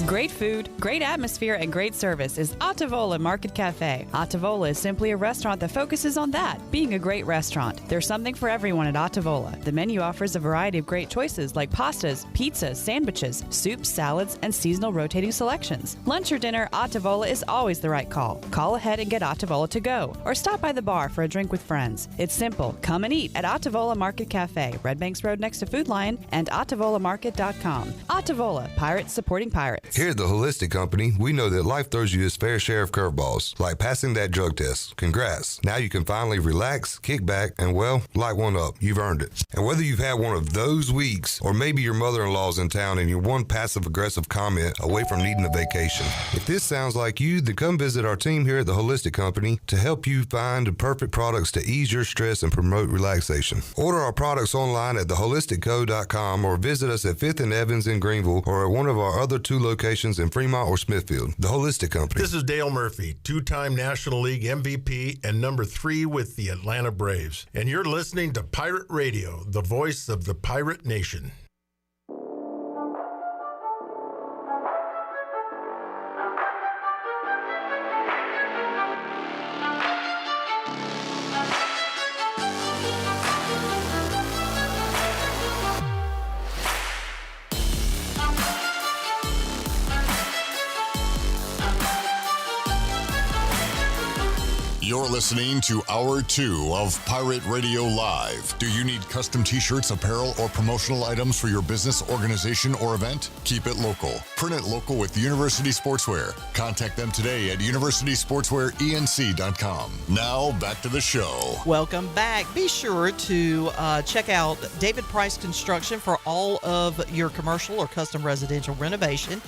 Great food, great atmosphere, and great service is Ottavola Market Cafe. Ottavola is simply a restaurant that focuses on that, being a great restaurant. There's something for everyone at Ottavola. The menu offers a variety of great choices like pastas, pizzas, sandwiches, soups, salads, and seasonal rotating selections. Lunch or dinner, Ottavola is always the right call. Call ahead and get Ottavola to go, or stop by the bar for a drink with friends. It's simple. Come and eat at Ottavola Market Cafe, Red Banks Road next to Food Lion, and OttavolaMarket.com. Ottavola, pirates supporting pirates. Here at the Holistic Company, we know that life throws you its fair share of curveballs, like passing that drug test. Congrats. Now you can finally relax, kick back, and, well, light one up. You've earned it. And whether you've had one of those weeks, or maybe your mother-in-law's in town and you're one passive-aggressive comment away from needing a vacation, if this sounds like you, then come visit our team here at the Holistic Company to help you find the perfect products to ease your stress and promote relaxation. Order our products online at theholisticco.com or visit us at 5th and Evans in Greenville or at one of our other 2 locations in Fremont or Smithfield. The Holistic Company. This is Dale Murphy, 2-time National League MVP and number 3 with the Atlanta Braves. And you're listening to Pirate Radio, the voice of the Pirate Nation. You're listening to Hour 2 of Pirate Radio Live. Do you need custom t-shirts, apparel, or promotional items for your business, organization, or event? Keep it local. Print it local with University Sportswear. Contact them today at universitysportswearenc.com. Now, back to the show. Welcome back. Be sure to check out David Price Construction for all of your commercial or custom residential renovation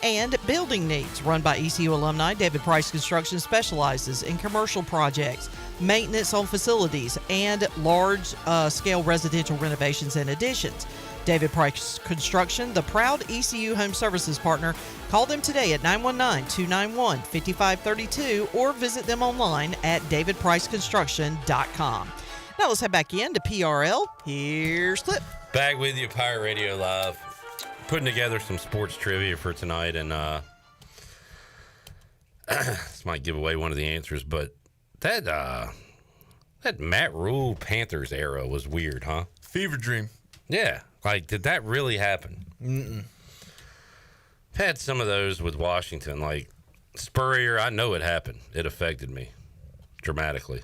and building needs. Run by ECU alumni, David Price Construction specializes in commercial projects, maintenance on facilities, and large-scale residential renovations and additions. David Price Construction, the proud ECU Home Services partner. Call them today at 919-291-5532 or visit them online at davidpriceconstruction.com. Now let's head back in to PRL. Here's Clip. Back with you, Pirate Radio Live. Putting together some sports trivia for tonight, and this might give away one of the answers, but that Matt Rule Panthers era was weird, huh? Fever dream. Yeah, like, did that really happen? Mm-mm. I've had some of those with Washington, like Spurrier. I know it happened. It affected me dramatically.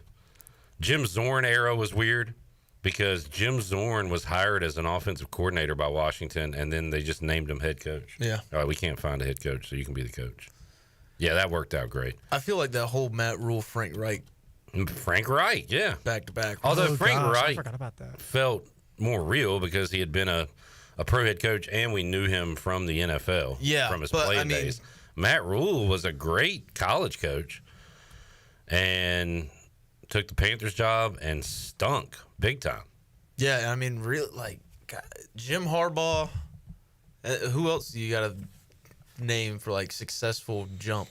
Jim Zorn era was weird, because Jim Zorn was hired as an offensive coordinator by Washington, and then they just named him head coach. Yeah. All right, we can't find a head coach, so you can be the coach. Yeah, that worked out great. I feel like that whole Matt Rule, Frank Reich. Yeah. Back to back. Although Frank I Reich forgot about that. felt more real because he had been a pro head coach, and we knew him from the NFL. Yeah, from his but, playing I mean, days. Matt Rule was a great college coach and took the Panthers job and stunk big time. Yeah, I mean, really, like, God, Jim Harbaugh. Who else do you got to name for, like, successful jump?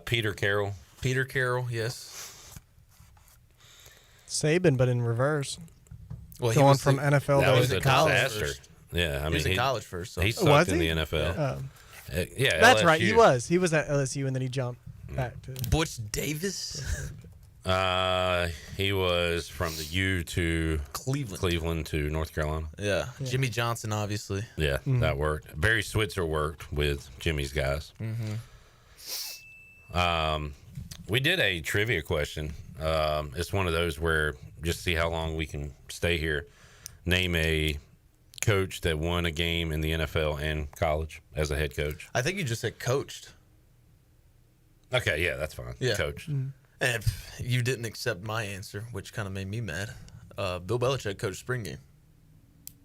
Peter Carroll. Peter Carroll, yes. Saban, but in reverse. Well, he Going was from NFL That to was a college. disaster. Yeah, I He was mean, in college first, so. He Was sucked he? in the NFL. Yeah, That's LSU. right. He was. He was at LSU, and then he jumped back to Butch Davis. He was from the U to Cleveland to North Carolina. Yeah. Jimmy Johnson, obviously. Yeah, that worked. Barry Switzer worked with Jimmy's guys. We did a trivia question. It's one of those where just see how long we can stay here. Name a coach that won a game in the NFL and college as a head coach. I think you just said coached. Okay, yeah, that's fine. Yeah. Coach. And you didn't accept my answer, which kind of made me mad. Bill Belichick coached spring game.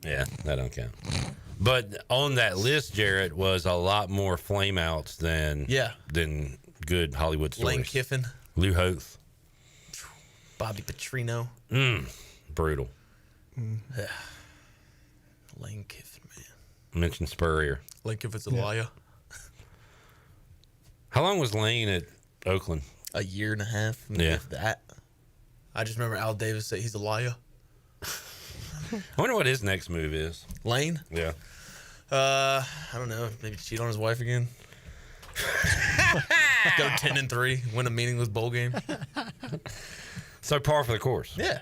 Yeah, that don't count. But on that list, Jarrett, was a lot more flameouts than good Hollywood stories. Lane Kiffin. Lou Hoth. Bobby Petrino. Brutal. Lane Kiffin, man. Mentioned Spurrier. Lane Kiffin's a liar. How long was Lane at Oakland? A year and a half. Yeah. If that. I just remember Al Davis say he's a liar. I wonder what his next move is. Lane? Yeah. I don't know. Maybe cheat on his wife again. Go 10-3. Win a meaningless bowl game. So par for the course. Yeah.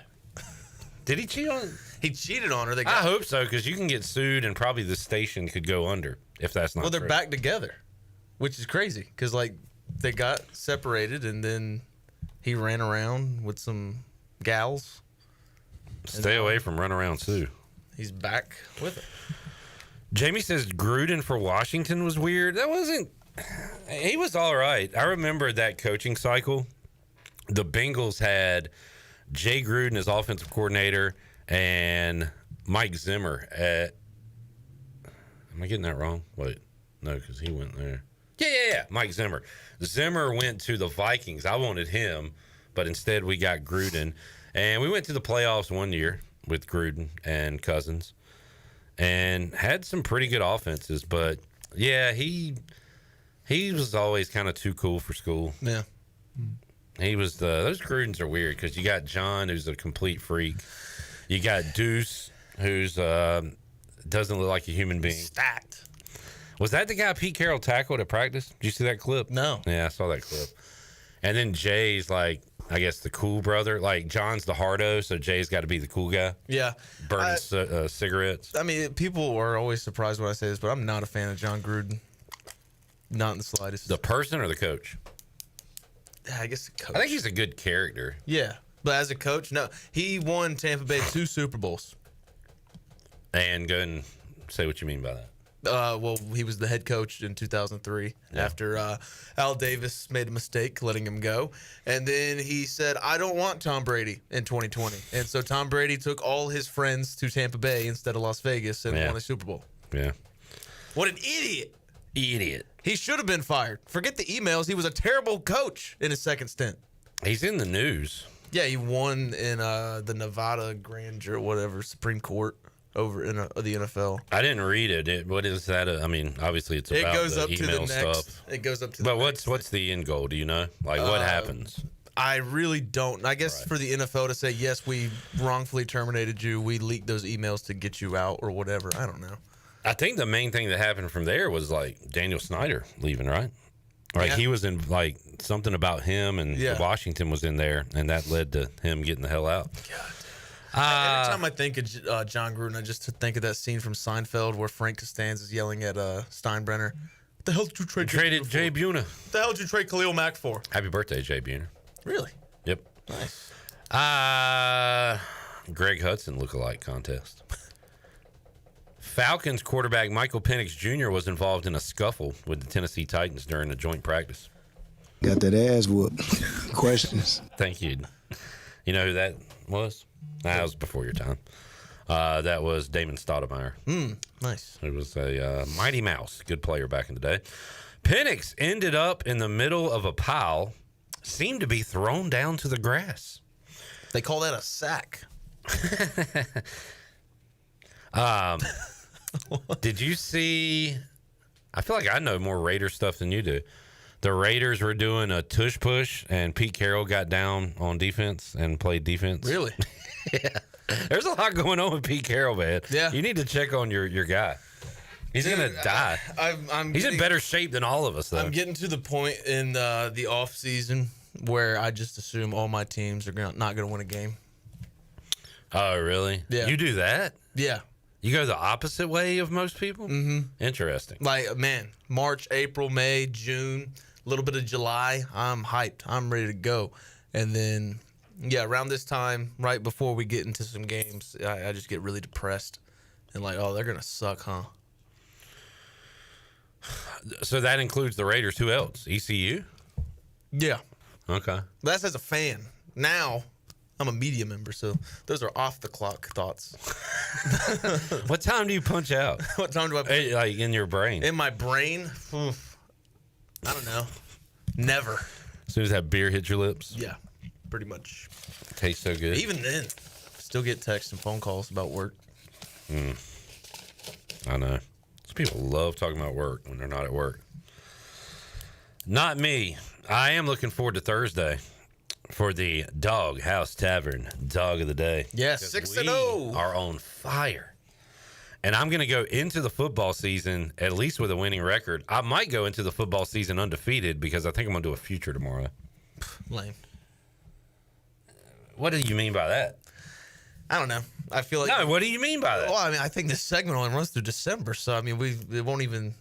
Did he cheat on? He cheated on her. They I hope so, because you can get sued, and probably the station could go under if that's not. Well, they're true. back together, which is crazy because like they got separated, and then he ran around with some gals. Stay away from Runaround Sue. He's back with it. Jamie says Gruden for Washington was weird. That wasn't. He was all right. I remember that coaching cycle. The Bengals had Jay Gruden as offensive coordinator and Mike Zimmer at. Am I getting that wrong? Wait, no, because he went there. Yeah. Mike Zimmer. Zimmer went to the Vikings. I wanted him, but instead we got Gruden. And we went to the playoffs one year with Gruden and Cousins and had some pretty good offenses. But, yeah, he was always kind of too cool for school. Yeah. He was those Grudens are weird because you got John, who's a complete freak. You got Deuce, who's doesn't look like a human being. Stacked. Was that the guy Pete Carroll tackled at practice? Did you see that clip? No. Yeah, I saw that clip. And then Jay's like, I guess the cool brother. Like John's the hardo, so Jay's got to be the cool guy. Yeah. Burning cigarettes. I mean, people are always surprised when I say this, but I'm not a fan of John Gruden. Not in the slightest. The person or the coach? I guess the coach. I think he's a good character. Yeah. But as a coach, no. He won Tampa Bay 2 Super Bowls. And go and say what you mean by that. Well, he was the head coach in 2003 after Al Davis made a mistake letting him go. And then he said, I don't want Tom Brady in 2020. And so Tom Brady took all his friends to Tampa Bay instead of Las Vegas and won a Super Bowl. Yeah. What an idiot. Idiot. He should have been fired. Forget the emails. He was a terrible coach in his second stint. He's in the news. Yeah, he won in the Nevada Grand Jury, whatever, Supreme Court. Over in the NFL. I didn't read it. What is that? I mean, obviously it's about goes the up to email the next, stuff. It goes up to But the what's the end goal? Do you know? Like what happens? I really don't. I guess for the NFL to say, yes, we wrongfully terminated you. We leaked those emails to get you out or whatever. I don't know. I think the main thing that happened from there was like Daniel Snyder leaving, right? Like he was in like something about him and Washington was in there, and that led to him getting the hell out. God. Every time I think of John Gruden, I just think of that scene from Seinfeld where Frank Costanza is yelling at Steinbrenner. What the hell did you traded Jay Buhner? What the hell did you trade Khalil Mack for? Happy birthday, Jay Buhner. Really? Yep. Nice. Greg Hudson lookalike contest. Falcons quarterback Michael Penix Jr. was involved in a scuffle with the Tennessee Titans during a joint practice. Got that ass whooped. Questions. Thank you. You know who that was? That was before your time. That was Damon Stoudemire. Nice. It was a Mighty Mouse, good player back in the day. Penix ended up in the middle of a pile, seemed to be thrown down to the grass. They call that a sack. Did you see? I feel like I know more Raider stuff than you do. The Raiders were doing a tush push, and Pete Carroll got down on defense and played defense. Really? Yeah. There's a lot going on with Pete Carroll, man. Yeah. You need to check on your guy. He's going to die. He's in better shape than all of us, though. I'm getting to the point in the off season where I just assume all my teams are not going to win a game. Oh, really? Yeah. You do that? Yeah. You go the opposite way of most people? Mm-hmm. Interesting. Like, man, March, April, May, June, a little bit of July, I'm hyped. I'm ready to go. And then, yeah, around this time, right before we get into some games, I just get really depressed. And like, oh, they're going to suck, huh? So that includes the Raiders. Who else? ECU? Yeah. Okay. That's as a fan. Now, I'm a media member, so those are off-the-clock thoughts. What time do you punch out? What time do I punch out? Like in your brain? In my brain? Oof. I don't know. Never. As soon as that beer hits your lips? Yeah, pretty much. Tastes so good. Even then, still get texts and phone calls about work. I know. Some people love talking about work when they're not at work. Not me. I am looking forward to Thursday for the Dog House Tavern Dog of the Day. Yes, 6-0. Are on fire. And I'm going to go into the football season at least with a winning record. I might go into the football season undefeated because I think I'm going to do a future tomorrow. Lame. What do you mean by that? I don't know. I feel like... No, what do you mean by that? Well, I mean, I think this segment only runs through December, so, I mean, it won't even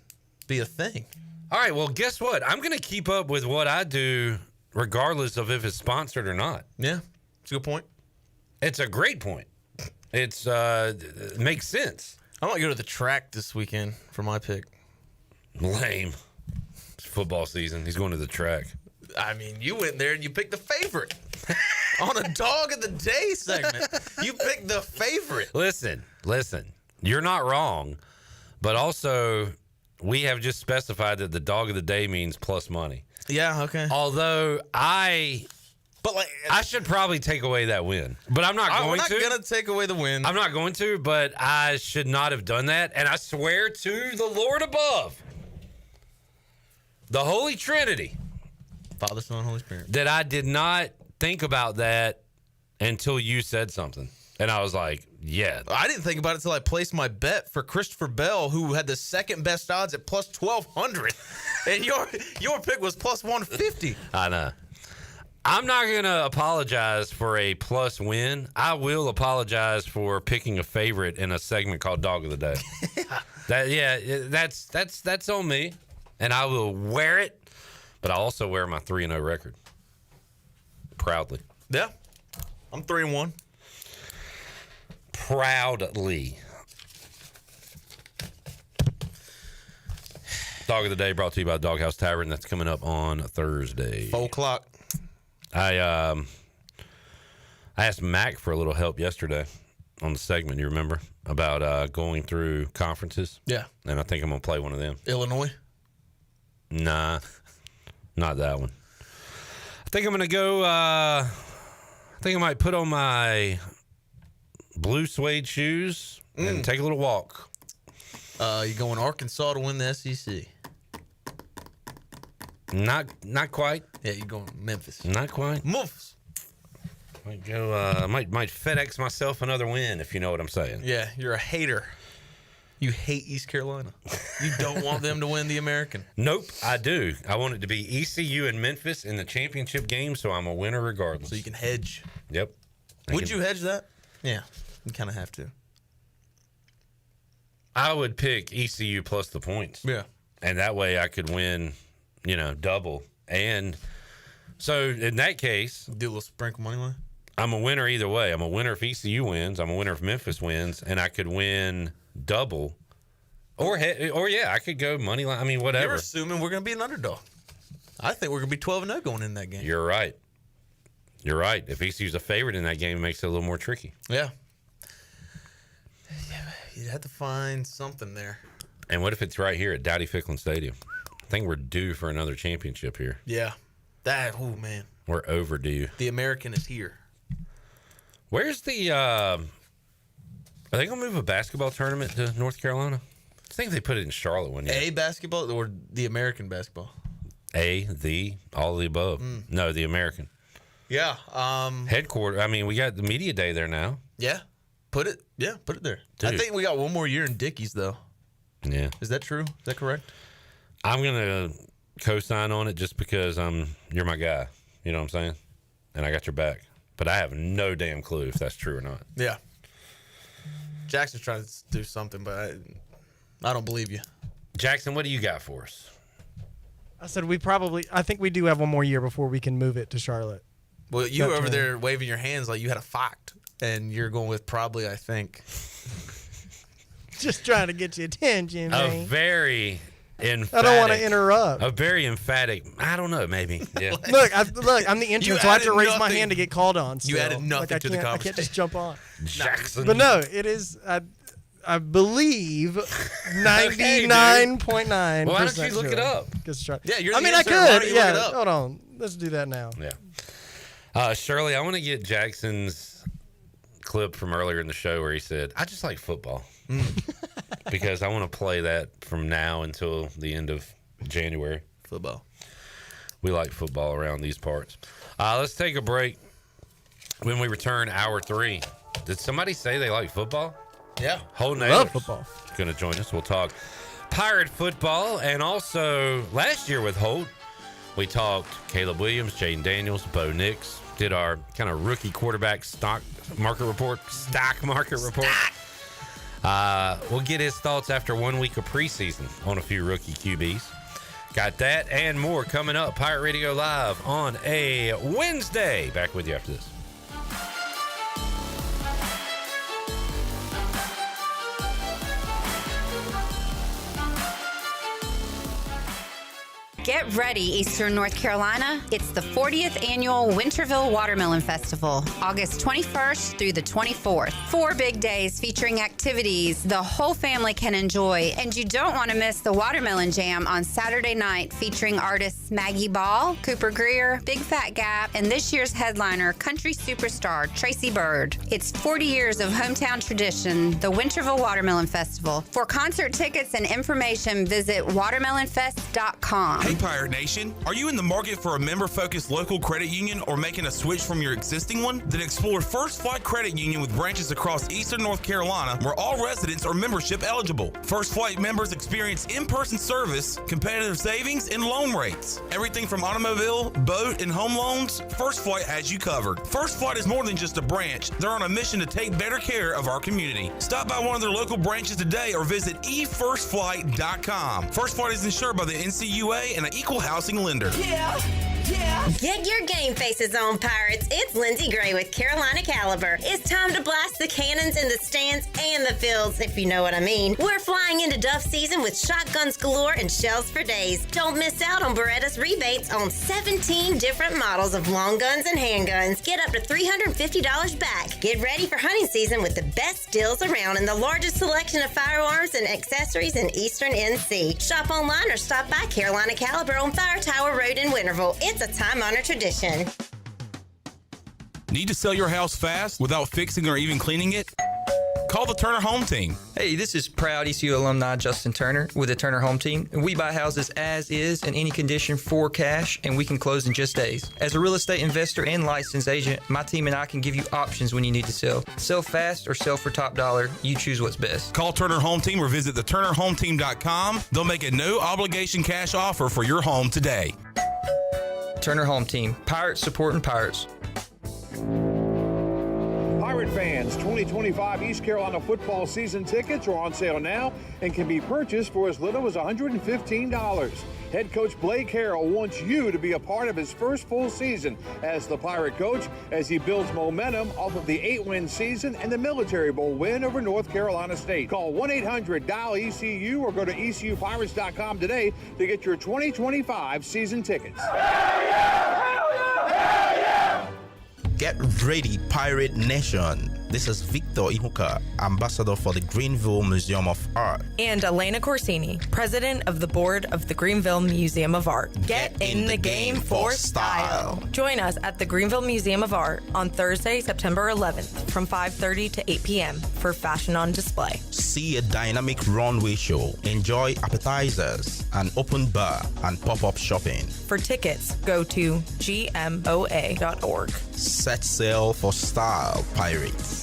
be a thing. All right, well, guess what? I'm going to keep up with what I do regardless of if it's sponsored or not. Yeah, it's a good point. It's a great point. It makes sense. I might go to the track this weekend for my pick. Lame. It's football season. He's going to the track. I mean, you went there and you picked the favorite. On a Dog of the Day segment, you picked the favorite. Listen. You're not wrong, but also we have just specified that the Dog of the Day means plus money. Yeah, okay. Although I should probably take away that win, but I'm not going to. We're not going to take away the win. I'm not going to, but I should not have done that. And I swear to the Lord above, the Holy Trinity, Father, Son, Holy Spirit, that I did not think about that until you said something. And I was like, yeah. I didn't think about it until I placed my bet for Christopher Bell, who had the second best odds at plus 1,200. And your pick was plus 150. I know. I'm not going to apologize for a plus win. I will apologize for picking a favorite in a segment called Dog of the Day. That's on me. And I will wear it. But I also wear my 3-0 record. Proudly. Yeah. I'm 3-1. Proudly. Dog of the Day brought to you by Doghouse Tavern. That's coming up on Thursday. 4 o'clock. I asked Mac for a little help yesterday on the segment, you remember? About going through conferences. Yeah. And I think I'm going to play one of them. Illinois? Nah. Not that one. I think I'm going to go... I think I might put on my blue suede shoes and take a little walk. You going Arkansas to win the SEC? Not quite. Yeah, you going Memphis? Not quite. Memphis. Might go. Might FedEx myself another win, if you know what I'm saying. Yeah, you're a hater. You hate East Carolina. You don't want them to win the American. Nope, I do. I want it to be ECU and Memphis in the championship game, so I'm a winner regardless. So you can hedge. Yep. Would you hedge that? Yeah, you kind of have to. I would pick ECU plus the points. Yeah. And that way I could win, double. And so in that case, do a little sprinkle money line. I'm a winner either way. I'm a winner if ECU wins. I'm a winner if Memphis wins, and I could win double. Or yeah, I could go money line. I mean, whatever. You're assuming we're going to be an underdog. I think we're going to be 12-0 going in that game. You're right. If ECU's a favorite in that game, it makes it a little more tricky. Yeah. You'd have to find something there. And what if it's right here at Dowdy-Ficklin Stadium? I think we're due for another championship here. Yeah. Oh, man. We're overdue. The American is here. Where's the... are they going to move a basketball tournament to North Carolina? I think they put it in Charlotte one year. A basketball or the American basketball? All of the above. No, the American. Yeah. Headquarters. I mean, we got the media day there now. Yeah. Put it there. Dude. I think we got one more year in Dickies, though. Yeah. Is that true? Is that correct? I'm going to co-sign on it just because you're my guy. You know what I'm saying? And I got your back. But I have no damn clue if that's true or not. Yeah. Jackson's trying to do something, but I don't believe you. Jackson, what do you got for us? I said I think we do have one more year before we can move it to Charlotte. Well, you were over there waving your hands like you had a fact, and you're going with probably, I think. Just trying to get your attention, man. A very emphatic. I don't want to interrupt. A very emphatic. I don't know, maybe. Yeah. Look, I'm the intern, so I have to raise my hand to get called on. You added nothing to the conversation. I can't just jump on. Jackson. But no, it is, I believe, 99.9%. Well, why don't you look it up? Yeah, you're I the mean, I intern. Why don't could. you look Yeah, it up? hold on. Let's do that now. Yeah. Shirley, I want to get Jackson's clip from earlier in the show where he said, I just like football. Because I want to play that from now until the end of January. Football. We like football around these parts. Let's take a break. When we return, hour 3. Did somebody say they like football? Yeah. Holton Love Ahlers football. Going to join us. We'll talk Pirate football. And also, last year with Holt, we talked Caleb Williams, Jaden Daniels, Bo Nix. Did our kind of rookie quarterback stock market report. We'll get his thoughts after 1 week of preseason on a few rookie QBs. Got that and more coming up. Pirate Radio Live on a Wednesday. Back with you after this. Get ready, Eastern North Carolina. It's the 40th annual Winterville Watermelon Festival, August 21st through the 24th. 4 big days featuring activities the whole family can enjoy. And you don't want to miss the Watermelon Jam on Saturday night featuring artists Maggie Ball, Cooper Greer, Big Fat Gap, and this year's headliner, country superstar Tracy Byrd. It's 40 years of hometown tradition, the Winterville Watermelon Festival. For concert tickets and information, visit watermelonfest.com. Hey, Pirate Nation. Are you in the market for a member-focused local credit union or making a switch from your existing one? Then explore First Flight Credit Union with branches across Eastern North Carolina where all residents are membership eligible. First Flight members experience in-person service, competitive savings, and loan rates. Everything from automobile, boat, and home loans, First Flight has you covered. First Flight is more than just a branch. They're on a mission to take better care of our community. Stop by one of their local branches today or visit efirstflight.com. First Flight is insured by the NCUA and an equal housing lender. Yeah. Get your game faces on, Pirates. It's Lindsey Gray with Carolina Caliber. It's time to blast the cannons in the stands and the fields, if you know what I mean. We're flying into Duff season with shotguns galore and shells for days. Don't miss out on Beretta's rebates on 17 different models of long guns and handguns. Get up to $350 back. Get ready for hunting season with the best deals around and the largest selection of firearms and accessories in Eastern NC. Shop online or stop by Carolina Caliber on Fire Tower Road in Winterville. It's a time-honored tradition. Need to sell your house fast without fixing or even cleaning it? Call the Turner Home Team. Hey, this is proud ECU alumni Justin Turner with the Turner Home Team. We buy houses as is in any condition for cash, and we can close in just days. As a real estate investor and licensed agent, my team and I can give you options when you need to sell. Sell fast or sell for top dollar. You choose what's best. Call Turner Home Team or visit theturnerhometeam.com. They'll make a no-obligation cash offer for your home today. Turner Home Team. Pirates supporting Pirates. Pirate fans, 2025 East Carolina football season tickets are on sale now and can be purchased for as little as $115. Head coach Blake Harrell wants you to be a part of his first full season as the Pirate coach as he builds momentum off of the 8-win season and the Military Bowl win over North Carolina State. Call 1-800-DIAL-ECU or go to ECUPirates.com today to get your 2025 season tickets. Hell yeah! Hell yeah! Hell yeah! Get ready, Pirate Nation. This is Victor Ihuka, Ambassador for the Greenville Museum of Art. And Elena Corsini, President of the Board of the Greenville Museum of Art. Get in the game for style. Join us at the Greenville Museum of Art on Thursday, September 11th from 5:30 to 8 p.m. for Fashion on Display. See a dynamic runway show. Enjoy appetizers, an open bar, and pop-up shopping. For tickets, go to gmoa.org. Set sail for style, Pirates.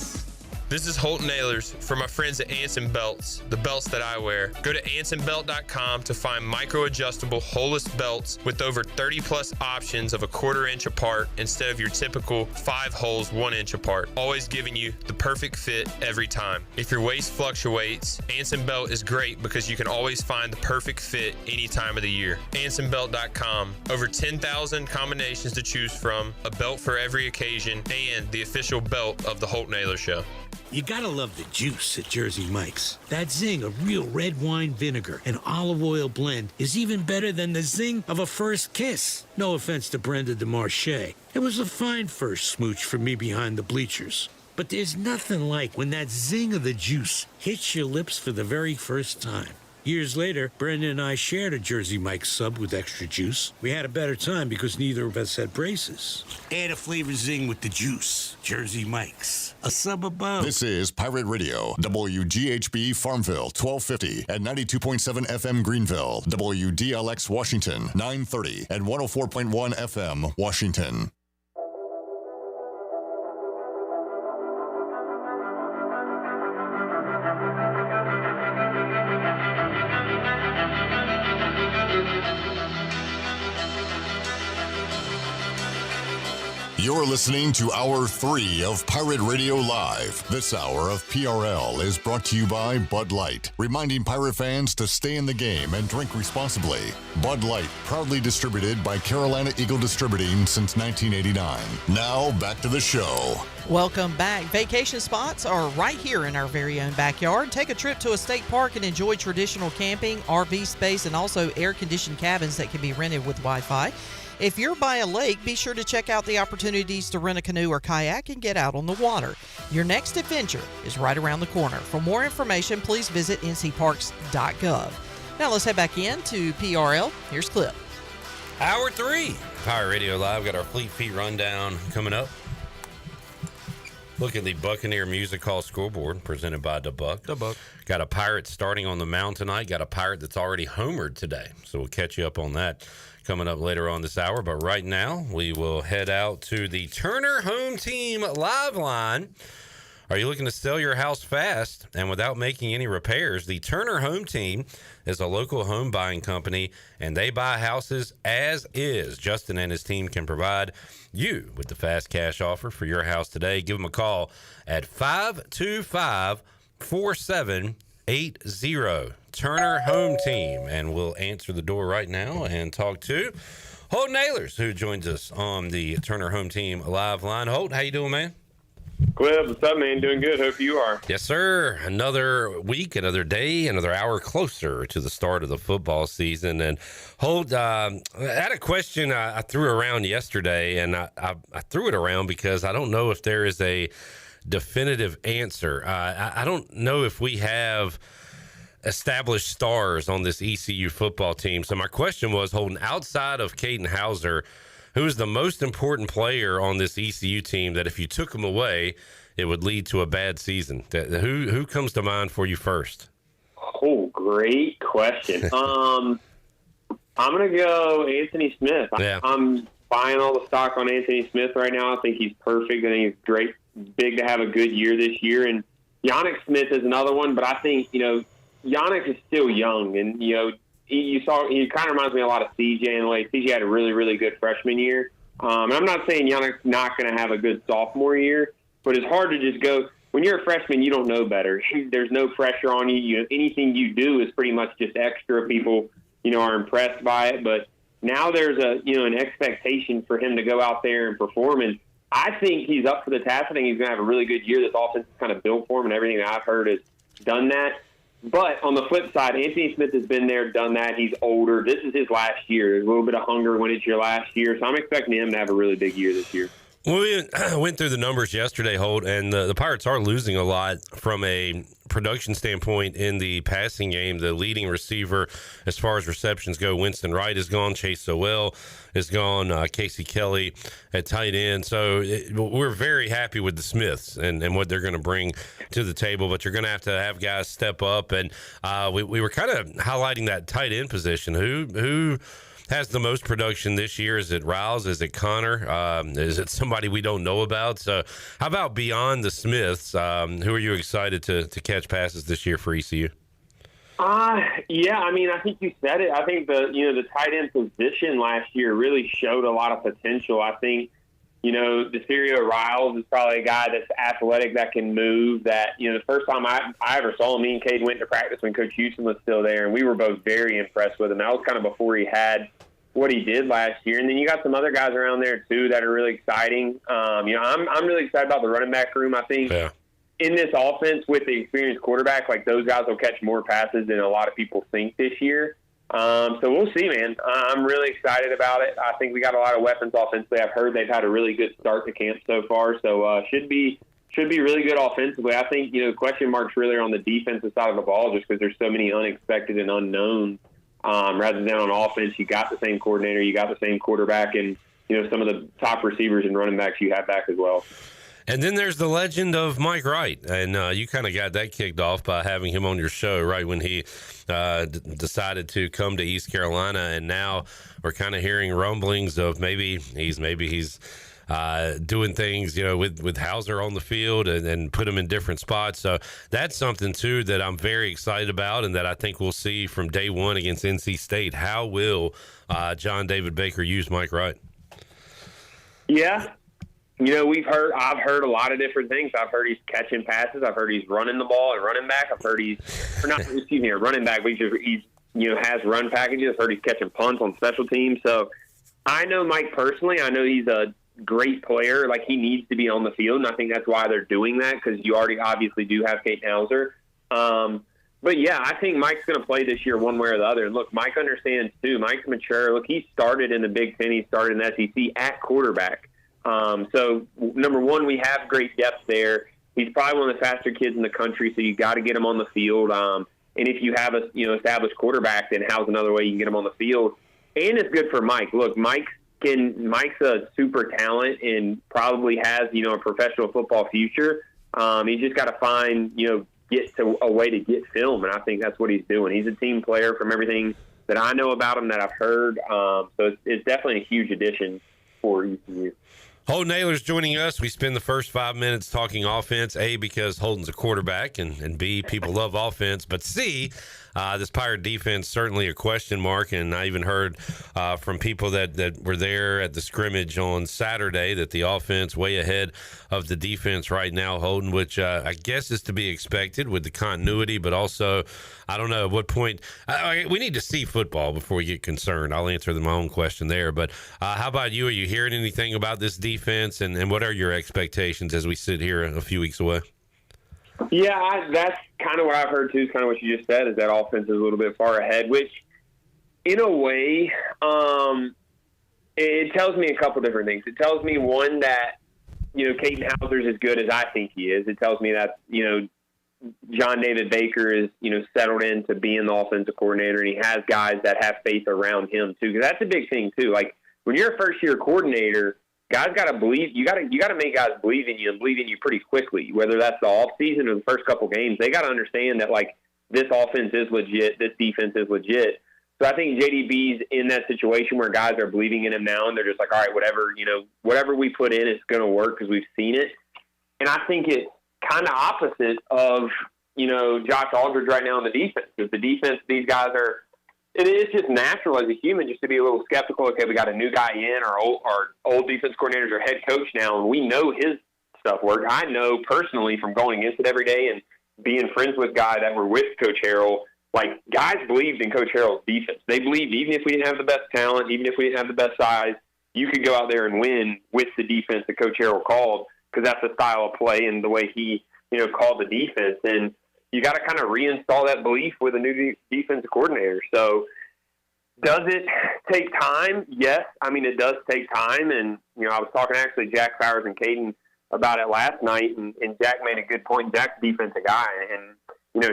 This is Holton Ahlers for my friends at Anson Belts, the belts that I wear. Go to ansonbelt.com to find micro-adjustable holeless belts with over 30-plus options of a 1/4 inch apart instead of your typical 5 holes 1 inch apart, always giving you the perfect fit every time. If your waist fluctuates, Anson Belt is great because you can always find the perfect fit any time of the year. AnsonBelt.com. Over 10,000 combinations to choose from, a belt for every occasion, and the official belt of the Holton Ahlers Show. You gotta love the juice at Jersey Mike's. That zing of real red wine vinegar and olive oil blend is even better than the zing of a first kiss. No offense to Brenda DeMarche. It was a fine first smooch for me behind the bleachers. But there's nothing like when that zing of the juice hits your lips for the very first time. Years later, Brenda and I shared a Jersey Mike's sub with extra juice. We had a better time because neither of us had braces. Add a flavor zing with the juice. Jersey Mike's. A sub above. This is Pirate Radio, WGHB Farmville, 1250 at 92.7 FM Greenville, WDLX Washington, 930 and 104.1 FM Washington. You're listening to Hour 3 of Pirate Radio Live. This hour of PRL is brought to you by Bud Light, reminding pirate fans to stay in the game and drink responsibly. Bud Light, proudly distributed by Carolina Eagle Distributing since 1989. Now, back to the show. Welcome back. Vacation spots are right here in our very own backyard. Take a trip to a state park and enjoy traditional camping, RV space, and also air-conditioned cabins that can be rented with Wi-Fi. If you're by a lake, be sure to check out the opportunities to rent a canoe or kayak and get out on the water. Your next adventure is right around the corner. For more information, please visit ncparks.gov. Now let's head back in to PRL. Here's Clip. Hour 3, Pirate Radio Live. Got our Fleet Feet rundown coming up. Look at the Buccaneer Music Hall scoreboard presented by the Buck. The Buck. Got a Pirate starting on the mound tonight. Got a Pirate that's already homered today. So we'll catch you up on that coming up later on this hour. But right now, we will head out to the Turner Home Team live line. Are you looking to sell your house fast and without making any repairs? The Turner Home Team is a local home buying company, and they buy houses as is. Justin and his team can provide you with the fast cash offer for your house today. Give them a call at 525-4780. Turner Home Team, and we'll answer the door right now and talk to Holton Ahlers, who joins us on the Turner Home Team live line. Holt, how you doing, man? Cliff, what's up, man? Doing good. Hope you are. Yes, sir. Another week, another day, another hour closer to the start of the football season. And Holt, I had a question I threw around yesterday, and I threw it around because I don't know if there is a definitive answer. I don't know if we have established stars on this ECU football team. So my question was, Holton, outside of Caden Hauser, who is the most important player on this ECU team that if you took him away, it would lead to a bad season? Who comes to mind for you first? Oh, great question. I'm going to go Anthony Smith. Yeah. I'm buying all the stock on Anthony Smith right now. I think he's perfect. I think he's great, big to have a good year this year. And Yannick Smith is another one, but I think, Yannick is still young, and he kind of reminds me a lot of CJ in a way. CJ had a really, really good freshman year. And I'm not saying Yannick's not going to have a good sophomore year, but it's hard to just go when you're a freshman. You don't know better. There's no pressure on you. Anything you do is pretty much just extra. People, are impressed by it. But now there's an expectation for him to go out there and perform. And I think he's up for the task. I think he's going to have a really good year. This offense is kind of built for him, and everything that I've heard has done that. But on the flip side, Anthony Smith has been there, done that. He's older. This is his last year. There's a little bit of hunger when it's your last year. So I'm expecting him to have a really big year this year. Well, we went through the numbers yesterday, Holt, and the Pirates are losing a lot from a production standpoint in the passing game. The leading receiver, as far as receptions go, Winston Wright is gone. Chase Sowell is gone. Casey Kelly at tight end. So we're very happy with the Smiths and what they're going to bring to the table. But you're going to have guys step up. And we were kind of highlighting that tight end position. Who has the most production this year? Is it Riles? Is it Connor? Is it somebody we don't know about? So how about beyond the Smiths? Who are you excited to catch passes this year for ECU? Yeah, I mean, I think you said it. I think the tight end position last year really showed a lot of potential. I think, Desirio Riles is probably a guy that's athletic, that can move, that, the first time I ever saw him, me and Cade went to practice when Coach Houston was still there, and we were both very impressed with him. That was kind of before he had what he did last year. And then you got some other guys around there, too, that are really exciting. I'm really excited about the running back room. I think in this offense with the experienced quarterback, like those guys will catch more passes than a lot of people think this year. So we'll see, man. I'm really excited about it. I think we got a lot of weapons offensively. I've heard they've had a really good start to camp so far, so should be really good offensively. I think, question marks really are on the defensive side of the ball just because there's so many unexpected and unknowns. Rather than on offense, you got the same coordinator, you got the same quarterback, and, some of the top receivers and running backs you have back as well. And then there's the legend of Mike Wright, and you kind of got that kicked off by having him on your show right when he decided to come to East Carolina, and now we're kind of hearing rumblings of maybe he's doing things, with Hauser on the field and put him in different spots. So that's something too that I'm very excited about, and that I think we'll see from day one against NC State. How will John David Baker use Mike Wright? Yeah. I've heard a lot of different things. I've heard he's catching passes. I've heard he's running the ball and running back. I've heard a running back, but he's has run packages. I've heard he's catching punts on special teams. So I know Mike personally. I know he's a great player. Like, he needs to be on the field, and I think that's why they're doing that, because you already obviously do have Kate Hauser. But yeah, I think Mike's going to play this year one way or the other. And look, Mike understands too. Mike's mature. Look, he started in the Big Ten. He started in the SEC at quarterback. So number one, we have great depth there. He's probably one of the faster kids in the country, so you got to get him on the field. And if you have a established quarterback, then how's another way you can get him on the field? And it's good for Mike. Look, Mike's a super talent and probably has a professional football future. He's just got to find get to a way to get film, and I think that's what he's doing. He's a team player from everything that I know about him, that I've heard. So it's definitely a huge addition for ECU. Holton Ahlers joining us. We spend the first 5 minutes talking offense, A, because Holton's a quarterback, and B, people love offense, but C, this Pirate defense certainly a question mark. And I even heard from people that were there at the scrimmage on Saturday that the offense way ahead of the defense right now, Holton, which I guess is to be expected with the continuity, but also I don't know at what point we need to see football before we get concerned. I'll answer my own question there. But how about you? Are you hearing anything about this defense, and what are your expectations as we sit here a few weeks away? Yeah, that's kind of what I've heard too. Is kind of what you just said, is that offense is a little bit far ahead, which in a way, it tells me a couple different things. It tells me, one, that Caden Hauser's as good as I think he is. It tells me that John David Baker is settled into being the offensive coordinator, and he has guys that have faith around him too. Because that's a big thing too. Like, when you're a first year coordinator, guys got to believe. You got to make guys believe in you and believe in you pretty quickly. Whether that's the off season or the first couple games, they got to understand that, like, this offense is legit, this defense is legit. So I think JDB's in that situation where guys are believing in him now, and they're just like, all right, whatever we put in, it's going to work because we've seen it. And I think it's kind of opposite of Josh Aldridge right now in the defense. Because the defense, these guys are. It is just natural as a human just to be a little skeptical. Okay, we got a new guy in, our old defense coordinators are head coach now, and we know his stuff works. I know personally from going against it every day and being friends with guys that were with Coach Harrell, like, guys believed in Coach Harrell's defense. They believed even if we didn't have the best talent, even if we didn't have the best size, you could go out there and win with the defense that Coach Harrell called, because that's the style of play and the way he called the defense. And you got to kind of reinstall that belief with a new defensive coordinator. So does it take time? Yes. I mean, it does take time. And, I was talking actually Jack Powers and Caden about it last night, and Jack made a good point. Jack's a defensive guy. And,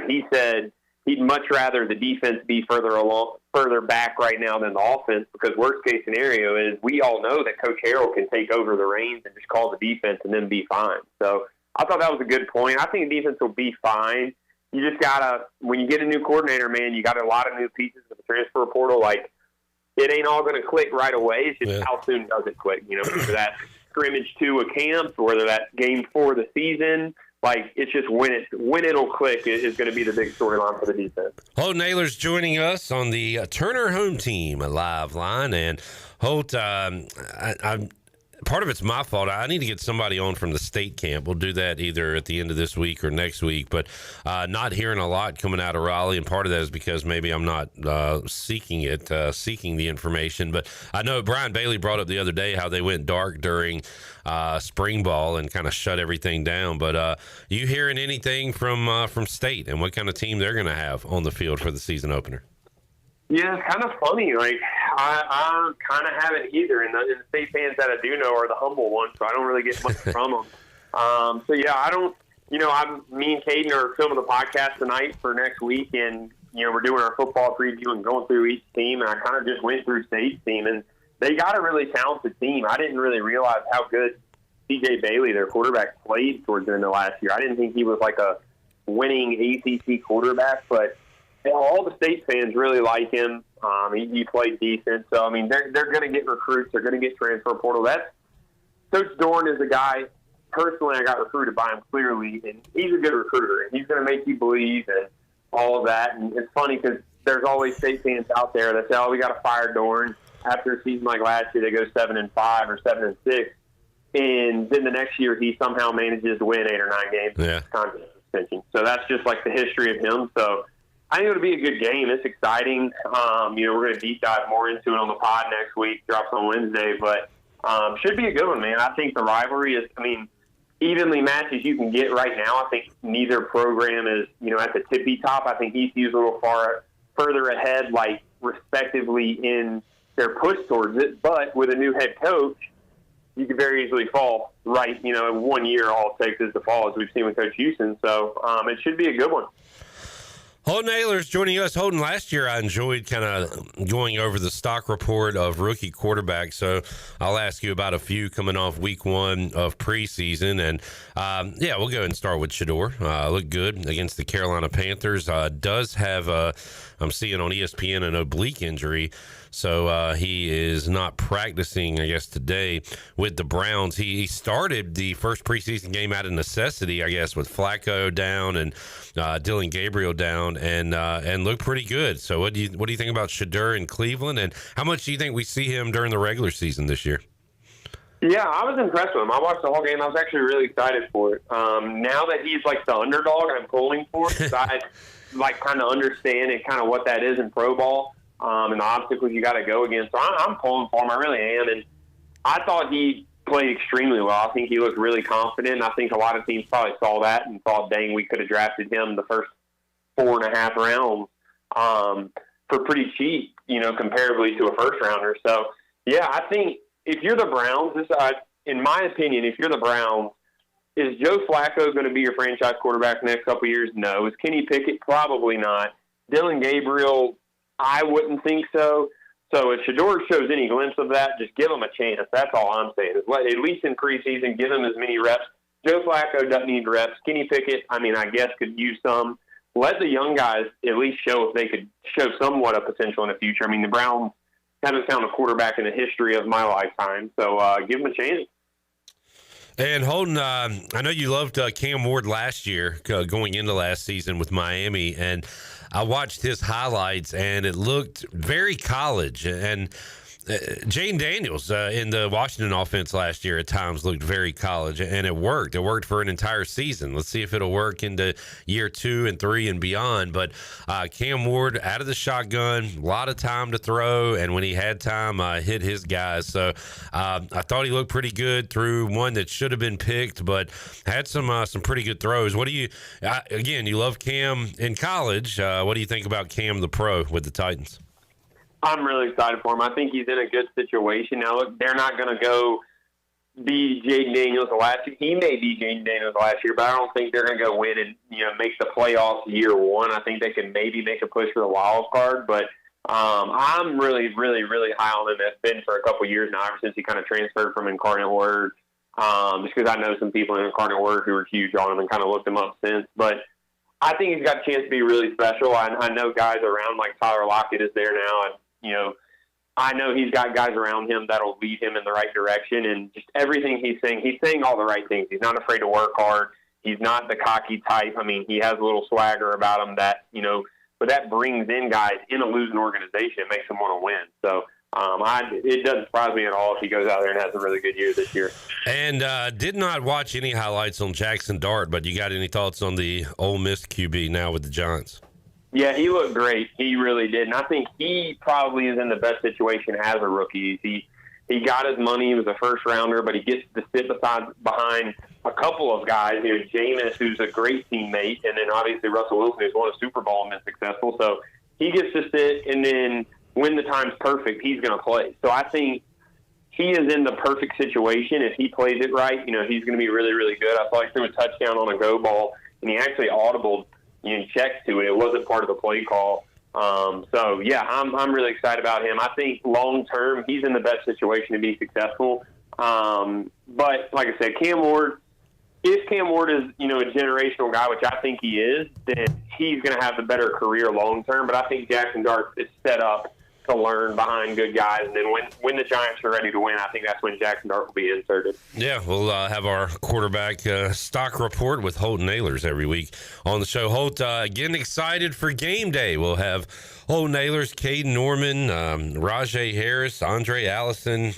he said he'd much rather the defense be further back right now than the offense, because worst case scenario is we all know that Coach Harrell can take over the reins and just call the defense and then be fine. So I thought that was a good point. I think the defense will be fine. You just got to, when you get a new coordinator, man, you got a lot of new pieces with the transfer portal. Like, it ain't all going to click right away. It's just how soon does it click? You know, whether that's scrimmage 2 of camp, or whether that's game 4 of the season. Like, it's just when it'll click is going to be the big storyline for the defense. Holton Ahlers joining us on the Turner Home Team live line. And Holt, part of it's my fault. I need to get somebody on from the state camp. We'll do that either at the end of this week or next week. But not hearing a lot coming out of Raleigh, and part of that is because maybe I'm not seeking the information. But I know Brian Bailey brought up the other day how they went dark during spring ball and kind of shut everything down. But you hearing anything from state and what kind of team they're going to have on the field for the season opener? Yeah, it's kind of funny. Like, I kind of haven't either. And the state fans that I do know are the humble ones, so I don't really get much from them. So, yeah, I don't – you know, me and Caden are filming the podcast tonight for next week, and, you know, we're doing our football preview and going through each team, and I kind of just went through state's team, and they got a really talented team. I didn't really realize how good C.J. Bailey, their quarterback, played towards the end of last year. I didn't think he was like a winning ACC quarterback, but – all the state fans really like him. He played decent. So, I mean, they're going to get recruits. They're going to get transfer portal. Coach Dorn is a guy, personally, I got recruited by him clearly, and he's a good recruiter. And he's going to make you believe and all of that. And it's funny because there's always state fans out there that say, oh, we got to fire Dorn. After a season like last year, they go 7-5 or 7-6. And then the next year, he somehow manages to win 8 or 9 games. Yeah. Contract extension. So that's just like the history of him. So I think it'll be a good game. It's exciting. You know, we're going to deep dive more into it on the pod next week. Drops on Wednesday, but should be a good one, man. I think the rivalry is, I mean, evenly matched as you can get right now. I think neither program is, you know, at the tippy top. I think ECU's a little further ahead, like respectively in their push towards it. But with a new head coach, you could very easily fall right. You know, in 1 year, all it takes is to fall, as we've seen with Coach Houston. So it should be a good one. Holton Ahlers joining us. Holton, last year I enjoyed kind of going over the stock report of rookie quarterbacks, so I'll ask you about a few coming off week 1 of preseason. And, yeah, we'll go ahead and start with Shedeur. Looked good against the Carolina Panthers. Does have, I'm seeing on ESPN, an oblique injury, so he is not practicing, I guess, today with the Browns. He started the first preseason game out of necessity, I guess, with Flacco down and Dylan Gabriel down, and looked pretty good. So what do you think about Shedeur in Cleveland, and how much do you think we see him during the regular season this year? Yeah, I was impressed with him. I watched the whole game. I was actually really excited for it. Now that he's like the underdog, I'm pulling for it because I like kind of understand and kind of what that is in pro ball. And the obstacles you got to go against. So I'm pulling for him. I really am. And I thought he played extremely well. I think he looked really confident. And I think a lot of teams probably saw that and thought, dang, we could have drafted him the first 4.5 rounds for pretty cheap, you know, comparably to a first rounder. So, yeah, I think if you're the Browns, in my opinion, if you're the Browns, is Joe Flacco going to be your franchise quarterback the next couple of years? No. Is Kenny Pickett? Probably not. Dylan Gabriel, I wouldn't think so. So if Shedeur shows any glimpse of that, just give him a chance. That's all I'm saying. At least in preseason, give him as many reps. Joe Flacco doesn't need reps. Kenny Pickett, I mean, I guess could use some. Let the young guys at least show if they could show somewhat of potential in the future. I mean, the Browns haven't found a quarterback in the history of my lifetime. So give them a chance. And Holton, I know you loved Cam Ward last year, going into last season with Miami, and I watched his highlights, and it looked very college. And Jane Daniels in the Washington offense last year at times looked very college, and it worked. It worked for an entire season. Let's see if it'll work into year 2 and 3 and beyond. But Cam Ward out of the shotgun, a lot of time to throw, and when he had time, hit his guys. So I thought he looked pretty good through one that should have been picked, but had some pretty good throws. What do you again? You love Cam in college. What do you think about Cam the pro with the Titans? I'm really excited for him. I think he's in a good situation. Now, look, they're not going to go be Jaden Daniels the last year. He may be Jaden Daniels last year, but I don't think they're going to go win and make the playoffs year 1. I think they can maybe make a push for the wild card, but I'm really, really, really high on him. It's been for a couple of years now, ever since he kind of transferred from Incarnate Word, just because I know some people in Incarnate Word who were huge on him and kind of looked him up since. But I think he's got a chance to be really special. I know guys around like Tyler Lockett is there now, and I know he's got guys around him that'll lead him in the right direction, and just everything he's saying all the right things. He's not afraid to work hard. He's not the cocky type. I mean, he has a little swagger about him that, but that brings in guys in a losing organization. It makes them want to win. So it doesn't surprise me at all if he goes out there and has a really good year this year. And did not watch any highlights on Jackson Dart, but you got any thoughts on the Ole Miss QB now with the Giants? Yeah, he looked great. He really did. And I think he probably is in the best situation as a rookie. He got his money. He was a first-rounder, but he gets to sit behind a couple of guys. Jameis, who's a great teammate, and then obviously Russell Wilson, who's won a Super Bowl and been successful. So he gets to sit, and then when the time's perfect, he's going to play. So I think he is in the perfect situation. If he plays it right, he's going to be really, really good. I saw he threw a touchdown on a go ball, and he actually audibled checks to it. It wasn't part of the play call. So yeah, I'm really excited about him. I think long term, he's in the best situation to be successful. But like I said, Cam Ward, if Cam Ward is, a generational guy, which I think he is, then he's going to have the better career long term. But I think Jackson Dart is set up to learn behind good guys. And then when the Giants are ready to win, I think that's when Jackson Dart will be inserted. Yeah, we'll have our quarterback stock report with Holton Ahlers every week on the show. Holt, again, excited for game day. We'll have Holton Ahlers, Caden Norman, Rahjai Harris, Andre Allison,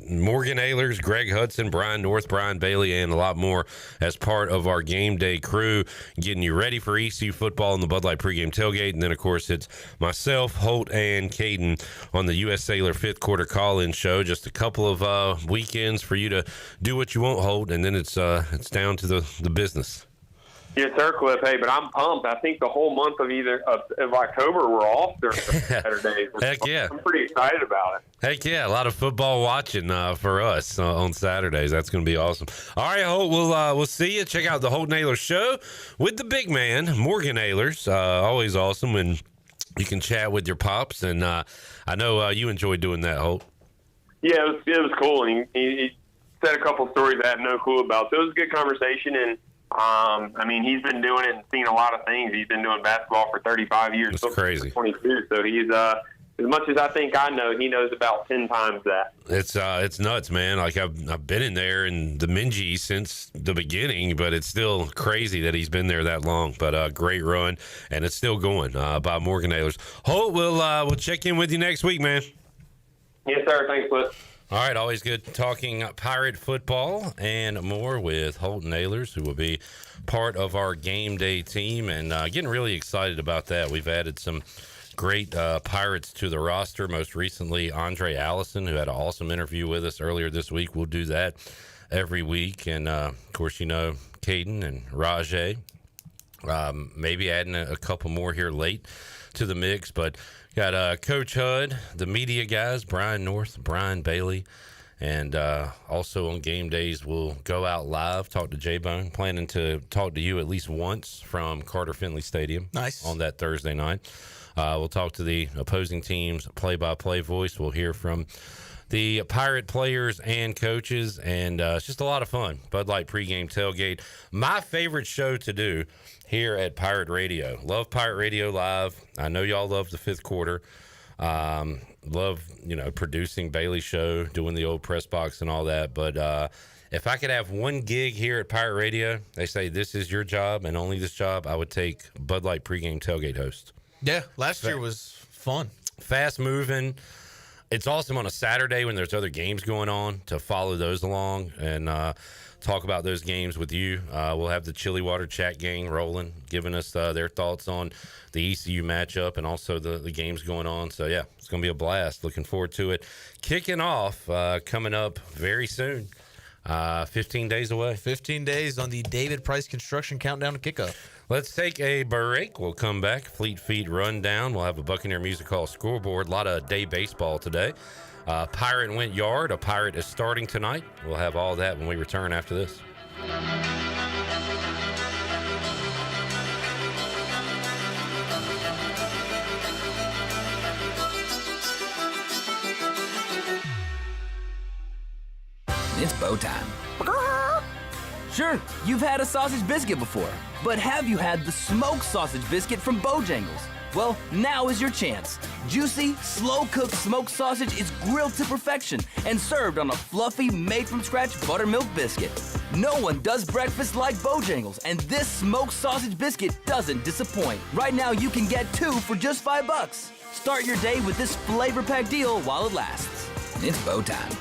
Morgan Ahlers, Greg Hudson, Brian North, Brian Bailey, and a lot more as part of our game day crew, getting you ready for ECU football in the Bud Light pregame tailgate. And then, of course, it's myself, Holt, and Caden on the U.S. Sailor fifth quarter call-in show. Just a couple of weekends for you to do what you want, Holt, and then it's down to the business. Yes, sir, Cliff. Hey, but I'm pumped. I think the whole month of October we're off during Saturdays. Heck yeah. I'm pretty excited about it. Heck yeah, a lot of football watching for us on Saturdays. That's going to be awesome. All right, Holt, we'll see you. Check out the Holton Ahlers show with the big man, Morgan Ahlers. Always awesome when you can chat with your pops, and I know you enjoy doing that, Holt. Yeah, it was cool. And he said a couple stories I had no clue about. So it was a good conversation, and he's been doing it and seen a lot of things. He's been doing basketball for 35 years. That's crazy. 22, so he's as much as I think I know, he knows about 10 times that. It's nuts, man. Like I've been in there in the Minji since the beginning, but it's still crazy that he's been there that long. But great run, and it's still going by Morgan Ahlers. Holt, we'll check in with you next week, man. Yes, sir. Thanks, Cliff. All right, always good talking Pirate football and more with Holton Ahlers, who will be part of our game day team, and getting really excited about that. We've added some great Pirates to the roster, most recently Andre Allison, who had an awesome interview with us earlier this week. We'll do that every week, and of course, Caden and Rahjai, maybe adding a couple more here late to the mix, but got Coach Hud, the media guys, Brian North, Brian Bailey, and also on game days we'll go out live, talk to J-Bone, planning to talk to you at least once from Carter Finley Stadium. Nice. On that Thursday night. We'll talk to the opposing team's play-by-play voice. We'll hear from the Pirate players and coaches, and it's just a lot of fun. Bud Light pregame tailgate. My favorite show to do here at Pirate Radio. Love Pirate Radio Live. I know y'all love the fifth quarter. Love, producing Bailey's show, doing the old press box and all that. But if I could have one gig here at Pirate Radio, they say this is your job and only this job, I would take Bud Light pregame tailgate host. Yeah, last year was fun. Fast moving. It's awesome on a Saturday when there's other games going on to follow those along and talk about those games with you. We'll have the Chili Water chat gang rolling, giving us their thoughts on the ECU matchup and also the games going on. So, yeah, it's going to be a blast. Looking forward to it. Kicking off coming up very soon. 15 days away. 15 days on the David Price Construction Countdown to Kickoff. Let's take a break. We'll come back. Fleet Feet Rundown. We'll have a Buccaneer Music Hall scoreboard. A lot of day baseball today. Pirate went yard. A Pirate is starting tonight. We'll have all that when we return after this. It's bow time. Sure, you've had a sausage biscuit before, but have you had the smoked sausage biscuit from Bojangles? Well, now is your chance. Juicy, slow-cooked smoked sausage is grilled to perfection and served on a fluffy, made-from-scratch buttermilk biscuit. No one does breakfast like Bojangles, and this smoked sausage biscuit doesn't disappoint. Right now, you can get 2 for just $5. Start your day with this flavor-packed deal while it lasts. It's bow time.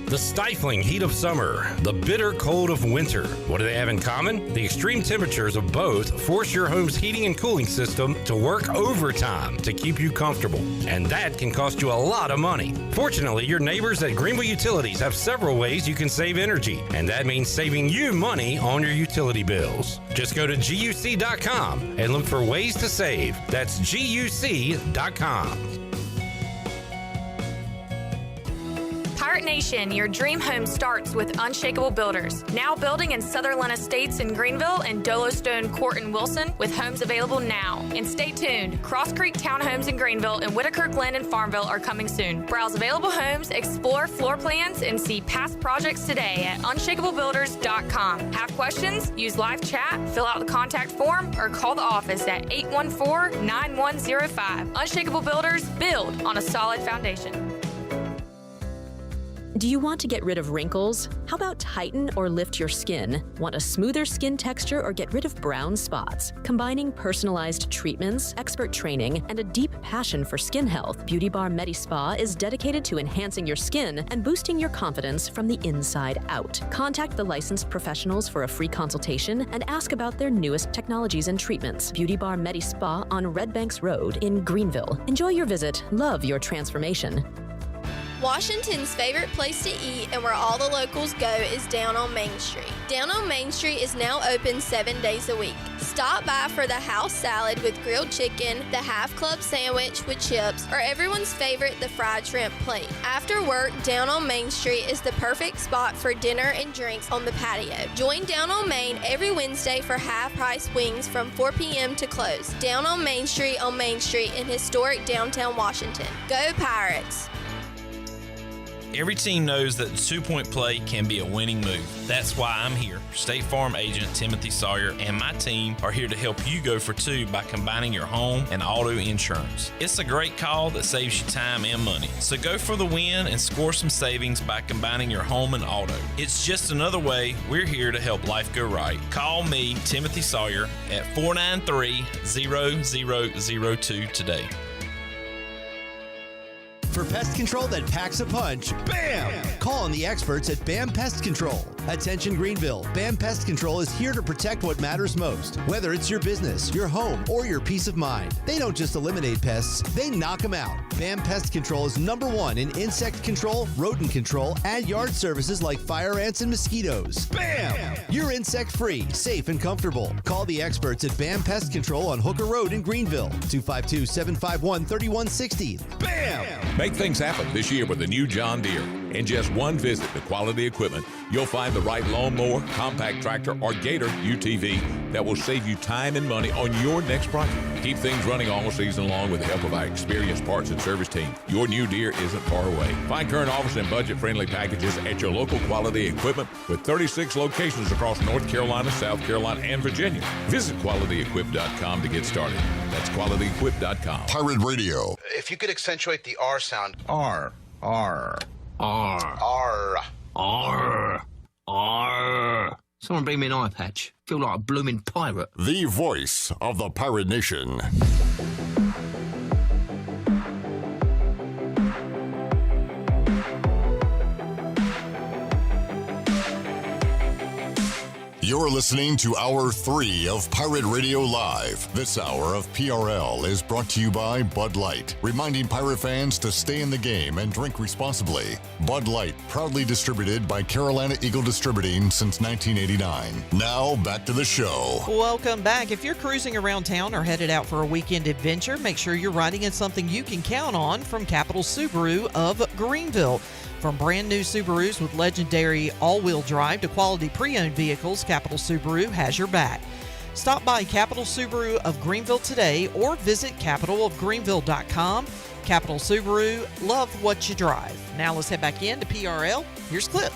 The stifling heat of summer, the bitter cold of winter. What do they have in common? The extreme temperatures of both force your home's heating and cooling system to work overtime to keep you comfortable. And that can cost you a lot of money. Fortunately, your neighbors at Greenville Utilities have several ways you can save energy. And that means saving you money on your utility bills. Just go to GUC.com and look for ways to save. That's GUC.com. Pirate Nation, your dream home starts with Unshakable Builders. Now building in Sutherland Estates in Greenville and Dolostone Court in Wilson with homes available now. And stay tuned. Cross Creek Townhomes in Greenville and Whitaker Glen in Farmville are coming soon. Browse available homes, explore floor plans, and see past projects today at unshakablebuilders.com. Have questions? Use live chat, fill out the contact form, or call the office at 814-9105. Unshakable Builders, build on a solid foundation. Do you want to get rid of wrinkles? How about tighten or lift your skin? Want a smoother skin texture or get rid of brown spots? Combining personalized treatments, expert training, and a deep passion for skin health, Beauty Bar Medi-Spa is dedicated to enhancing your skin and boosting your confidence from the inside out. Contact the licensed professionals for a free consultation and ask about their newest technologies and treatments. Beauty Bar Medi-Spa on Red Banks Road in Greenville. Enjoy your visit. Love your transformation. Washington's favorite place to eat and where all the locals go is down on Main Street. Down on Main Street is now open 7 days a week. Stop by for the house salad with grilled chicken, the half club sandwich with chips, or everyone's favorite, the fried shrimp plate. After work, Down on Main Street is the perfect spot for dinner and drinks on the patio. Join Down on Main every Wednesday for half-price wings from 4 p.m. to close. Down on Main Street in historic downtown Washington. Go Pirates! Every team knows that the two-point play can be a winning move. That's why I'm here. State Farm agent Timothy Sawyer and my team are here to help you go for two by combining your home and auto insurance. It's a great call that saves you time and money. So go for the win and score some savings by combining your home and auto. It's just another way we're here to help life go right. Call me, Timothy Sawyer, at 493-0002 today. For pest control that packs a punch, BAM! Call on the experts at BAM Pest Control. Attention Greenville, BAM Pest Control is here to protect what matters most, whether it's your business, your home, or your peace of mind. They don't just eliminate pests, they knock them out. BAM Pest Control is #1 in insect control, rodent control, and yard services like fire ants and mosquitoes. BAM! You're insect-free, safe, and comfortable. Call the experts at BAM Pest Control on Hooker Road in Greenville, 252-751-3160. BAM! Make things happen this year with the new John Deere. In just one visit to Quality Equipment, you'll find the right lawnmower, compact tractor, or Gator UTV that will save you time and money on your next project. Keep things running all season long with the help of our experienced parts and service team. Your new Deere isn't far away. Find current offers and budget-friendly packages at your local Quality Equipment with 36 locations across North Carolina, South Carolina, and Virginia. Visit QualityEquip.com to get started. That's QualityEquip.com. Pirate Radio. If you could accentuate the R sound. R. Someone bring me an eye patch. Feel like a blooming pirate. The voice of the Pirate Nation. You're listening to Hour 3 of Pirate Radio Live. This hour of PRL is brought to you by Bud Light, reminding pirate fans to stay in the game and drink responsibly. Bud Light, proudly distributed by Carolina Eagle Distributing since 1989. Now, back to the show. Welcome back. If you're cruising around town or headed out for a weekend adventure, make sure you're riding in something you can count on from Capital Subaru of Greenville. From brand new Subarus with legendary all-wheel drive to quality pre-owned vehicles, Capital Subaru has your back. Stop by Capital Subaru of Greenville today or visit capitalofgreenville.com. Capital Subaru, love what you drive. Now let's head back in to PRL. Here's Clip.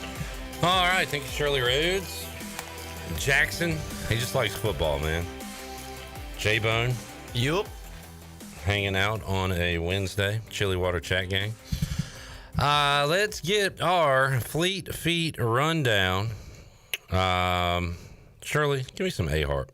All right, thank you, Shirley Rhodes. Jackson, he just likes football, man. J-Bone. Yup. Hanging out on a Wednesday. Chili Water Chat Gang. Let's get our Fleet Feet rundown. Shirley, give me some A-Harp.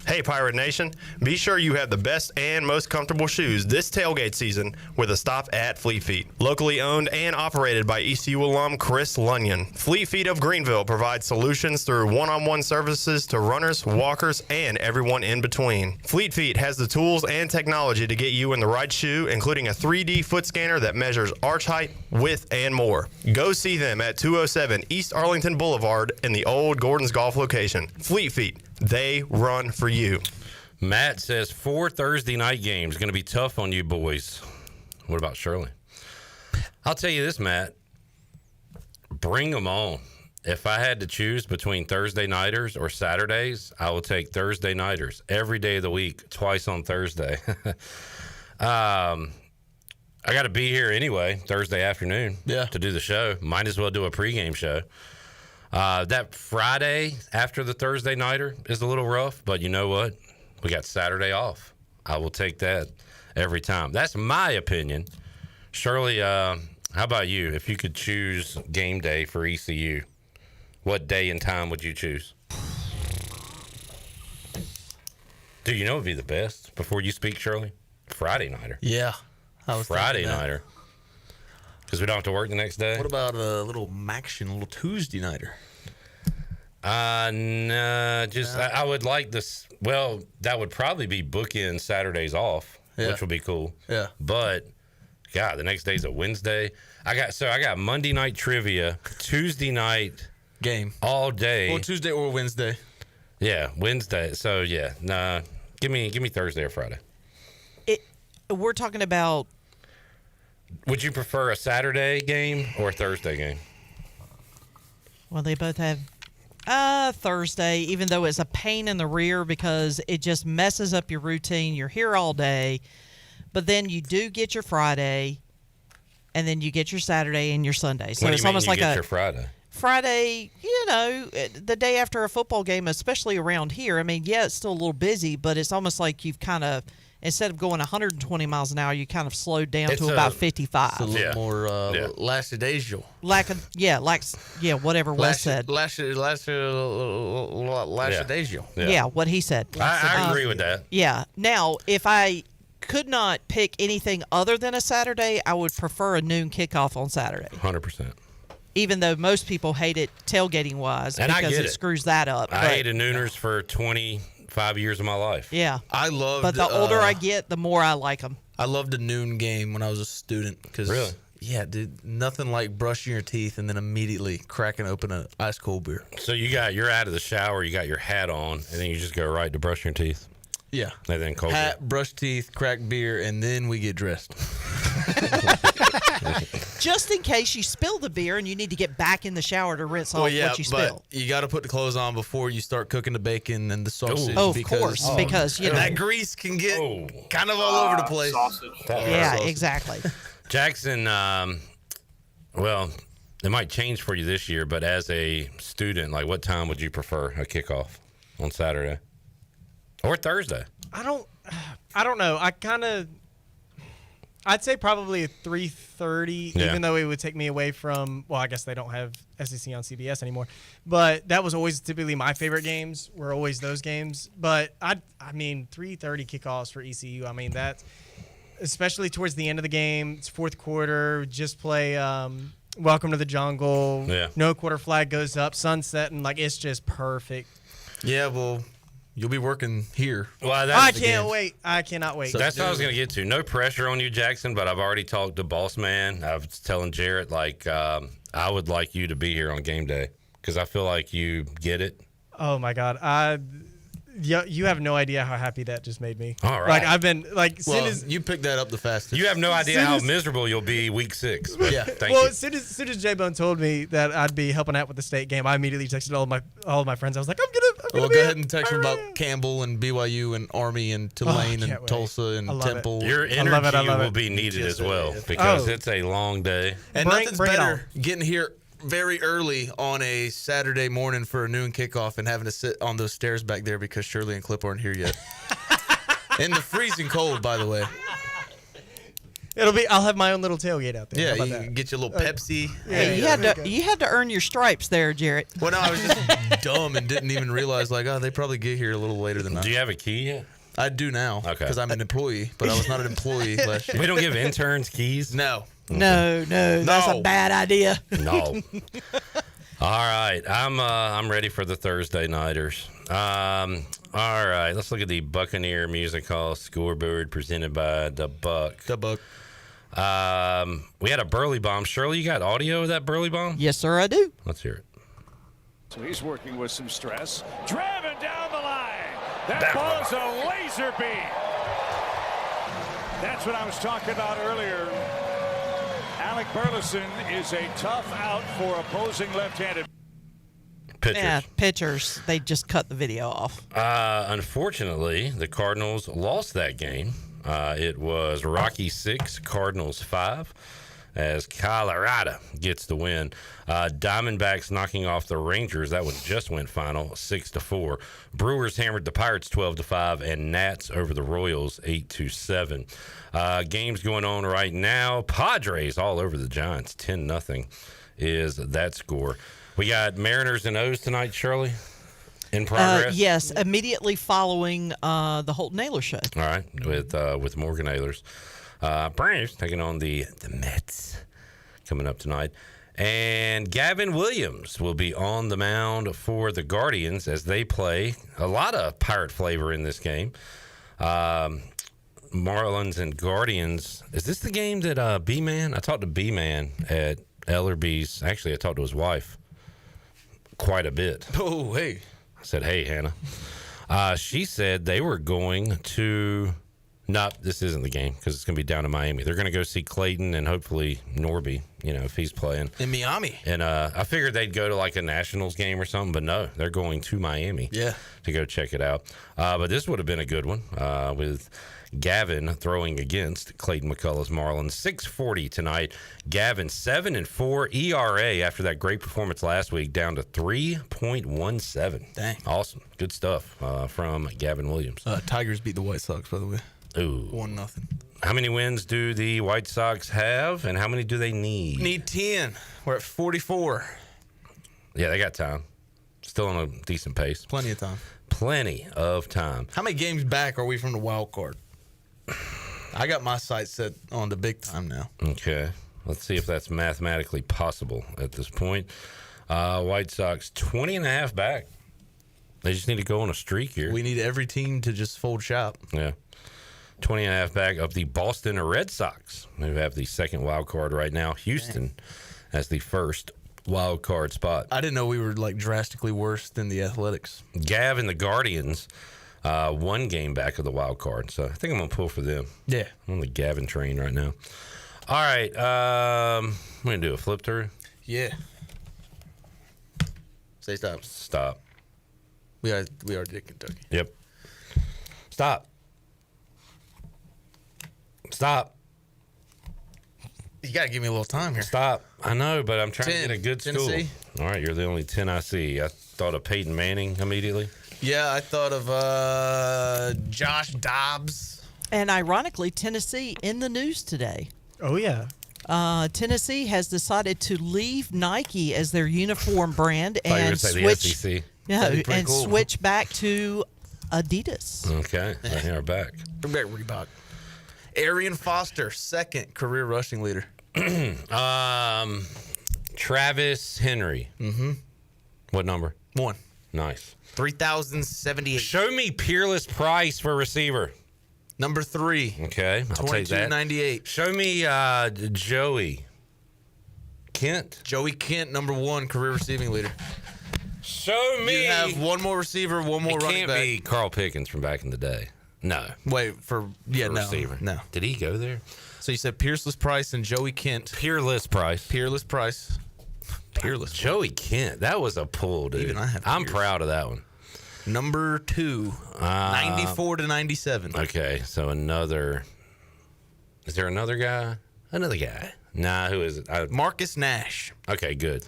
Hey, Pirate Nation. Be sure you have the best and most comfortable shoes this tailgate season with a stop at Fleet Feet. Locally owned and operated by ECU alum Chris Lunyon. Fleet Feet of Greenville provides solutions through one-on-one services to runners, walkers, and everyone in between. Fleet Feet has the tools and technology to get you in the right shoe, including a 3D foot scanner that measures arch height, width, and more. Go see them at 207 East Arlington Boulevard in the old Gordon's Golf location. Fleet Feet. They run for you. Matt says 4 Thursday night games. Going to be tough on you boys. What about Shirley? I'll tell you this, Matt. Bring them on. If I had to choose between Thursday nighters or Saturdays, I will take Thursday nighters every day of the week, twice on Thursday. I got to be here anyway, Thursday afternoon to do the show. Might as well do a pregame show. That Friday after the Thursday nighter is a little rough, but you know what? We got Saturday off. I will take that every time. That's my opinion. Shirley, how about you? If you could choose game day for ECU, what day and time would you choose? Do you know what would be the best before you speak, Shirley? Friday nighter. Yeah. I was Friday nighter. Because we don't have to work the next day? What about a little Maction, a little Tuesday nighter? No, just I would like this. Well, that would probably be bookend Saturdays off, which would be cool. Yeah. But, God, the next day's a Wednesday. I got Monday night trivia, Tuesday night game all day. Or Tuesday or Wednesday. Yeah, Wednesday. So yeah, nah. Give me Thursday or Friday. We're talking about. Would you prefer a Saturday game or a Thursday game? Well, they both have Thursday, even though it's a pain in the rear because it just messes up your routine. You're here all day, but then you do get your Friday, and then you get your Saturday and your Sunday. So it's almost like your Friday, you know, the day after a football game, especially around here. I mean, yeah, it's still a little busy, but it's almost like you've kind of, instead of going 120 miles an hour, you kind of slowed down to about 55. It's a little more lackadaisical. Whatever Wes said. Lackadaisical. Yeah, what he said. I agree with that. Yeah. Now, if I could not pick anything other than a Saturday, I would prefer a noon kickoff on Saturday. 100%. Even though most people hate it tailgating-wise because it screws that up. I hated nooners for 25 years of my life. Yeah. I loved. But the older I get, the more I like them. I loved a noon game when I was a student. Really? Yeah, dude. Nothing like brushing your teeth and then immediately cracking open an ice cold beer. So you're out of the shower, you got your hat on, and then you just go right to brush your teeth. Yeah. And then cold hat, brush teeth, crack beer, and then we get dressed. Just in case you spill the beer and you need to get back in the shower to rinse off what you spilled. You got to put the clothes on before you start cooking the bacon and the sausage. Oh, of course, because you know that grease can get kind of all over the place. Yeah, exactly. Jackson, well, it might change for you this year, but as a student, like what time would you prefer a kickoff on Saturday or Thursday? I don't know. I'd say probably 3:30, even though it would take me away from. Well, I guess they don't have SEC on CBS anymore, but that was always typically my favorite games. Were always those games. But I mean, 3:30 kickoffs for ECU. I mean that's especially towards the end of the game. It's fourth quarter. Just play Welcome to the Jungle. Yeah. No quarter flag goes up. Sunset and it's just perfect. Yeah, well. You'll be working here. Well, I can't wait. I cannot wait. So that's what I was going to get to. No pressure on you, Jackson, but I've already talked to Boss Man. I was telling Jarrett, I would like you to be here on game day because I feel like you get it. Oh, my God. You have no idea how happy that just made me. All right. I've been, you picked that up the fastest. You have no idea how miserable you'll be week 6. Yeah. Thank you. As soon as J-Bone told me that I'd be helping out with the state game, I immediately texted all of my friends. I was like, I'm gonna go ahead and text them about Campbell and BYU and Army and Tulane and Tulsa and Temple. Your energy will be needed as well because it's a long day. And nothing's better getting here very early on a Saturday morning for a noon kickoff and having to sit on those stairs back there because Shirley and Clip aren't here yet. In the freezing cold, by the way. I'll have my own little tailgate out there. Yeah, How about you that? can get your little Pepsi. You had to earn your stripes there, Jarrett. Well, no, I was just dumb and didn't even realize, like, they probably get here a little later than us. Do you have a key yet? I do now. Okay. Because I'm an employee, but I was not an employee last year. We don't give interns keys? No. No, that's a bad idea. No. All right, I'm ready for the Thursday nighters. All right, let's look at the Buccaneer Music Hall scoreboard presented by the Buck. The Buck. We had a Burley Bomb. Shirley, you got audio of that Burley Bomb? Yes, sir, I do. Let's hear it. So he's working with some stress. Driven down the line. That ball is a laser beam. That's what I was talking about earlier. Alec Burleson is a tough out for opposing left-handed pitchers. Yeah, pitchers. They just cut the video off. Unfortunately, the Cardinals lost that game. It was Rocky 6, Cardinals 5, as Colorado gets the win. Diamondbacks knocking off the Rangers. That one just went final, 6-4. Brewers hammered the Pirates 12-5, and Nats over the Royals 8-7. Games going on right now. Padres all over the Giants, 10-0 is that score. We got Mariners and O's tonight, Shirley, in progress. Yes, immediately following the Holton Ahlers show. All right, with Morgan Ahlers. Braves taking on the Mets coming up tonight. And Gavin Williams will be on the mound for the Guardians as they play. A lot of Pirate flavor in this game. Marlins and Guardians. Is this the game that B-Man? I talked to B-Man at Ellerby's. Actually, I talked to his wife quite a bit. Oh, hey. I said, hey, Hannah. She said they were going to... No, this isn't the game because it's going to be down in Miami. They're going to go see Clayton and hopefully Norby, if he's playing. In Miami. And I figured they'd go to like a Nationals game or something, but no, they're going to Miami to go check it out. But this would have been a good one with Gavin throwing against Clayton McCullough's Marlins. 6:40 tonight. Gavin 7-4 ERA after that great performance last week, down to 3.17. Dang. Awesome. Good stuff from Gavin Williams. Tigers beat the White Sox, by the way. Ooh. 1-0. How many wins do the White Sox have, and how many do they need? Need 10. We're at 44. Yeah, they got time. Still on a decent pace. Plenty of time. Plenty of time. How many games back are we from the wild card? I got my sights set on the big time now. Okay. Let's see if that's mathematically possible at this point. White Sox 20.5 back. They just need to go on a streak here. We need every team to just fold shop. Yeah. 20.5 back of the Boston Red Sox, who have the second wild card right now. Houston as the first wild card spot. I didn't know we were like drastically worse than the Athletics. Gav and the Guardians, one game back of the wild card. So I think I'm going to pull for them. Yeah. I'm on the Gavin train right now. All right. I'm going to do a flip through. Yeah. Say stop. Stop. We are at Kentucky. Yep. Stop. Stop. You got to give me a little time here. Stop. I know, but I'm trying to get a good Tennessee. school. All right, you're the only 10 I see. I thought of Peyton Manning immediately. Yeah, I thought of Josh Dobbs. And ironically, Tennessee in the news today. Oh, yeah. Tennessee has decided to leave Nike as their uniform brand and switch, switch back to Adidas. Okay, right here, back. Bring back Reebok. Arian Foster, second career rushing leader. Travis Henry. Mm-hmm. What number? 1. Nice. 3,078. Show me Peerless Price for receiver. Number 3. Okay, I'll take that. 22.98. Show me Joey Kent. Joey Kent, number 1 career receiving leader. Show me. You have one more receiver, one more running back. It can't be Carl Pickens from back in the day. No. Wait, for receiver. No. Did he go there? So you said Peerless Price and Joey Kent. Peerless Price. Peerless Price. Peerless. Joey Kent. That was a pull, dude. Even I have I'm proud of that one. Number 2, 94-97. Okay, so another. Is there another guy? Another guy. Nah, who is it? Marcus Nash. Okay, good.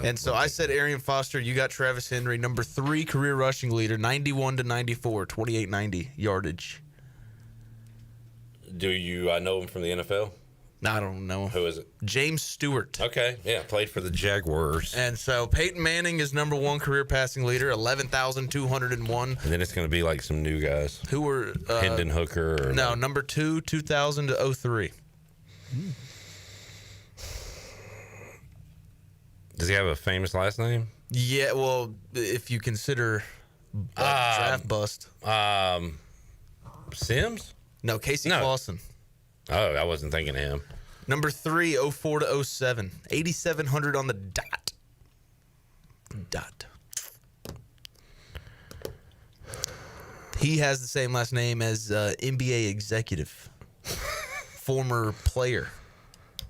And so I said Arian Foster. You got Travis Henry, number 3 career rushing leader, 91-94, 2890 yardage. Do you know him from the NFL? I don't know. Who is it? James Stewart. Okay, yeah, played for the Jaguars. And so Peyton Manning is number 1 career passing leader, 11,201. And then it's going to be like some new guys. Who were Hendon Hooker? No, number 2, 2000 to 03. Does he have a famous last name? Yeah, well, if you consider draft bust. Sims? No, Casey Clausen. Oh, I wasn't thinking of him. Number 3, 04 to 07. 8,700 on the dot. He has the same last name as NBA executive. Former player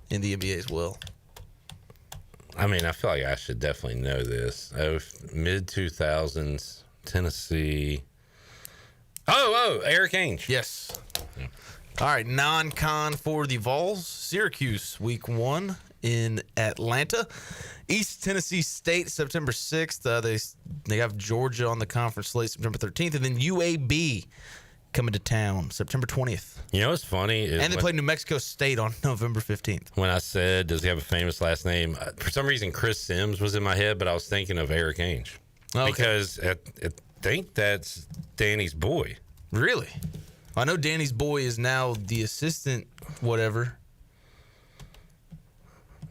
in the NBA as well. I mean, I feel like I should definitely know this. Mid-2000s, Tennessee. Eric Ainge. Yes. Yeah. All right, non-con for the Vols. Syracuse, week 1 in Atlanta. East Tennessee State, September 6th. They have Georgia on the conference slate September 13th. And then UAB coming to town September 20th. You know what's funny? And they play New Mexico State on November 15th. When I said, does he have a famous last name? For some reason, Chris Sims was in my head, but I was thinking of Eric Ainge. Okay. Because I think that's Danny's boy. Really? I know Danny's boy is now the assistant whatever.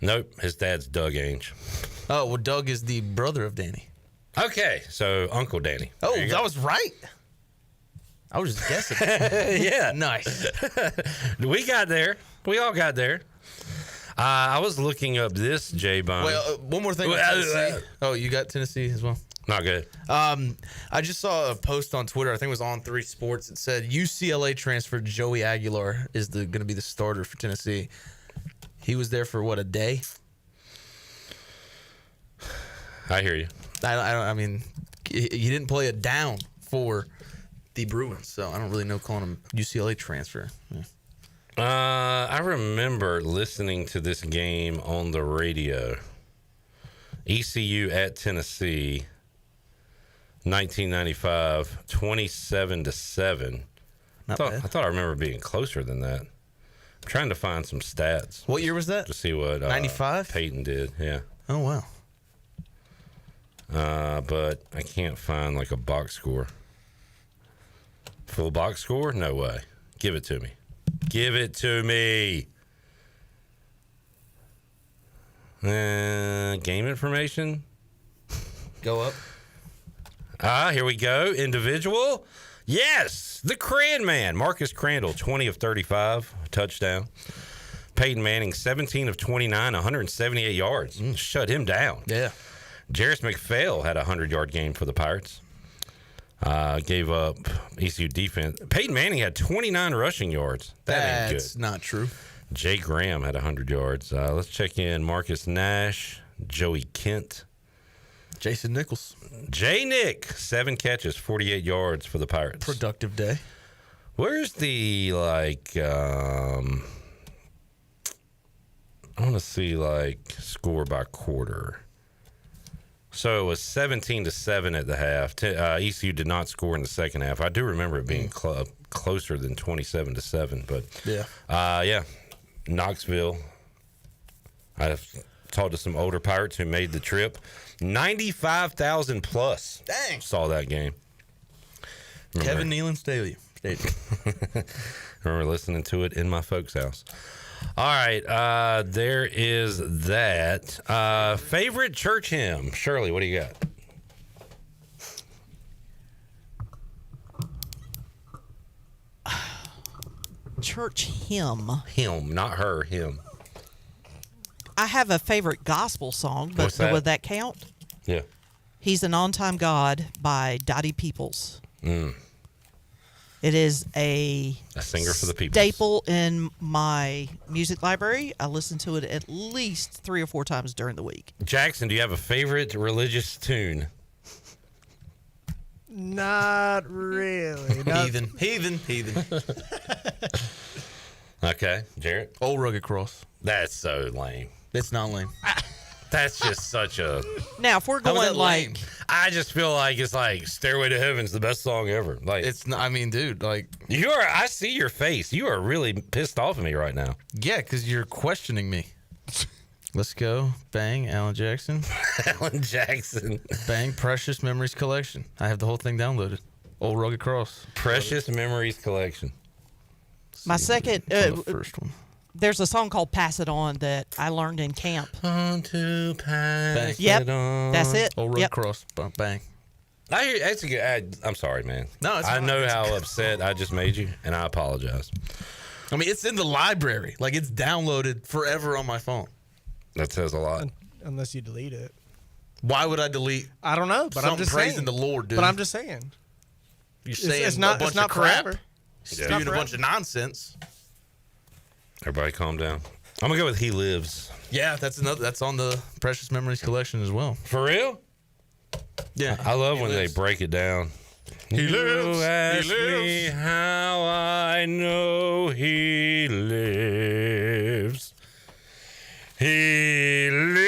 Nope, his dad's Doug Ainge. Oh, well, Doug is the brother of Danny. Okay, so Uncle Danny. Oh, that was right. I was just guessing. Yeah. Nice. We got there. We all got there. I was looking up this, J-Bone. Well, one more thing. Oh, you got Tennessee as well? Not good. I just saw a post on Twitter. I think it was on 3 Sports. It said UCLA transfer Joey Aguilar is going to be the starter for Tennessee. He was there for a day? I hear you. I mean, he didn't play a down for the Bruins, so I don't really know calling him UCLA transfer. Yeah. I remember listening to this game on the radio. ECU at Tennessee. 1995, 27-7. I thought I remember being closer than that. I'm trying to find some stats. What year was that? To see what 95? Peyton did. Yeah. Oh wow. But I can't find like a box score. Full box score? No way. Give it to me. Give it to me. Game information. Go up. Here we go. Individual. Yes. The Cran Man. Marcus Crandall, 20 of 35. Touchdown. Peyton Manning, 17 of 29, 178 yards. Shut him down. Yeah. Jarris McPhail had a 100-yard game for the Pirates. Gave up ECU defense. Peyton Manning had 29 rushing yards. That ain't good. That's not true. Jay Graham had 100 yards. Let's check in Marcus Nash, Joey Kent. Jason Nichols. Jay Nick, 7 catches, 48 yards for the Pirates. Productive day. Where's the, I want to see, score by quarter. So it was 17-7 at the half. ECU did not score in the second half. I do remember it being closer than 27-7, but yeah. Knoxville. I've talked to some older Pirates who made the trip. 95,000 plus. Dang. Saw that game. Kevin Nealon Stadium. Remember listening to it in my folks' house. All right, there is that. Favorite church hymn? Shirley, what do you got? Church hymn. Hymn, not her, him. I have a favorite gospel song, but What's that? would that count? Yeah. He's an On-Time God by Dottie Peoples. It is a singer for the people. Staple in my music library. I listen to it at least 3 or 4 times during the week. Jackson, do you have a favorite religious tune? Not really. Heathen. Okay, Jarrett. Old Rugged Cross. That's so lame. It's not lame. That's just such a. Now, if we're going like, I just feel like it's like "Stairway to Heaven's" the best song ever. Like it's not. I mean, dude, like you are. I see your face. You are really pissed off at me right now. Yeah, because you're questioning me. Let's go. Bang, Alan Jackson. Alan Jackson. Bang, Precious Memories Collection. I have the whole thing downloaded. Old Rugged Cross. Precious Memories Collection. my second, the first one. There's a song called "Pass It On" that I learned in camp. On to pass Yep, it on. that's it. Old Rugged Yep. Cross. Bang. That's a good. I'm sorry, man. No, it's I fine. know how upset I just made you, and I apologize. I mean, it's in the library. Like, it's downloaded forever on my phone. That says a lot. Unless you delete it. Why would I delete? I don't know, but I'm just praising saying. the Lord, dude. But I'm just saying. You're saying it's not, a bunch it's not of crap. forever. Spewing a bunch of nonsense. Everybody, calm down. I'm gonna go with "He Lives." Yeah, that's another. That's on the Precious Memories collection as well. For real? Yeah, I love when they break it down. He lives. You ask He lives. me how I know he lives. He lives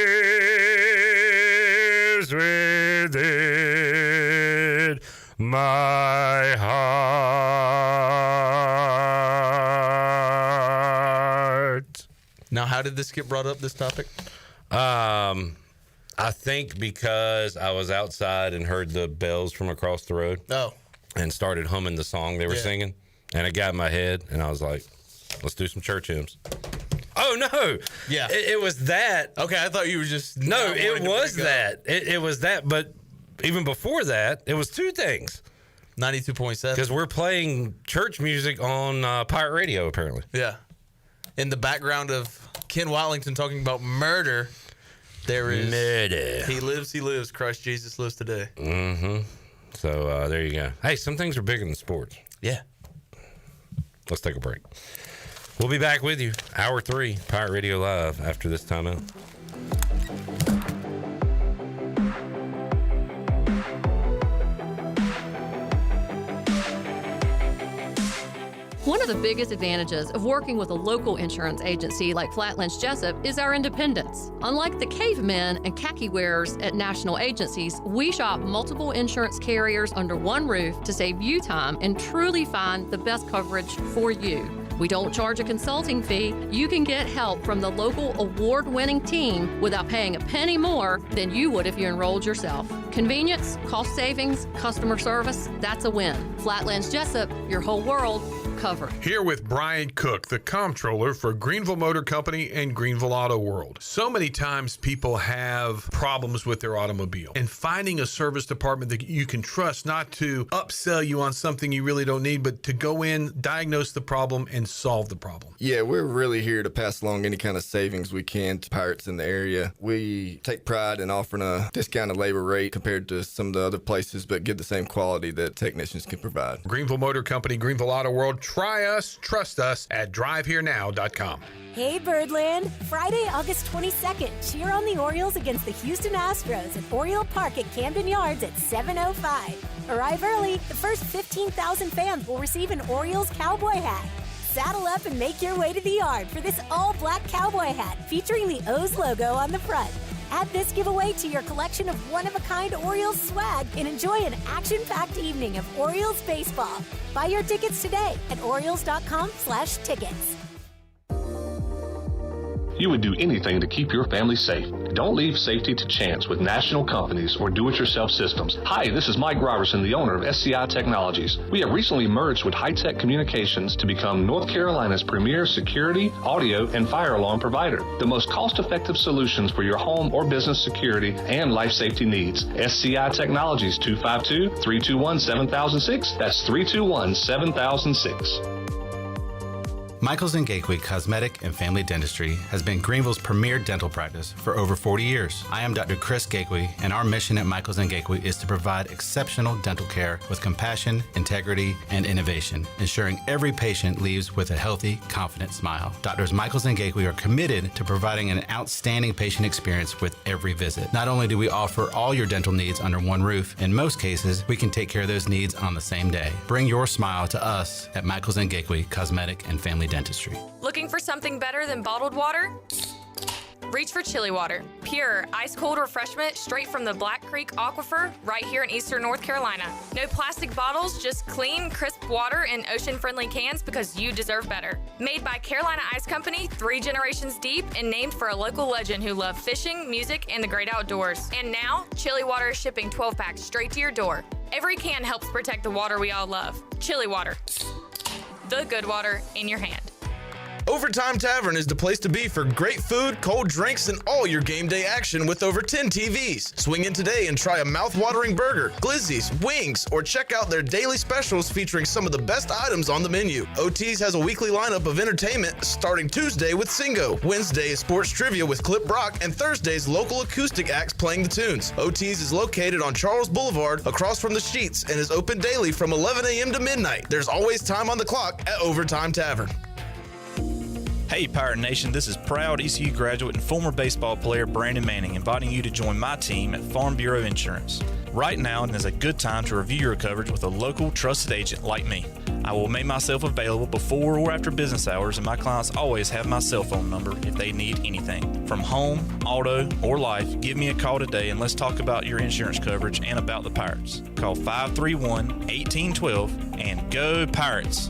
within my heart. Now, how did this get brought up? This topic? I think because I was outside and heard the bells from across the road. Oh. And started humming the song they were singing. And it got in my head, and I was like, let's do some church hymns. Oh, no. Yeah. It was that. Okay, I thought you were just... No, it was that. It was that. But even before that, it was two things. 92.7. Because we're playing church music on pirate radio, apparently. Yeah. In the background of Ken Watlington talking about murder, there is... Murder. He lives. Christ Jesus lives today. Mm-hmm. So there you go. Hey, some things are bigger than sports. Yeah. Let's take a break. We'll be back with you. Hour 3, Pirate Radio Live, after this timeout. One of the biggest advantages of working with a local insurance agency like Flatlands Jessup is our independence. Unlike the cavemen and khaki wearers at national agencies, we shop multiple insurance carriers under one roof to save you time and truly find the best coverage for you. We don't charge a consulting fee. You can get help from the local award-winning team without paying a penny more than you would if you enrolled yourself. Convenience, cost savings, customer service, that's a win. Flatlands Jessup, your whole world covered. Here with Brian Cook, the comptroller for Greenville Motor Company and Greenville Auto World. So many times people have problems with their automobile, and finding a service department that you can trust not to upsell you on something you really don't need, but to go in, diagnose the problem, and solve the problem. Yeah, we're really here to pass along any kind of savings we can to pirates in the area. We take pride in offering a discounted labor rate compared to some of the other places, but give the same quality that technicians can provide. Greenville Motor Company, Greenville Auto World. Try us, trust us at driveherenow.com. Hey Birdland! Friday, August 22nd, cheer on the Orioles against the Houston Astros at Oriole Park at Camden Yards at 7:05. Arrive early. The first 15,000 fans will receive an Orioles cowboy hat. Saddle up and make your way to the yard for this all-black cowboy hat featuring the O's logo on the front. Add this giveaway to your collection of one-of-a-kind Orioles swag and enjoy an action-packed evening of Orioles baseball. Buy your tickets today at Orioles.com/tickets. You would do anything to keep your family safe. Don't leave safety to chance with national companies or do-it-yourself systems. Hi, this is Mike Robertson, the owner of SCI Technologies. We have recently merged with High-Tech Communications to become North Carolina's premier security, audio, and fire alarm provider. The most cost-effective solutions for your home or business security and life safety needs. SCI Technologies, 252-321-7006. That's 321-7006. Michaels & Gateway Cosmetic and Family Dentistry has been Greenville's premier dental practice for over 40 years. I am Dr. Chris Gateway, and our mission at Michaels & Gateway is to provide exceptional dental care with compassion, integrity, and innovation, ensuring every patient leaves with a healthy, confident smile. Doctors Michaels & Gateway are committed to providing an outstanding patient experience with every visit. Not only do we offer all your dental needs under one roof, in most cases, we can take care of those needs on the same day. Bring your smile to us at Michaels & Gateway Cosmetic and Family Dentistry. Looking for something better than bottled water? Reach for Chili Water, pure, ice-cold refreshment straight from the Black Creek Aquifer right here in eastern North Carolina. No plastic bottles, just clean, crisp water in ocean-friendly cans because you deserve better. Made by Carolina Ice Company, 3 generations deep, and named for a local legend who loved fishing, music, and the great outdoors. And now, Chili Water is shipping 12-packs straight to your door. Every can helps protect the water we all love. Chili Water. The good water in your hand. Overtime Tavern is the place to be for great food, cold drinks, and all your game day action with over 10 TVs. Swing in today and try a mouth-watering burger, glizzies, wings, or check out their daily specials featuring some of the best items on the menu. OT's has a weekly lineup of entertainment starting Tuesday with Singo, Wednesday is sports trivia with Clip Brock, and Thursday's local acoustic acts playing the tunes. OT's is located on Charles Boulevard across from the Sheets and is open daily from 11 a.m. to midnight. There's always time on the clock at Overtime Tavern. Hey Pirate Nation, this is proud ECU graduate and former baseball player Brandon Manning inviting you to join my team at Farm Bureau Insurance. Right now is a good time to review your coverage with a local trusted agent like me. I will make myself available before or after business hours, and my clients always have my cell phone number if they need anything. From home, auto, or life, give me a call today and let's talk about your insurance coverage and about the Pirates. Call 531-1812 and go Pirates!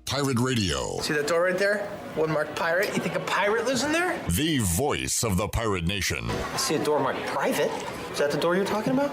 Pirate Radio. See that door right there? One marked pirate. You think a pirate lives in there? The voice of the Pirate Nation. I see a door marked private. Is that the door you're talking about?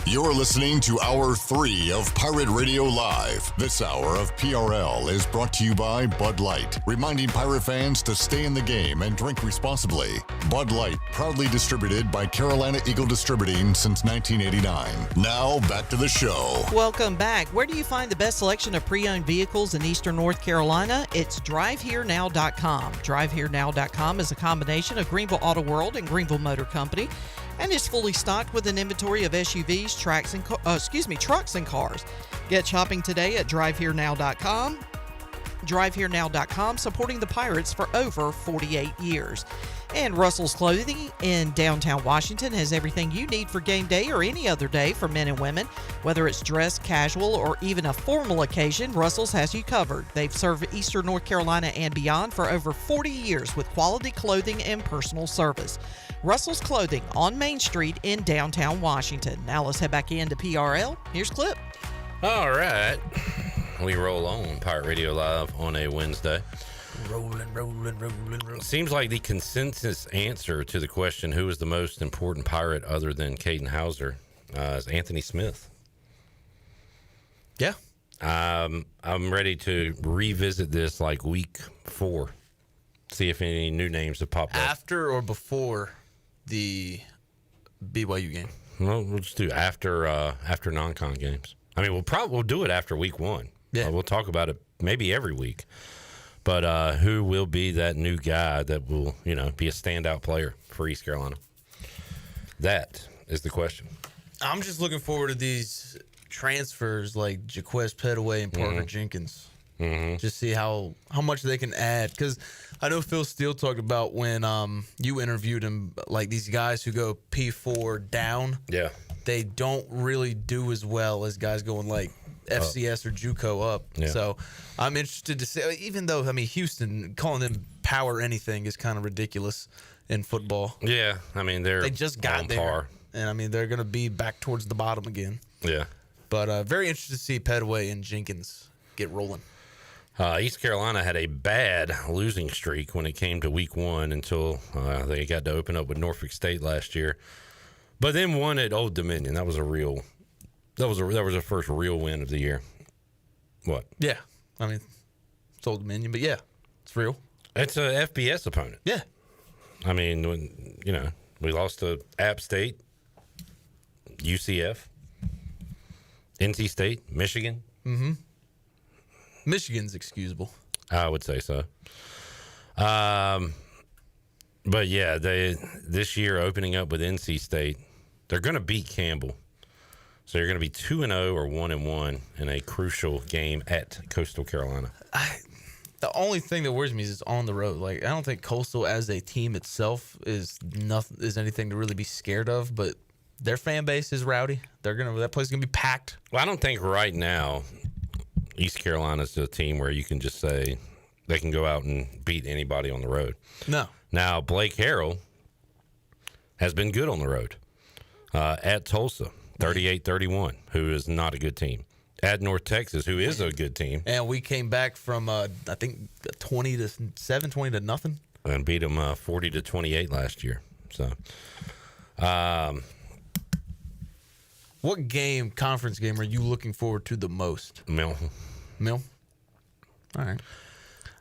You're listening to Hour 3 of Pirate Radio Live. This hour of PRL is brought to you by Bud Light, reminding pirate fans to stay in the game and drink responsibly. Bud Light, proudly distributed by Carolina Eagle Distributing since 1989. Now, back to the show. Welcome back. Where do you find the best selection of pre-owned vehicles in eastern North Carolina? It's DriveHereNow.com. DriveHereNow.com is a combination of Greenville Auto World and Greenville Motor Company, and is fully stocked with an inventory of SUVs, trucks, and cars. Get shopping today at DriveHereNow.com. DriveHereNow.com, supporting the Pirates for over 48 years. And Russell's Clothing in downtown Washington has everything you need for game day or any other day for men and women. Whether it's dress, casual, or even a formal occasion, Russell's has you covered. They've served eastern North Carolina and beyond for over 40 years with quality clothing and personal service. Russell's Clothing on Main Street in downtown Washington. Now let's head back into PRL. Here's Clip. All right. We roll on Pirate Radio Live on a Wednesday. Rolling. Seems like the consensus answer to the question, who is the most important Pirate other than Caden Hauser, is Anthony Smith. Yeah. I'm ready to revisit this like week 4. See if any new names have popped up. After or before the BYU game? Well, we'll just do after non-con games. I mean, we'll do it after week 1. Yeah. We'll talk about it maybe every week. But who will be that new guy that will, be a standout player for East Carolina? That is the question. I'm just looking forward to these transfers like Jaquez Petaway and Parker Jenkins. Just see how much they can add. Because I know Phil Steele talked about when you interviewed him, like these guys who go P4 down. Yeah. They don't really do as well as guys going like FCS or JUCO up. Yeah. So I'm interested to see, even though, Houston, calling them power anything is kind of ridiculous in football. Yeah. I mean, they just got on there. par. And, they're going to be back towards the bottom again. Yeah. But very interested to see Petaway and Jenkins get rolling. East Carolina had a bad losing streak when it came to week 1 until they got to open up with Norfolk State last year. But then won at Old Dominion. That was the first real win of the year. What? Yeah. It's Old Dominion, but yeah, it's real. It's a FBS opponent. Yeah. We lost to App State, UCF, NC State, Michigan. Mm-hmm. Michigan's excusable. I would say so. But yeah, this year opening up with NC State, They're going to beat Campbell. So you're going to be 2-0 or 1-1 in a crucial game at Coastal Carolina. The only thing that worries me is it's on the road. Like, I don't think Coastal as a team itself is anything to really be scared of, but their fan base is rowdy. That place is gonna be packed. Well, I don't think right now East Carolina's a team where you can just say they can go out and beat anybody on the road. No. Now, Blake Harrell has been good on the road. At Tulsa, 38-31, who is not a good team. At North Texas, who is a good team. And we came back from, I think, 20 to nothing. And beat them 40-28 last year. So, what conference game, are you looking forward to the most? Mill. All right.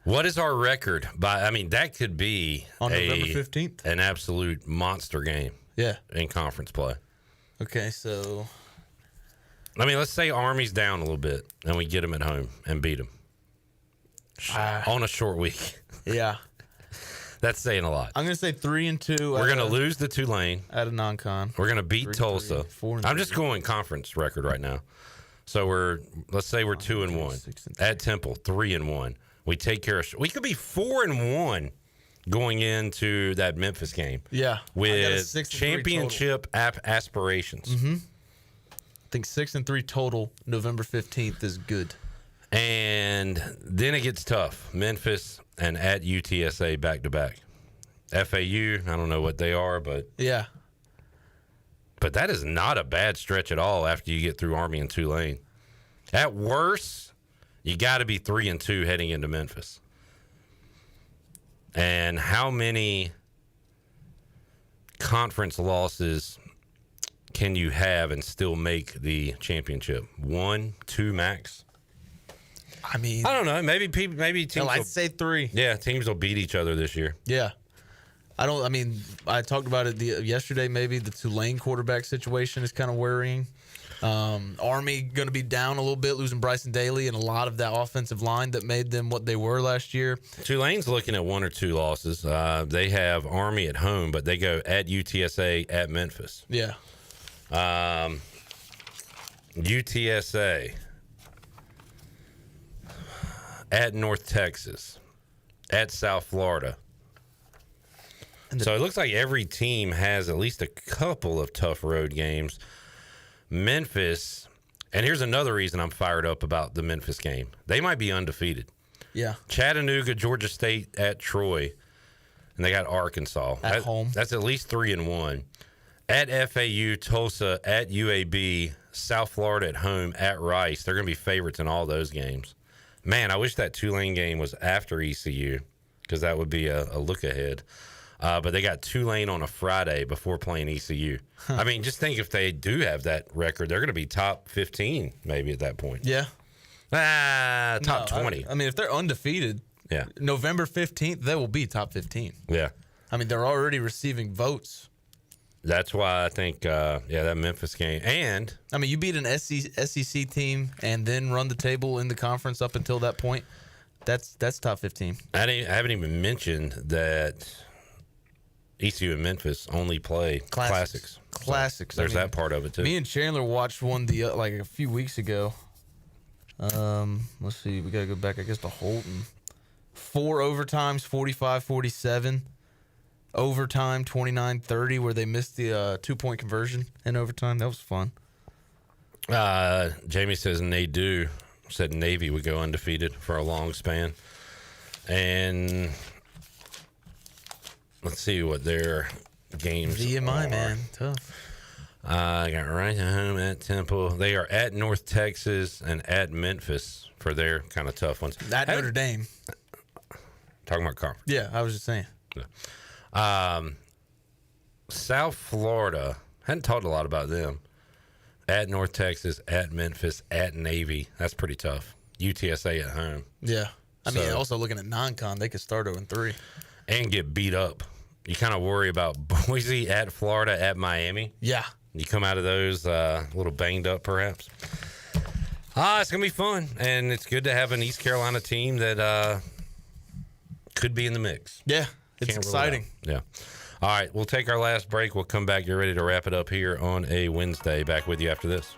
What is our record? That could be on November 15th, an absolute monster game. Yeah, in conference play. Okay, so let's say Army's down a little bit, and we get them at home and beat them on a short week. Yeah, that's saying a lot. I'm going to say 3-2. We're going to lose to Tulane at a non-con. We're going to beat Tulsa. I'm just going conference record right now. So let's say we're 2-1 at Temple, 3-1. We take care of. We could be 4-1 going into that Memphis game. Yeah, with championship aspirations. Mm-hmm. I think 6-3 total. November 15th is good. And then it gets tough. Memphis and at UTSA back to back. FAU, I don't know what they are, but yeah. But that is not a bad stretch at all after you get through Army and Tulane. At worst, you got to be 3-2 heading into Memphis. And how many conference losses can you have and still make the championship? 1, 2 max? I don't know. Maybe teams. I'd say 3. Yeah, teams will beat each other this year. Yeah. I talked about it yesterday. Maybe the Tulane quarterback situation is kind of worrying. Army going to be down a little bit, losing Bryson Daly and a lot of that offensive line that made them what they were last year. Tulane's looking at 1 or 2 losses. They have Army at home, but they go at UTSA, at Memphis. Yeah. UTSA at North Texas, at South Florida. So it looks like every team has at least a couple of tough road games. Memphis, and here's another reason I'm fired up about the Memphis game. They might be undefeated. Yeah. Chattanooga, Georgia State at Troy, and they got Arkansas. At home. That's at least 3-1. At FAU, Tulsa, at UAB, South Florida at home, at Rice. They're going to be favorites in all those games. Man, I wish that Tulane game was after ECU because that would be a look ahead. But they got Tulane on a Friday before playing ECU. Huh. Just think if they do have that record, they're going to be top 15 maybe at that point. Yeah. Top 20. If they're undefeated, yeah, November 15th, they will be top 15. Yeah. They're already receiving votes. That's why I think, that Memphis game. And, you beat an SEC team and then run the table in the conference up until that point. That's top 15. I haven't even mentioned that ECU and Memphis only play classics. Classics. So there's that part of it too. Me and Chandler watched one a few weeks ago. Let's see. We got to go back, I guess, to Holton. 4 overtimes, 45-47. Overtime, 29-30, where they missed the 2-point conversion in overtime. That was fun. Jamie says Nadeau said Navy would go undefeated for a long span. And let's see what their games VMI, are. man. Tough. I got right at home at Temple. They are at North Texas and at Memphis for their kind of tough ones. At Notre Dame. Talking about conference. Yeah, I was just saying. South Florida, hadn't talked a lot about them. At North Texas, at Memphis, at Navy. That's pretty tough. UTSA at home. Yeah. Also looking at non-con, they could start 0-3. And get beat up. You kind of worry about Boise at Florida, at Miami. Yeah. You come out of those a little banged up, perhaps. It's going to be fun. And it's good to have an East Carolina team that could be in the mix. Yeah. It's exciting. Yeah. All right, we'll take our last break. We'll come back. Get ready to wrap it up here on a Wednesday. Back with you after this.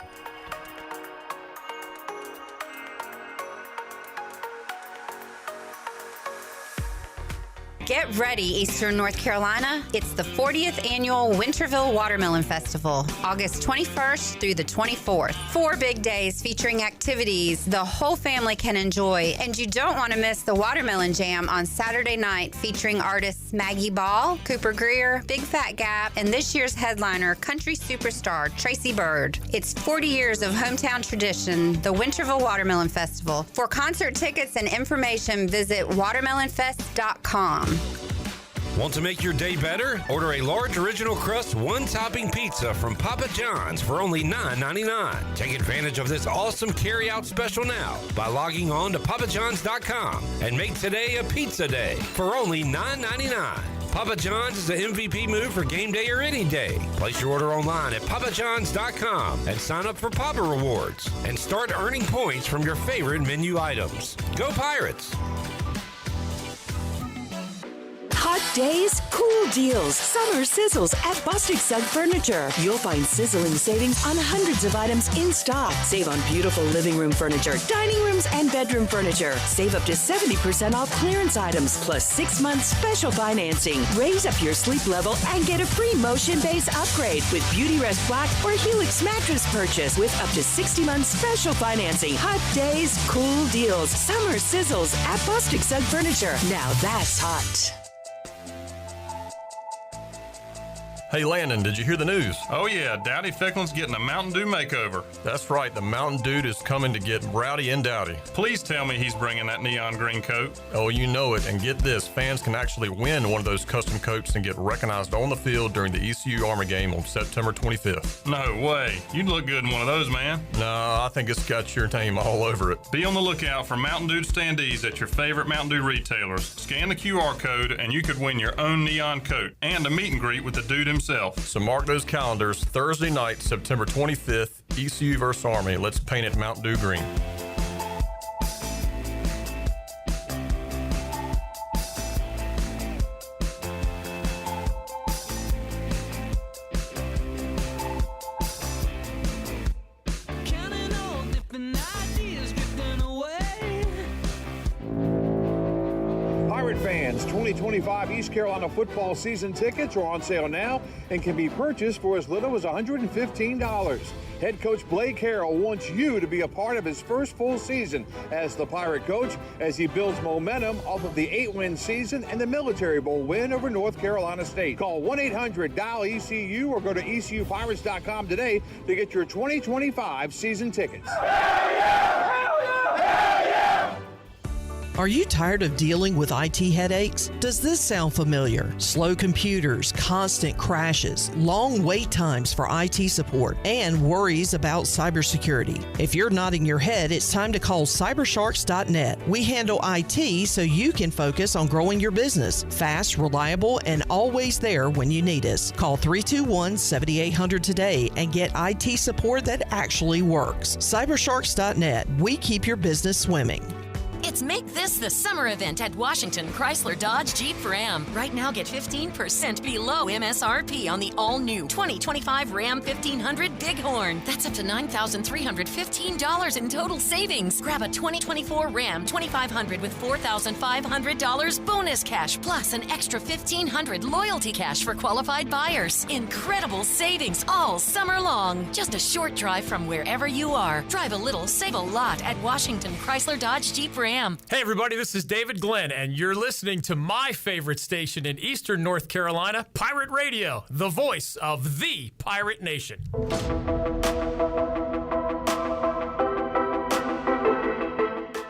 Get ready, Eastern North Carolina. It's the 40th annual Winterville Watermelon Festival, August 21st through the 24th. 4 big days featuring activities the whole family can enjoy. And you don't want to miss the Watermelon Jam on Saturday night featuring artists Maggie Ball, Cooper Greer, Big Fat Gap, and this year's headliner, country superstar Tracy Byrd. It's 40 years of hometown tradition, the Winterville Watermelon Festival. For concert tickets and information, visit watermelonfest.com. Want to make your day better? Order a large original crust, 1-topping pizza from Papa John's for only $9.99. Take advantage of this awesome carry-out special now by logging on to papajohns.com and make today a pizza day for only $9.99. Papa John's is the MVP move for game day or any day. Place your order online at papajohns.com and sign up for Papa Rewards and start earning points from your favorite menu items. Go Pirates! Hot days, cool deals. Summer sizzles at Bostic Sugg Furniture. You'll find sizzling savings on hundreds of items in stock. Save on beautiful living room furniture, dining rooms, and bedroom furniture. Save up to 70% off clearance items, plus 6 months special financing. Raise up your sleep level and get a free motion base upgrade with Beauty Rest Black or Helix mattress purchase with up to 60 months special financing. Hot days, cool deals. Summer sizzles at Bostic Sugg Furniture. Now that's hot. Hey Landon, did you hear the news? Oh yeah, Dowdy Ficklin's getting a Mountain Dew makeover. That's right, the Mountain Dude is coming to get rowdy and dowdy. Please tell me he's bringing that neon green coat. Oh, you know it, and get this, fans can actually win one of those custom coats and get recognized on the field during the ECU Army game on September 25th. No way, you'd look good in one of those, man. Nah, I think it's got your name all over it. Be on the lookout for Mountain Dew standees at your favorite Mountain Dew retailers. Scan the QR code and you could win your own neon coat and a meet and greet with the dude himself. So mark those calendars, Thursday night, September 25th, ECU vs. Army. Let's paint it Mountain Dew green. Fans, 2025 East Carolina football season tickets are on sale now and can be purchased for as little as $115. Head coach Blake Harrell wants you to be a part of his first full season as the Pirate coach as he builds momentum off of the 8-win season and the Military Bowl win over North Carolina State. Call 1-800-DIAL-ECU or go to ECUPirates.com today to get your 2025 season tickets. Hell yeah! Hell yeah! Are you tired of dealing with IT headaches? Does this sound familiar? Slow computers, constant crashes, long wait times for IT support, and worries about cybersecurity. If you're nodding your head, it's time to call cybersharks.net. We handle IT so you can focus on growing your business. Fast, reliable, and always there when you need us. Call 321-7800 today and get IT support that actually works. Cybersharks.net. We keep your business swimming. It's Make This the Summer event at Washington Chrysler Dodge Jeep Ram. Right now, get 15% below MSRP on the all-new 2025 Ram 1500 Bighorn. That's up to $9,315 in total savings. Grab a 2024 Ram 2500 with $4,500 bonus cash, plus an extra $1,500 loyalty cash for qualified buyers. Incredible savings all summer long. Just a short drive from wherever you are. Drive a little, save a lot at Washington Chrysler Dodge Jeep Ram. Hey everybody, this is David Glenn, and you're listening to my favorite station in Eastern North Carolina, Pirate Radio, the voice of the Pirate Nation.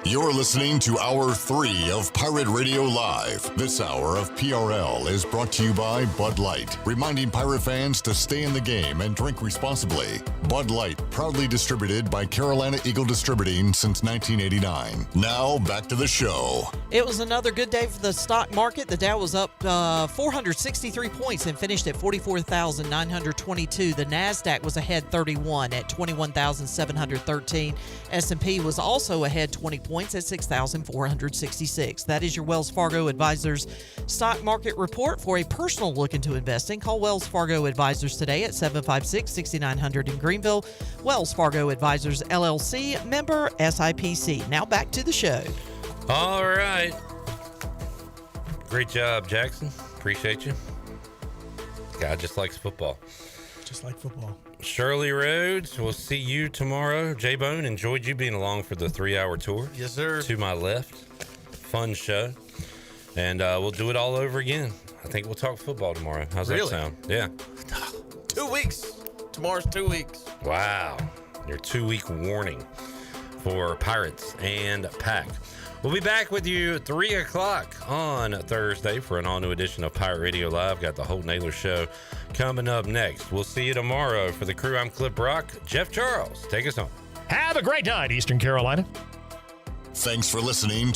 You're listening to Hour 3 of Pirate Radio Live. This hour of PRL is brought to you by Bud Light, reminding Pirate fans to stay in the game and drink responsibly. Bud Light, proudly distributed by Carolina Eagle Distributing since 1989. Now, back to the show. It was another good day for the stock market. The Dow was up 463 points and finished at 44,922. The NASDAQ was ahead 31 at 21,713. S&P was also ahead 20 points points at 6,466. That is your Wells Fargo Advisors stock market report. For a personal look into investing, call Wells Fargo Advisors today at 756-6900 in Greenville. Wells Fargo Advisors, LLC, member SIPC. Now back to the show. All right. Great job, Jackson. Appreciate you. God just likes football. Just like football. Shirley Rhodes, we'll see you tomorrow. J-Bone, enjoyed you being along for the 3-hour tour. Yes, sir. To my left. Fun show. And we'll do it all over again. I think we'll talk football tomorrow. How's that sound? Yeah. 2 weeks. Tomorrow's 2 weeks. Wow. Your 2-week warning for Pirates and Pack. We'll be back with you 3 o'clock on Thursday for an all-new edition of Pirate Radio Live. Got the Holton Ahlers Show coming up next. We'll see you tomorrow. For the crew, I'm Clip Brock. Jeff Charles, take us home. Have a great night, Eastern Carolina. Thanks for listening